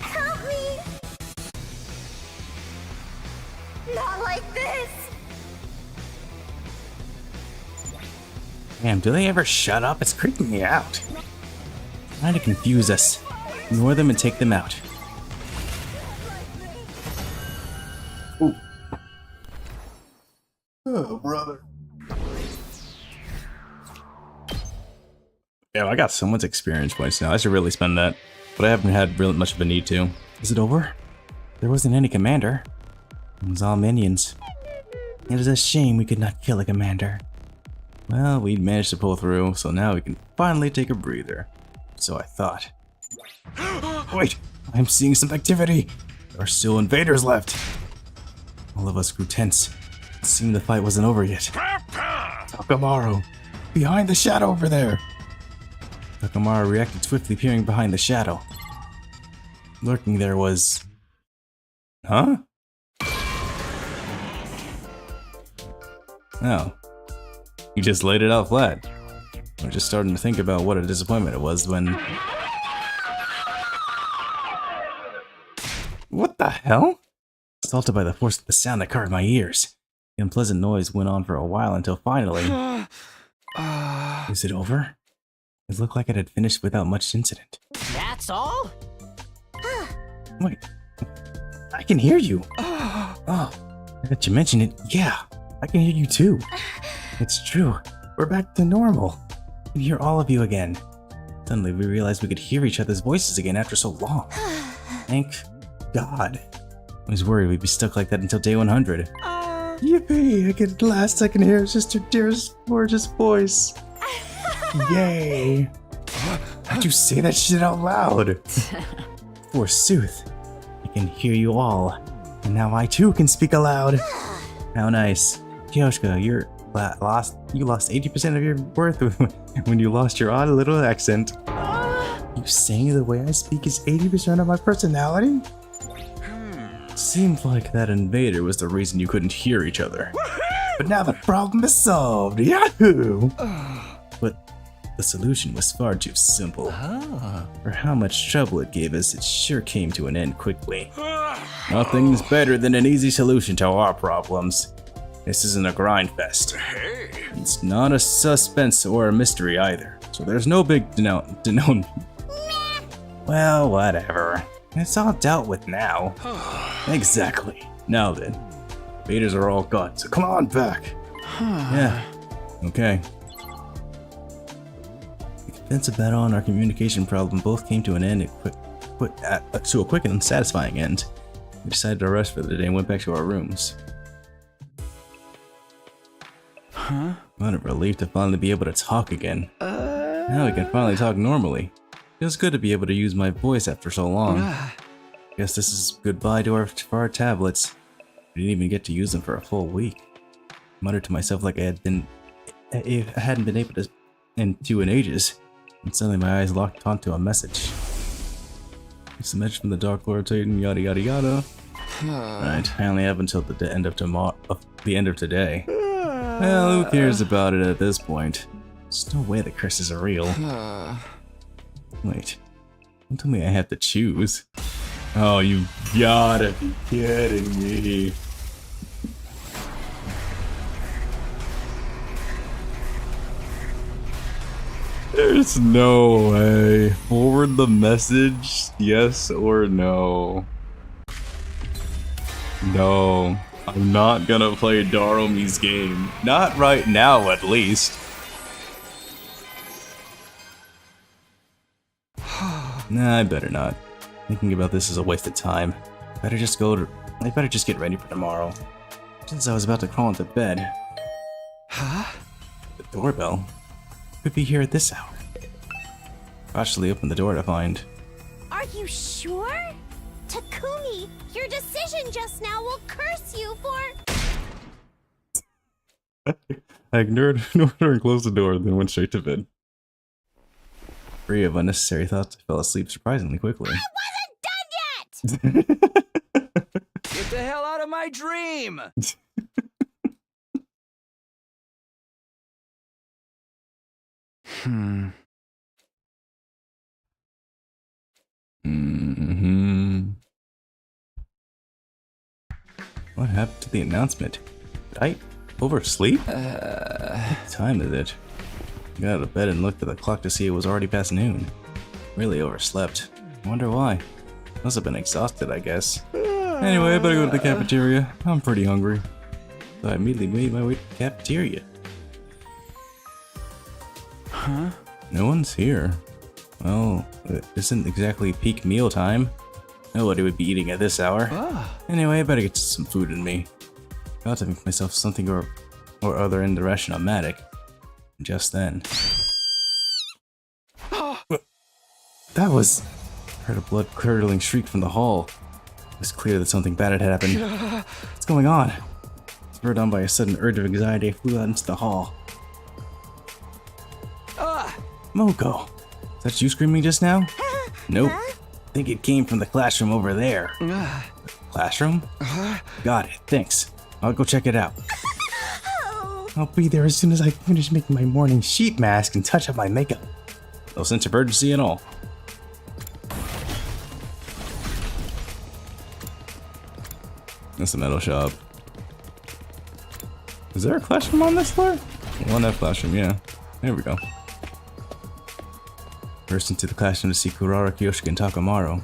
Help me! Not like this! Damn, do they ever shut up? It's creeping me out. Trying to confuse us. Ignore them and take them out. Ooh. Oh, brother. Yeah, I got so much experience points now. I should really spend that. But I haven't had really much of a need to. Is it over? There wasn't any commander. It was all minions. It is a shame we could not kill a commander. Well, we managed to pull through, so now we can finally take a breather. So I thought. Wait, I'm seeing some activity. There are still invaders left. All of us grew tense. It seemed the fight wasn't over yet. Takamaru, behind the shadow over there. Takamaru reacted swiftly, peering behind the shadow. Lurking there was... Huh? Oh. You just laid it out flat. I was just starting to think about what a disappointment it was when... What the hell? Assaulted by the force of the sound that covered my ears. The unpleasant noise went on for a while until finally... Is it over? It looked like it had finished without much incident. That's all? Wait, I can hear you. Oh, now that you mention it, yeah, I can hear you too. It's true, we're back to normal. I can hear all of you again. Suddenly we realized we could hear each other's voices again after so long. Thank God. I was worried we'd be stuck like that until day 100. Yippee, at last I can hear Sister Dear's gorgeous voice. Yay. How'd you say that shit out loud? Forsooth, I can hear you all, and now I too can speak aloud. How nice. Kyoshka, you lost 80% of your worth when you lost your odd little accent. You saying the way I speak is 80% of my personality? Seemed like that invader was the reason you couldn't hear each other. But now the problem is solved, yahoo! But the solution was far too simple. For how much trouble it gave us, it sure came to an end quickly. Nothing's better than an easy solution to our problems. This isn't a grind fest. It's not a suspense or a mystery either, so there's no big Well, whatever. It's all dealt with now. Exactly. Now then, invaders are all gone, so come on back. Yeah. Okay. The defensive battle and our communication problem both came to an end to a quick and satisfying end. We decided to rest for the day and went back to our rooms. What a relief to finally be able to talk again. Now we can finally talk normally. Feels good to be able to use my voice after so long. Guess this is goodbye to our tablets. We didn't even get to use them for a full week. I muttered to myself like I hadn't been able to in ages. And suddenly my eyes locked onto a message. It's a message from the Dark Lord Titan, yada yada yada. Right, I only have until the end of today. Well, who cares about it at this point? There's no way the curses are real. Wait, don't tell me I have to choose. Oh, you gotta be kidding me. There's no way. Forward the message, yes or no. No, I'm not gonna play Darumi's game. Not right now, at least. Nah, I better not. Thinking about this is a waste of time. I better just get ready for tomorrow. Since I was about to crawl into bed. The doorbell? Could be here at this hour. Cautiously opened the door to find. Are you sure? Takumi, your decision just now will curse you for... I ignored her and closed the door, then went straight to bed. Free of unnecessary thoughts, I fell asleep surprisingly quickly. I wasn't done yet! Get the hell out of my dream! What happened to the announcement? Did I oversleep? What time is it? I got out of bed and looked at the clock to see it was already past noon. Really overslept. Wonder why. Must have been exhausted, I guess. Anyway, I better go to the cafeteria. I'm pretty hungry. So I immediately made my way to the cafeteria. No one's here. Well, it isn't exactly peak meal time. Nobody would be eating at this hour. Anyway, I better get some food in me. Got to make myself something or other in the ration-o-matic. Just then. That was... I heard a blood-curdling shriek from the hall. It was clear that something bad had happened. What's going on? Spurred on by a sudden urge of anxiety, I flew out into the hall. Moko, is that you screaming just now? Nope. I think it came from the classroom over there. Classroom? Got it, thanks. I'll go check it out. I'll be there as soon as I finish making my morning sheet mask and touch up my makeup. No sense of urgency at all. That's a metal shop. Is there a classroom on this floor? 1F classroom, yeah. There we go. Burst into the classroom to see Kurara, Kyoshika, and Takamaru.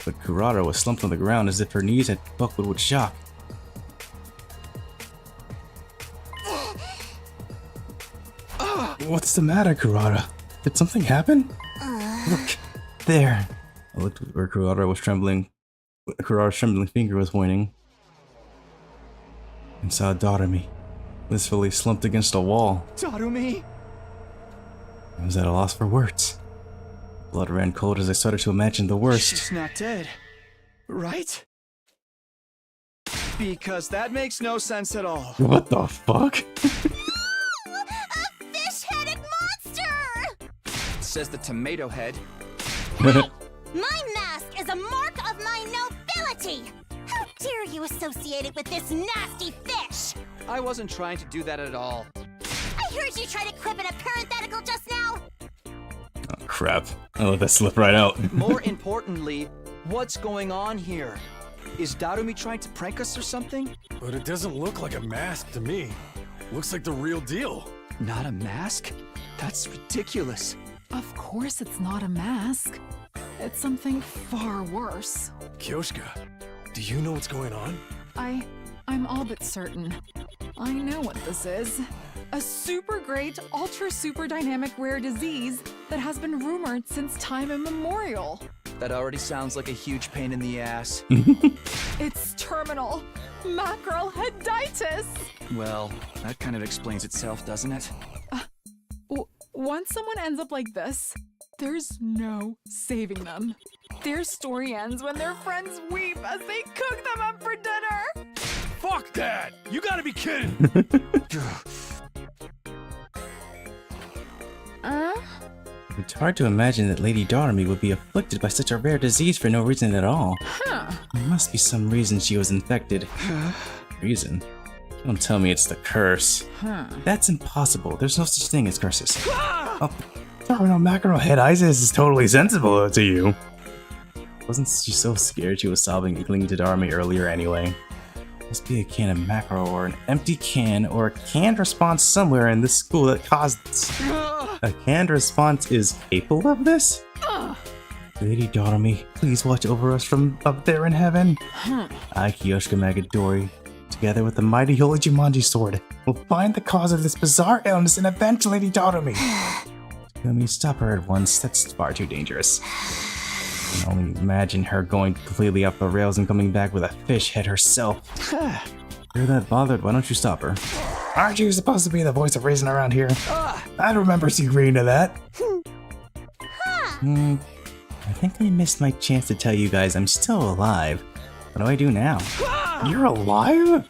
But Kurara was slumped on the ground as if her knees had buckled with shock. What's the matter, Kurara? Did something happen? Look, there. I looked where Kurara was trembling. Kurara's trembling finger was pointing. And saw Darumi, blissfully slumped against a wall. Darumi! I was at a loss for words. Blood ran cold as I started to imagine the worst. She's not dead, right? Because that makes no sense at all. What the fuck? A fish-headed monster! Says the tomato head. My mask is a mark of my nobility! How dare you associate it with this nasty fish? I wasn't trying to do that at all. I heard you try to quip in a parenthetical just now. Oh, crap. I let that slip right out. More importantly, what's going on here? Is Darumi trying to prank us or something? But it doesn't look like a mask to me. Looks like the real deal. Not a mask? That's ridiculous. Of course it's not a mask. It's something far worse. Kyoshika, do you know what's going on? I'm all but certain. I know what this is. A super great, ultra super dynamic rare disease that has been rumored since time immemorial. That already sounds like a huge pain in the ass. It's terminal macroheditis. Well, that kind of explains itself, doesn't it? Once someone ends up like this, there's no saving them. Their story ends when their friends weep as they cook them up for dinner. Fuck that! You gotta be kidding! It's hard to imagine that Lady Darumi would be afflicted by such a rare disease for no reason at all. There must be some reason she was infected. Reason? Don't tell me it's the curse. That's impossible. There's no such thing as curses. Oh, no macro head Isis is totally sensible to you. Wasn't she so scared she was sobbing and clinging to Darumi earlier anyway? Must be a can of macro or an empty can or a canned response somewhere in this school that caused this. A canned response is capable of this? Lady Darumi, please watch over us from up there in heaven. I, Kyoshika Magadori, together with the mighty holy Jumanji sword, will find the cause of this bizarre illness and avenge Lady Darumi. Let me stop her at once. That's far too dangerous. I can only imagine her going completely off the rails and coming back with a fish head herself. You're that bothered, why don't you stop her? Aren't you supposed to be the voice of reason around here? I remember you agreeing to that. I think I missed my chance to tell you guys I'm still alive. What do I do now? You're alive?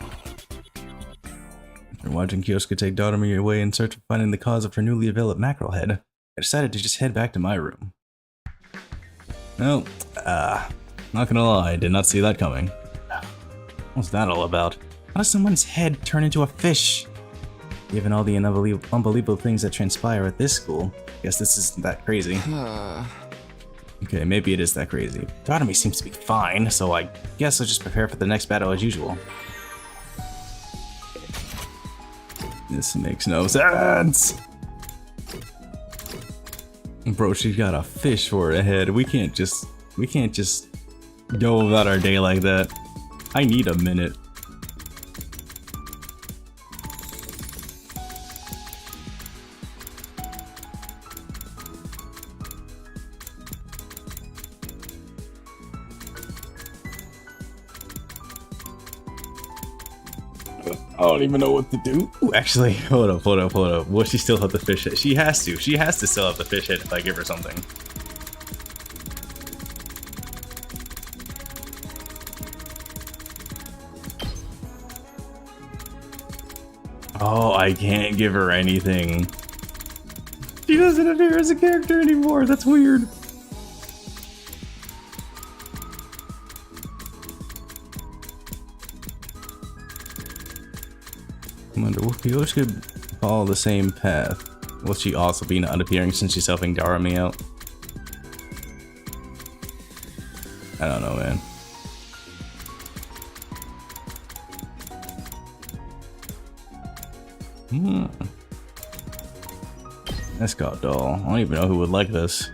After watching Kyoshika take Darumi away in search of finding the cause of her newly developed mackerel head, I decided to just head back to my room. No, not gonna lie, I did not see that coming. What's that all about? How does someone's head turn into a fish? Given all the unbelievable things that transpire at this school, guess this isn't that crazy. Okay, maybe it is that crazy. Darumi seems to be fine, so I guess I'll just prepare for the next battle as usual. This makes no sense! Bro, she's got a fish for a head. We can't just go about our day like that. I need a minute. don't even know what to do. Ooh, actually, hold up. Will she still have the fish head? She has to. She has to still have the fish head if I give her something. Oh, I can't give her anything. She doesn't appear as a character anymore. That's weird. I wonder, will Yoshika follow the same path? Will she also be unappearing since she's helping Darami out? I don't know, man. Escort doll. I don't even know who would like this.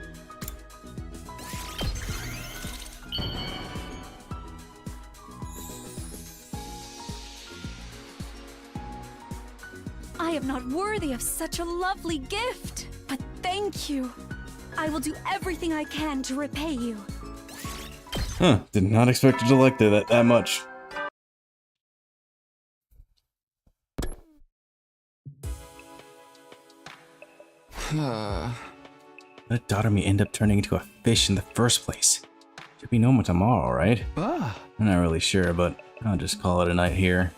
I am not worthy of such a lovely gift, but thank you. I will do everything I can to repay you. Huh, did not expect you to like that much. Let Darami end up turning into a fish in the first place? Should be normal tomorrow, right? I'm not really sure, but I'll just call it a night here.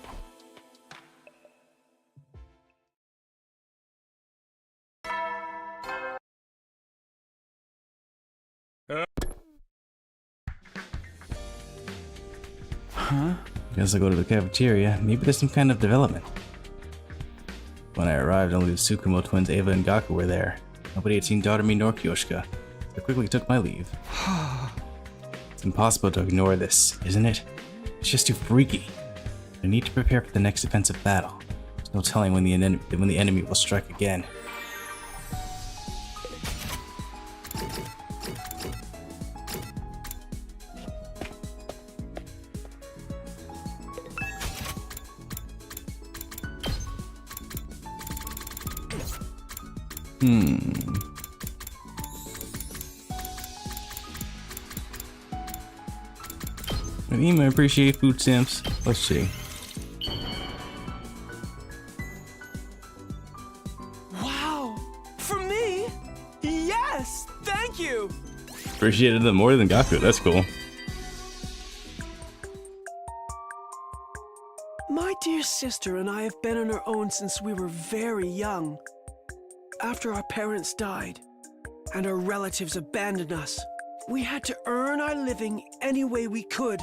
Huh? Guess I'll go to the cafeteria. Maybe there's some kind of development. When I arrived, only the Tsukumo twins Ava and Gaku were there. Nobody had seen Darami nor Kyoshika. I quickly took my leave. It's impossible to ignore this, isn't it? It's just too freaky. I need to prepare for the next defensive battle. There's no telling when the enemy will strike again. I appreciate food stamps. Let's see. Wow! From me? Yes! Thank you! Appreciated them more than Gaku. That's cool. My dear sister and I have been on our own since we were very young. After our parents died and our relatives abandoned us, we had to earn our living any way we could.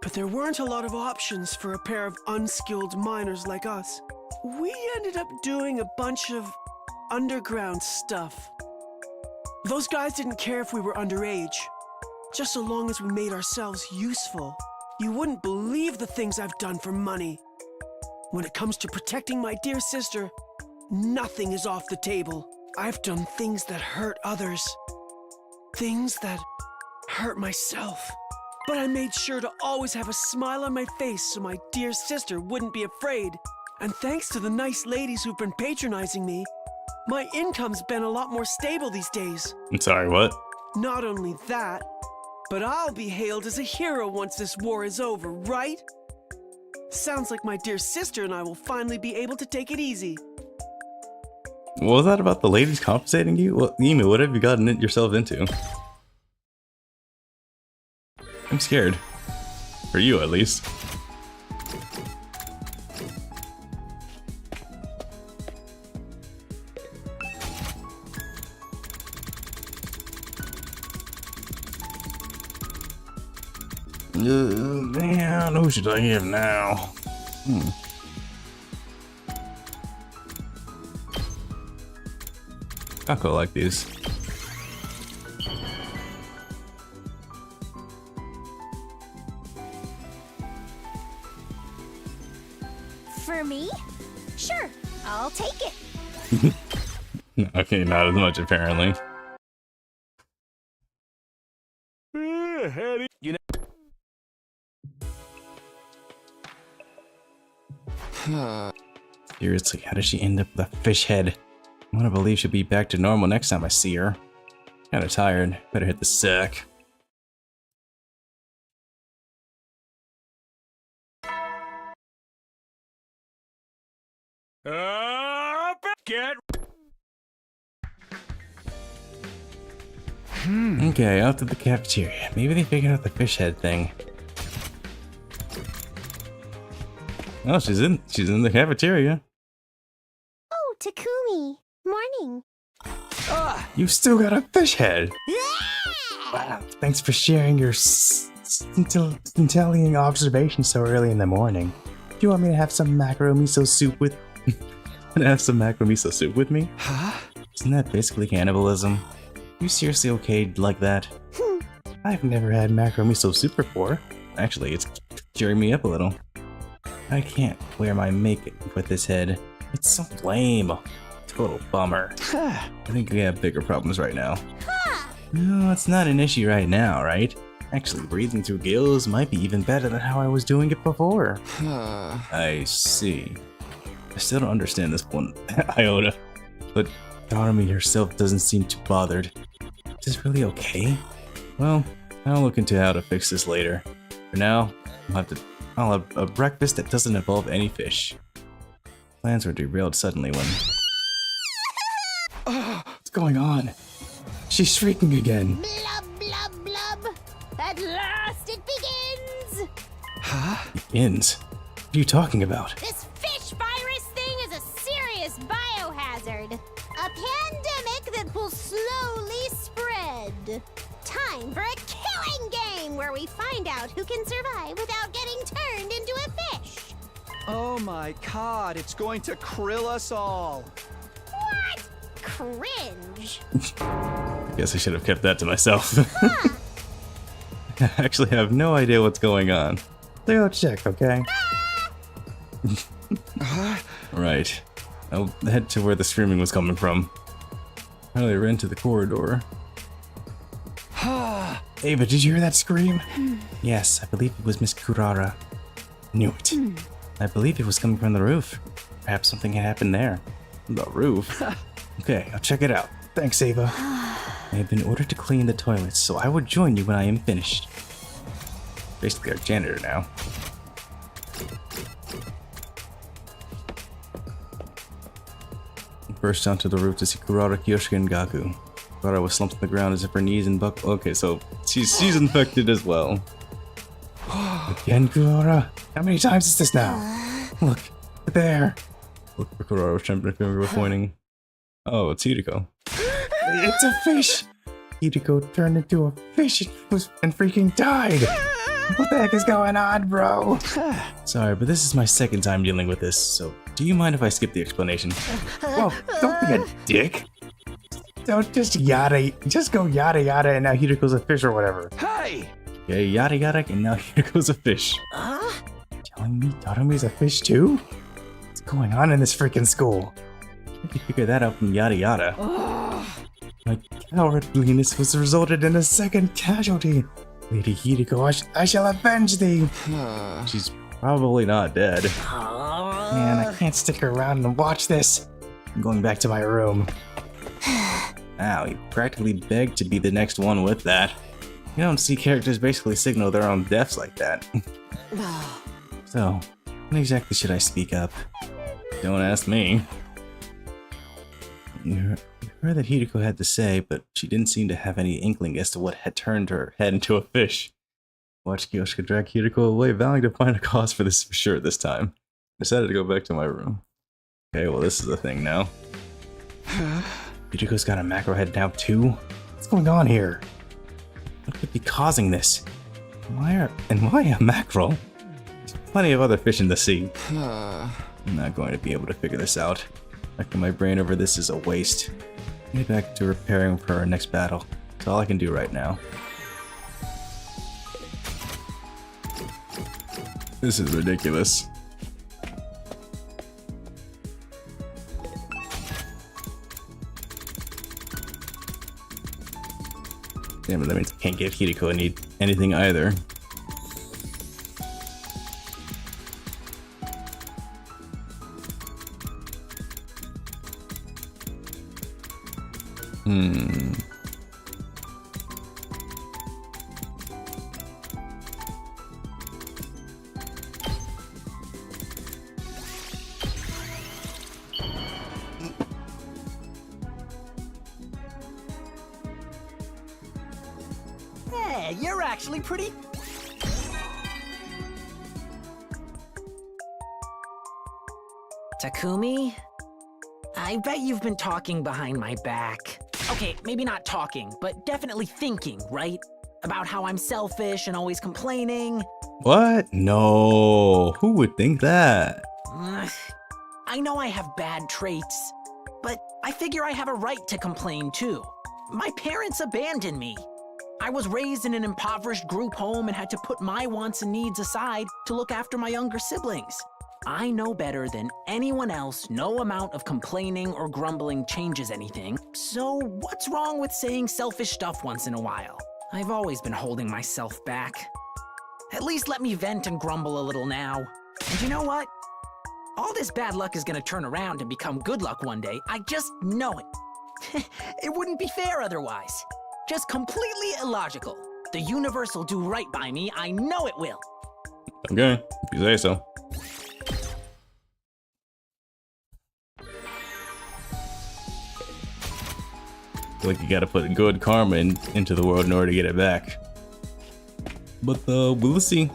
But there weren't a lot of options for a pair of unskilled miners like us. We ended up doing a bunch of underground stuff. Those guys didn't care if we were underage, just so long as we made ourselves useful. You wouldn't believe the things I've done for money. When it comes to protecting my dear sister, nothing is off the table. I've done things that hurt others. Things that hurt myself. But I made sure to always have a smile on my face so my dear sister wouldn't be afraid. And thanks to the nice ladies who've been patronizing me, my income's been a lot more stable these days. I'm sorry, what? Not only that, but I'll be hailed as a hero once this war is over, right? Sounds like my dear sister and I will finally be able to take it easy. What was that about the ladies compensating you? Well, Emu, what have you gotten yourself into? I'm scared. For you, at least. Man, who should I have now? I'll go like these. For me? Sure, I'll take it. Okay, not as much apparently. You know. Seriously, how did she end up with a fish head? I want to believe she'll be back to normal next time I see her. Kinda tired. Better hit the sack. Get. Okay, out to the cafeteria. Maybe they figured out the fish head thing. Oh, she's in the cafeteria. Oh, Takumi. Morning. You still got a fish head. Wow, thanks for sharing your scintillating observations so early in the morning. Do you want me to have some macro miso soup with me? Huh? Isn't that basically cannibalism? You seriously okay like that? I've never had macro miso soup before. Actually, it's cheering me up a little. I can't wear my makeup with this head. It's so lame. Total bummer. I think we have bigger problems right now. No, it's not an issue right now, right? Actually, breathing through gills might be even better than how I was doing it before. I see. I still don't understand this one iota. But Doremi herself doesn't seem too bothered. Is this really okay? Well, I'll look into how to fix this later. For now, I'll have a breakfast that doesn't involve any fish. Plans were derailed suddenly when... What's going on? She's shrieking again. Blub, blub, blub. At last it begins. Huh? Begins? What are you talking about? This fish virus thing is a serious biohazard. A pandemic that will slowly spread. Time for a killing game where we find out who can survive without getting turned into a fish. Oh my god, it's going to krill us all. What? Cringe. I guess I should have kept that to myself. I actually have no idea what's going on. Go check, okay? Right. I'll head to where the screaming was coming from. I ran to the corridor. Ava, did you hear that scream? Yes, I believe it was Miss Kurara. Knew it. I believe it was coming from the roof. Perhaps something had happened there. The roof? Okay, I'll check it out. Thanks, Ava. I have been ordered to clean the toilets, so I will join you when I am finished. Basically our janitor now. Burst onto the roof to see Kurara, Kyoshika, and Gaku. Kurara was slumped on the ground as if her knees and buck. Okay, so she's infected as well. Again, Kurara? How many times is this now? Look, there. Look for Kurara with trembling finger pointing. Oh, it's Hideko. It's a fish! Hideko turned into a fish and freaking died! What the heck is going on, bro? Sorry, but this is my second time dealing with this, so do you mind if I skip the explanation? Whoa, don't be a dick! Don't just go yada yada and now Hideko's a fish or whatever. Hey! Yeah, yada yada and now Hideko's a fish. Telling me Doremi's a fish too? What's going on in this freaking school? I can figure that out from yada yada. My cowardliness was resulted in a second casualty. Lady Hideko, I shall avenge thee! She's probably not dead. Man, I can't stick around and watch this. I'm going back to my room. Ow, he practically begged to be the next one with that. You don't see characters basically signal their own deaths like that. So, when exactly should I speak up? Don't ask me. You heard that Hideko had to say, but she didn't seem to have any inkling as to what had turned her head into a fish. Watch Kyoshika drag Hideko away, vowing to find a cause for this for sure this time. I decided to go back to my room. Okay, well this is the thing now. Hideko's got a macro head now too? What's going on here? What could be causing this? Why a macro? There's plenty of other fish in the sea. I'm not going to be able to figure this out. Wrecking my brain over this is a waste. Get back to preparing for our next battle. That's all I can do right now. This is ridiculous. Damn it, that means I can't give Hideko anything either. Yeah, you're actually pretty... Takumi? I bet you've been talking behind my back. Okay, maybe not talking, but definitely thinking, right? About how I'm selfish and always complaining. What? No. Who would think that? I know I have bad traits, but I figure I have a right to complain too. My parents abandoned me. I was raised in an impoverished group home and had to put my wants and needs aside to look after my younger siblings. I know better than anyone else no amount of complaining or grumbling changes anything, so what's wrong with saying selfish stuff once in a while? I've always been holding myself back. At least let me vent and grumble a little now. And you know what? All this bad luck is gonna turn around and become good luck one day. I just know it. It wouldn't be fair otherwise. Just completely illogical. The universe will do right by me. I know it will. Okay, if you say so. Feel like you gotta put good karma into the world in order to get it back. But we'll see.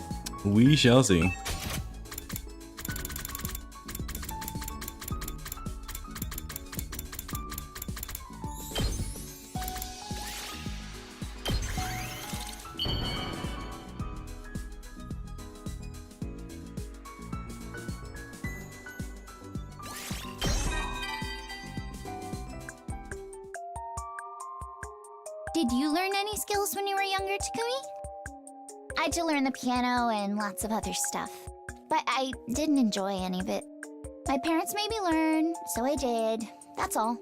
We shall see. Did you learn any skills when you were younger, Takumi? I had to learn the piano and lots of other stuff, but I didn't enjoy any of it. My parents made me learn, so I did. That's all.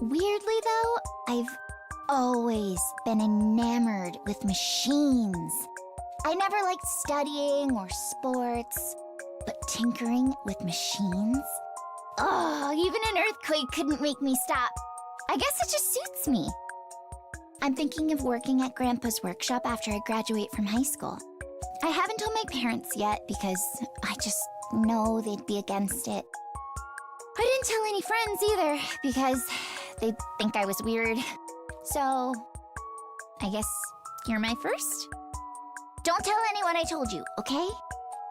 Weirdly, though, I've always been enamored with machines. I never liked studying or sports, but tinkering with machines? Oh, even an earthquake couldn't make me stop. I guess it just suits me. I'm thinking of working at Grandpa's workshop after I graduate from high school. I haven't told my parents yet because I just know they'd be against it. I didn't tell any friends either because they'd think I was weird. So, I guess you're my first? Don't tell anyone I told you, okay?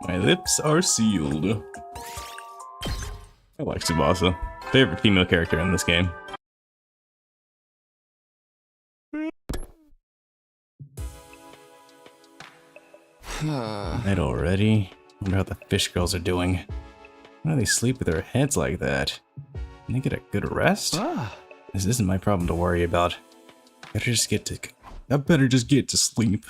My lips are sealed. I like Tsubasa. Favorite female character in this game. Night already? Wonder how the fish girls are doing. Why do they sleep with their heads like that? Can they get a good rest? This isn't my problem to worry about. I better just get to sleep.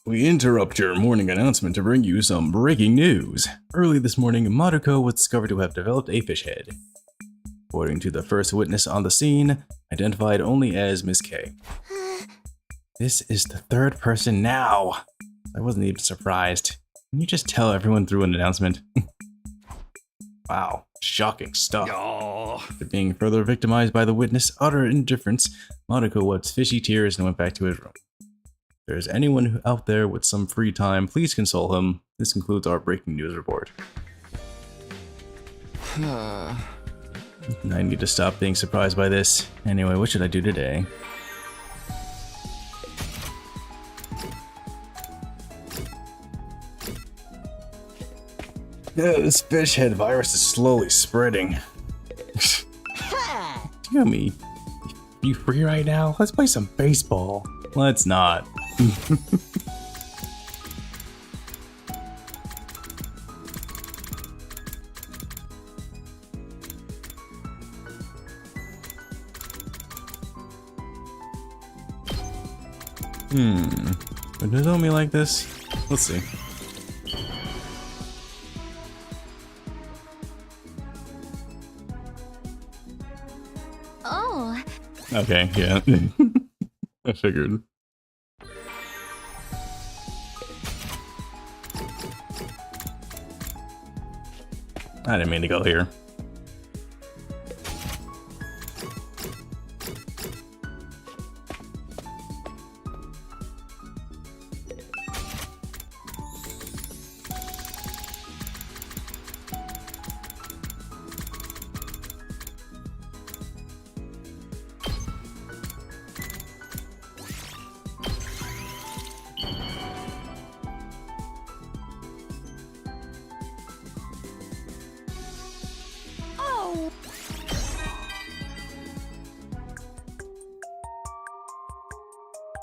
We interrupt your morning announcement to bring you some breaking news. Early this morning, Madoka was discovered to have developed a fish head. According to the first witness on the scene, identified only as Miss K. This is the third person now. I wasn't even surprised. Can you just tell everyone through an announcement? Wow, shocking stuff. After being further victimized by the witness' utter indifference, Madoka wiped fishy tears and went back to his room. If there's anyone out there with some free time, please console him. This concludes our breaking news report. I need to stop being surprised by this. Anyway, what should I do today? Yeah, this fish head virus is slowly spreading. Damn me. You free right now? Let's play some baseball. Let's not. Would it know me like this? Let's see. Oh. Okay, yeah. I figured. I didn't mean to go here.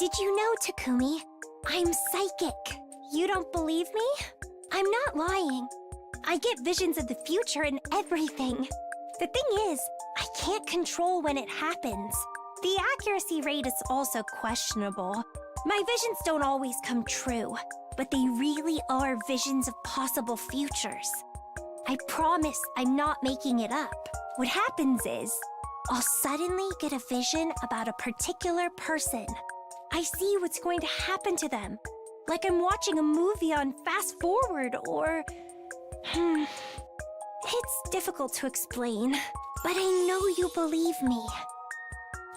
Did you know, Takumi? I'm psychic. You don't believe me? I'm not lying. I get visions of the future and everything. The thing is, I can't control when it happens. The accuracy rate is also questionable. My visions don't always come true, but they really are visions of possible futures. I promise I'm not making it up. What happens is, I'll suddenly get a vision about a particular person. I see what's going to happen to them, like I'm watching a movie on fast forward or... It's difficult to explain, but I know you believe me.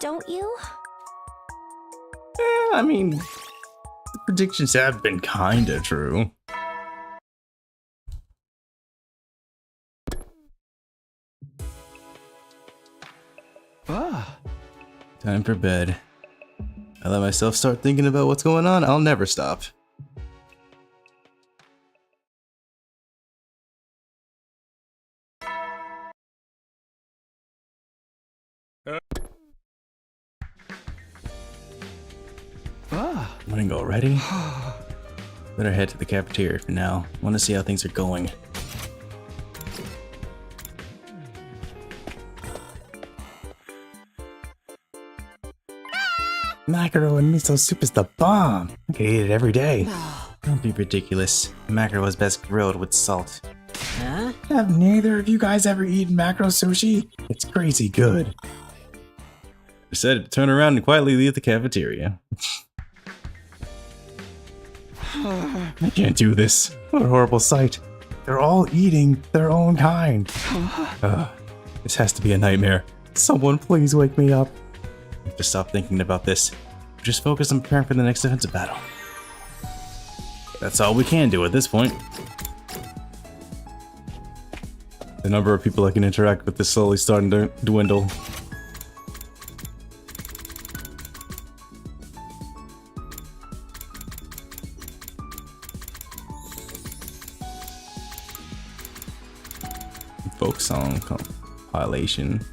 Don't you? I mean, the predictions have been kinda true. Time for bed. I let myself start thinking about what's going on, I'll never stop. Morning already? Better head to the cafeteria for now. Want to see how things are going. Mackerel and miso soup is the bomb. I could eat it every day. Don't be ridiculous. Mackerel is best grilled with salt. Huh? Have neither of you guys ever eaten mackerel sushi? It's crazy good. Decided to turn around and quietly leave the cafeteria. I can't do this. What a horrible sight. They're all eating their own kind. This has to be a nightmare. Someone please wake me up. I have to stop thinking about this. Just focus on preparing for the next defensive battle. That's all we can do at this point. The number of people I can interact with is slowly starting to dwindle. Folk song compilation.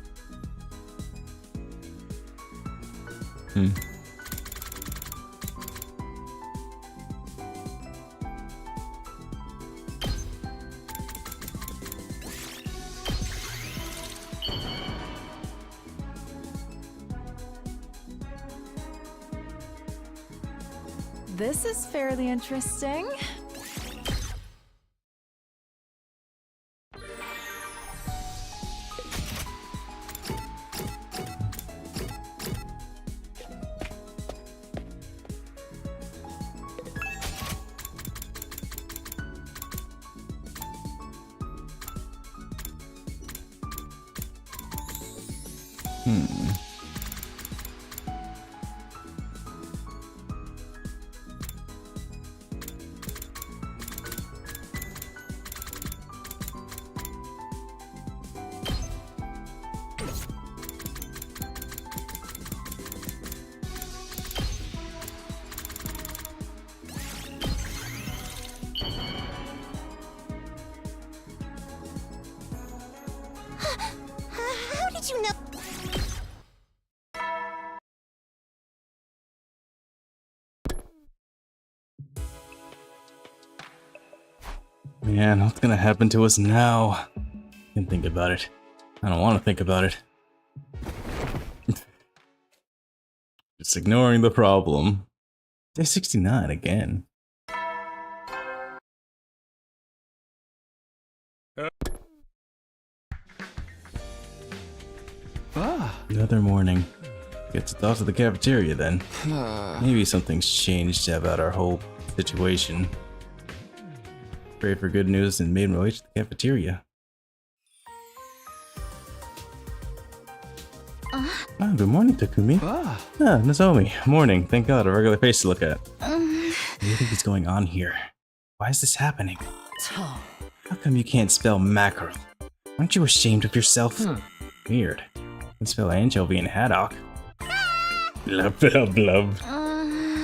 This is fairly interesting. How did you know? Man, what's gonna happen to us now? I can think about it. I don't want to think about it. Just ignoring the problem. Day 69 again. Another morning. Gets off to the cafeteria then. Maybe something's changed about our whole situation. Pray for good news and made my way to the cafeteria. Good morning, Takumi. Nozomi. Morning. Thank God, a regular face to look at. What do you think is going on here? Why is this happening? How come you can't spell mackerel? Aren't you ashamed of yourself? Weird. You can spell anchovy and haddock. Blub blub blub.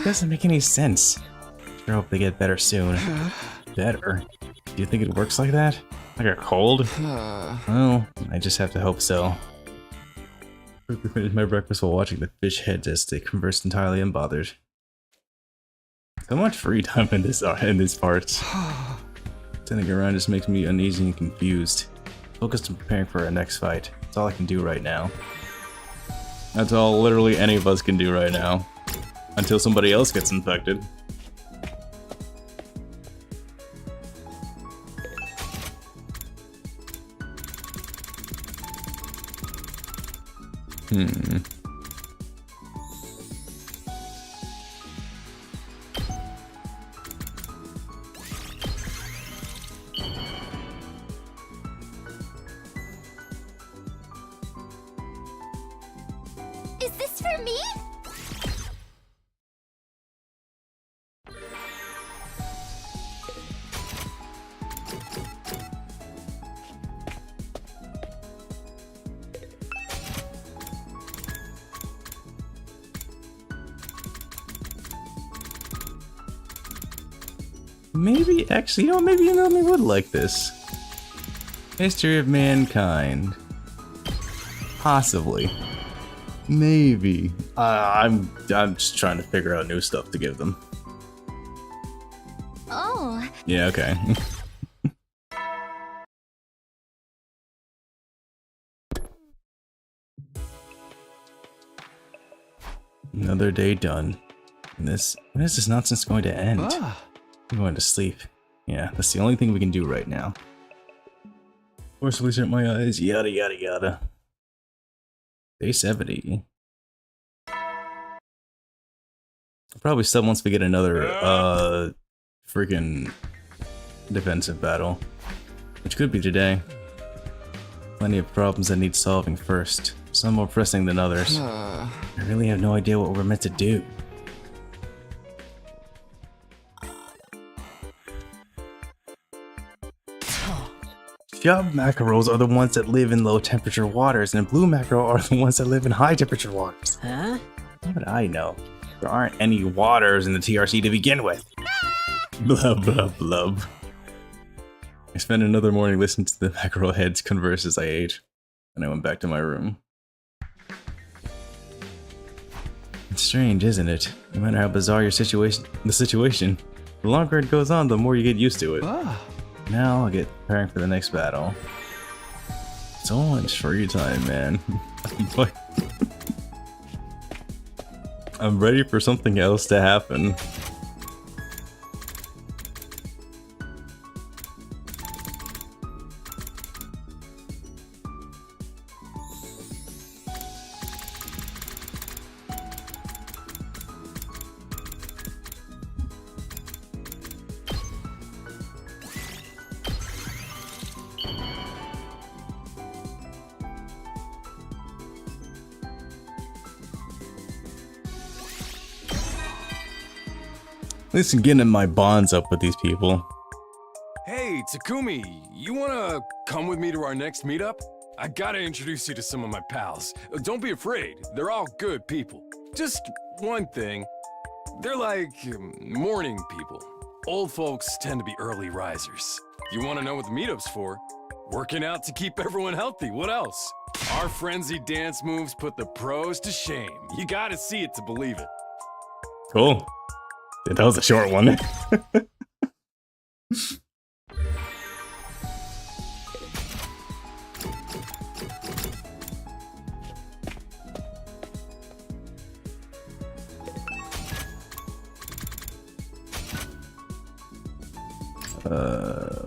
Doesn't make any sense. Sure hope they get better soon. Better? Do you think it works like that? Like a cold? Well, I just have to hope so. Quickly finished my breakfast while watching the fish heads as they conversed entirely unbothered. So much free time in this part. Turning around just makes me uneasy and confused. Focused on preparing for our next fight. That's all I can do right now. That's all literally any of us can do right now. Until somebody else gets infected. Is this for me? Maybe, actually, you know, maybe you normally would like this. History of Mankind. Possibly. Maybe. I'm just trying to figure out new stuff to give them. Oh. Yeah, okay. Another day done. When is this nonsense going to end? I'm going to sleep. Yeah, that's the only thing we can do right now. Forcefully shut my eyes, yada yada yada. Day 70. Probably still once we get another freaking defensive battle. Which could be today. Plenty of problems that need solving first. Some more pressing than others. I really have no idea what we're meant to do. Chub mackerels are the ones that live in low temperature waters, and blue mackerel are the ones that live in high temperature waters. Huh? How would I know? There aren't any waters in the TRC to begin with. Blub blub blub. I spent another morning listening to the mackerel heads converse as I ate, and I went back to my room. It's strange, isn't it? No matter how bizarre the situation, the longer it goes on, the more you get used to it. Now I'll get preparing for the next battle. So much free time, man. But I'm ready for something else to happen. At least I'm getting my bonds up with these people. Hey, Takumi, you wanna come with me to our next meetup? I gotta introduce you to some of my pals. Don't be afraid, they're all good people. Just one thing, they're like morning people. Old folks tend to be early risers. You wanna know what the meetup's for? Working out to keep everyone healthy, what else? Our frenzied dance moves put the pros to shame. You gotta see it to believe it. Cool. That was a short one.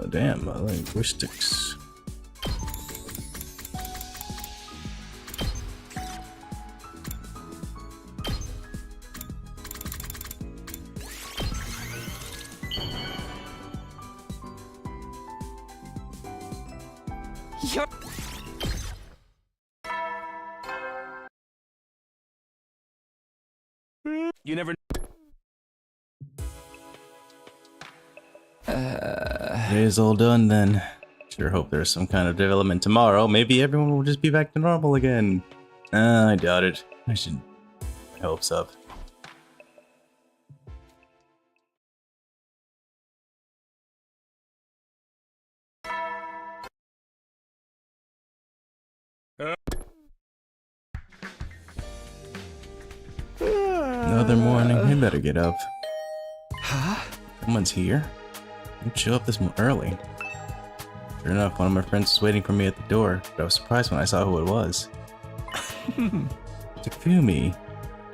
Damn, linguistics. You never. Today's all done then. Sure hope there's some kind of development tomorrow. Maybe everyone will just be back to normal again. I doubt it. I should get my hopes up. Another morning, I better get up. Someone's here? You'd show up this early. Sure enough, one of my friends was waiting for me at the door, but I was surprised when I saw who it was. Takumi.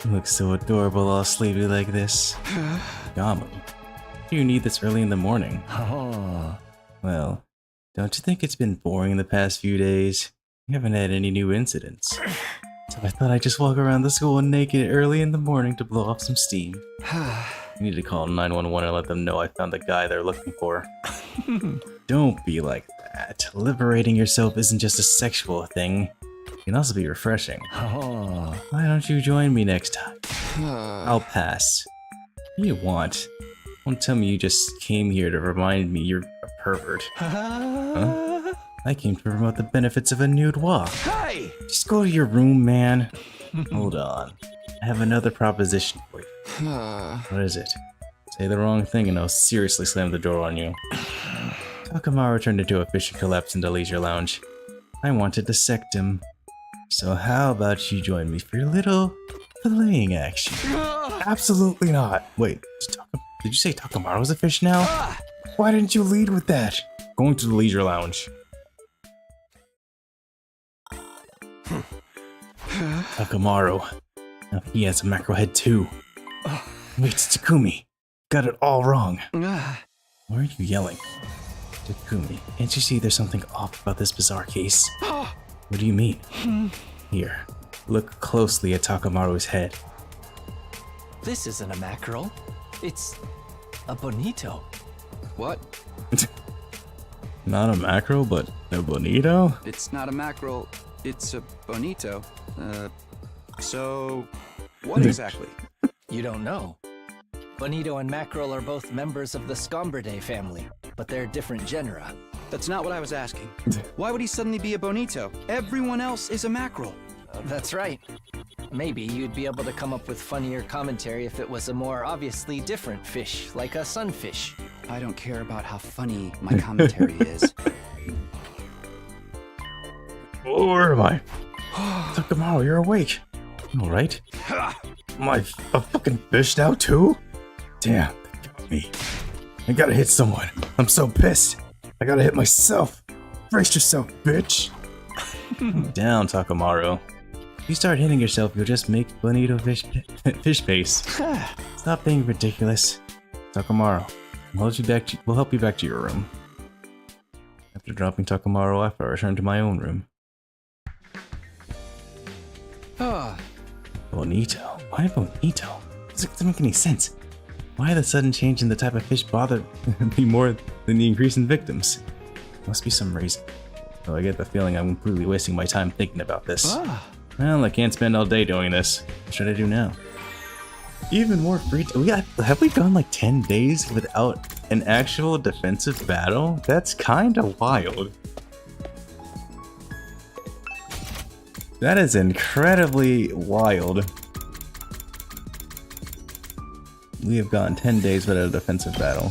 You look so adorable all sleepy like this. Gamu. You need this early in the morning. Oh. Well, don't you think it's been boring the past few days? You haven't had any new incidents. So I thought I'd just walk around the school naked early in the morning to blow off some steam. You need to call 911 and let them know I found the guy they're looking for. Don't be like that. Liberating yourself isn't just a sexual thing. It can also be refreshing. Oh. Why don't you join me next time? I'll pass. What do you want? Don't tell me you just came here to remind me you're a pervert. Huh? I came to promote the benefits of a nude walk. Hey! Just go to your room, man. Hold on. I have another proposition for you. What is it? Say the wrong thing and I'll seriously slam the door on you. Takamaru turned into a fish and collapsed in the leisure lounge. I wanted to sect him. So how about you join me for your little filleting action? Absolutely not. Wait, did you say Takamaru's a fish now? Why didn't you lead with that? Going to the leisure lounge. Takamaru. Now he has a macro head too. Wait, it's Takumi. Got it all wrong. Why are you yelling? Takumi, can't you see there's something off about this bizarre case? What do you mean? Here, look closely at Takamaru's head. This isn't a mackerel. It's a bonito. What? Not a mackerel, but a bonito? It's not a mackerel, it's a bonito. So what exactly? You don't know. Bonito and mackerel are both members of the Scomberday family, but they're different genera. That's not what I was asking. Why would he suddenly be a bonito? Everyone else is a mackerel. That's right. Maybe you'd be able to come up with funnier commentary if it was a more obviously different fish, like a sunfish. I don't care about how funny my commentary is. Where am I? Takamaru, you're awake. All right. Am I a fucking fish now too? Damn, they got me. I gotta hit someone. I'm so pissed. I gotta hit myself. Brace yourself, bitch. Down, Takamaru. If you start hitting yourself, you'll just make bonito fish face. Stop being ridiculous. Takamaru, we'll help you back to your room. After dropping Takamaru off, I returned to my own room. Bonito? Why bonito? This doesn't make any sense. Why the sudden change in the type of fish bothered me more than the increase in victims? Must be some reason. Though I get the feeling I'm completely wasting my time thinking about this. Well, I can't spend all day doing this. What should I do now? Even more free have we gone like 10 days without an actual defensive battle? That's kinda wild. That is incredibly wild. We have gone 10 days without a defensive battle.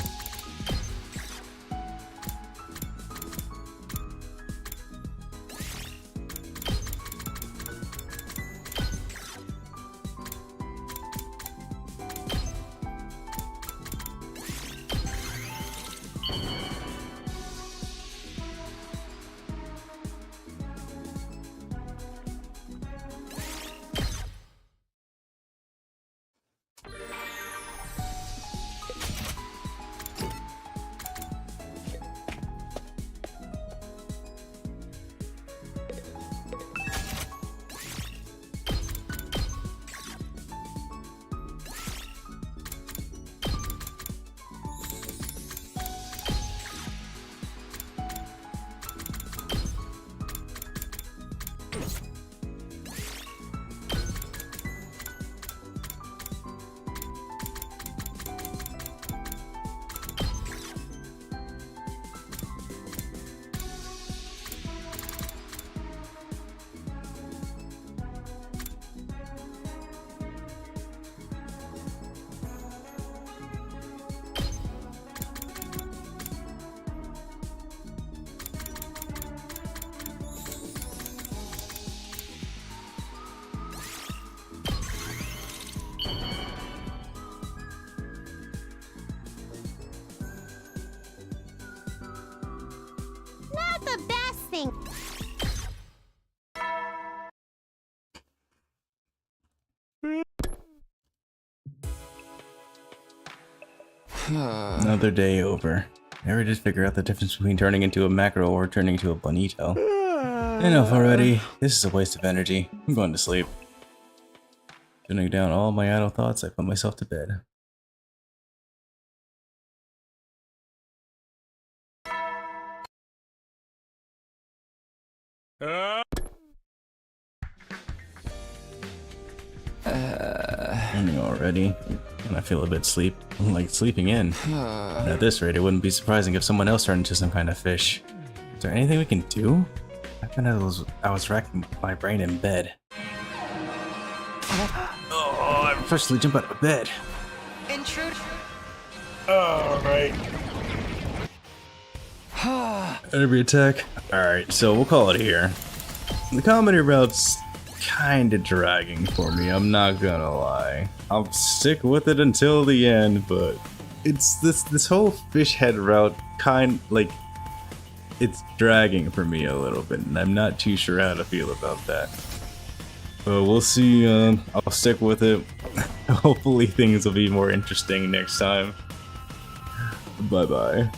Another day over. Never did figure out the difference between turning into a mackerel or turning into a bonito. Enough already. This is a waste of energy. I'm going to sleep. Tuning down all my idle thoughts, I put myself to bed. Morning already, and I feel a bit like sleeping in. And at this rate, it wouldn't be surprising if someone else turned into some kind of fish. Is there anything we can do? I was racking my brain in bed. Oh, I refreshly jump out of bed. Intruder. Alright. Enemy attack. Alright, so we'll call it here. The comedy route's kinda dragging for me, I'm not gonna lie. I'll stick with it until the end, but it's this whole fish head route it's dragging for me a little bit, and I'm not too sure how to feel about that. But we'll see. I'll stick with it. Hopefully things will be more interesting next time. Bye bye.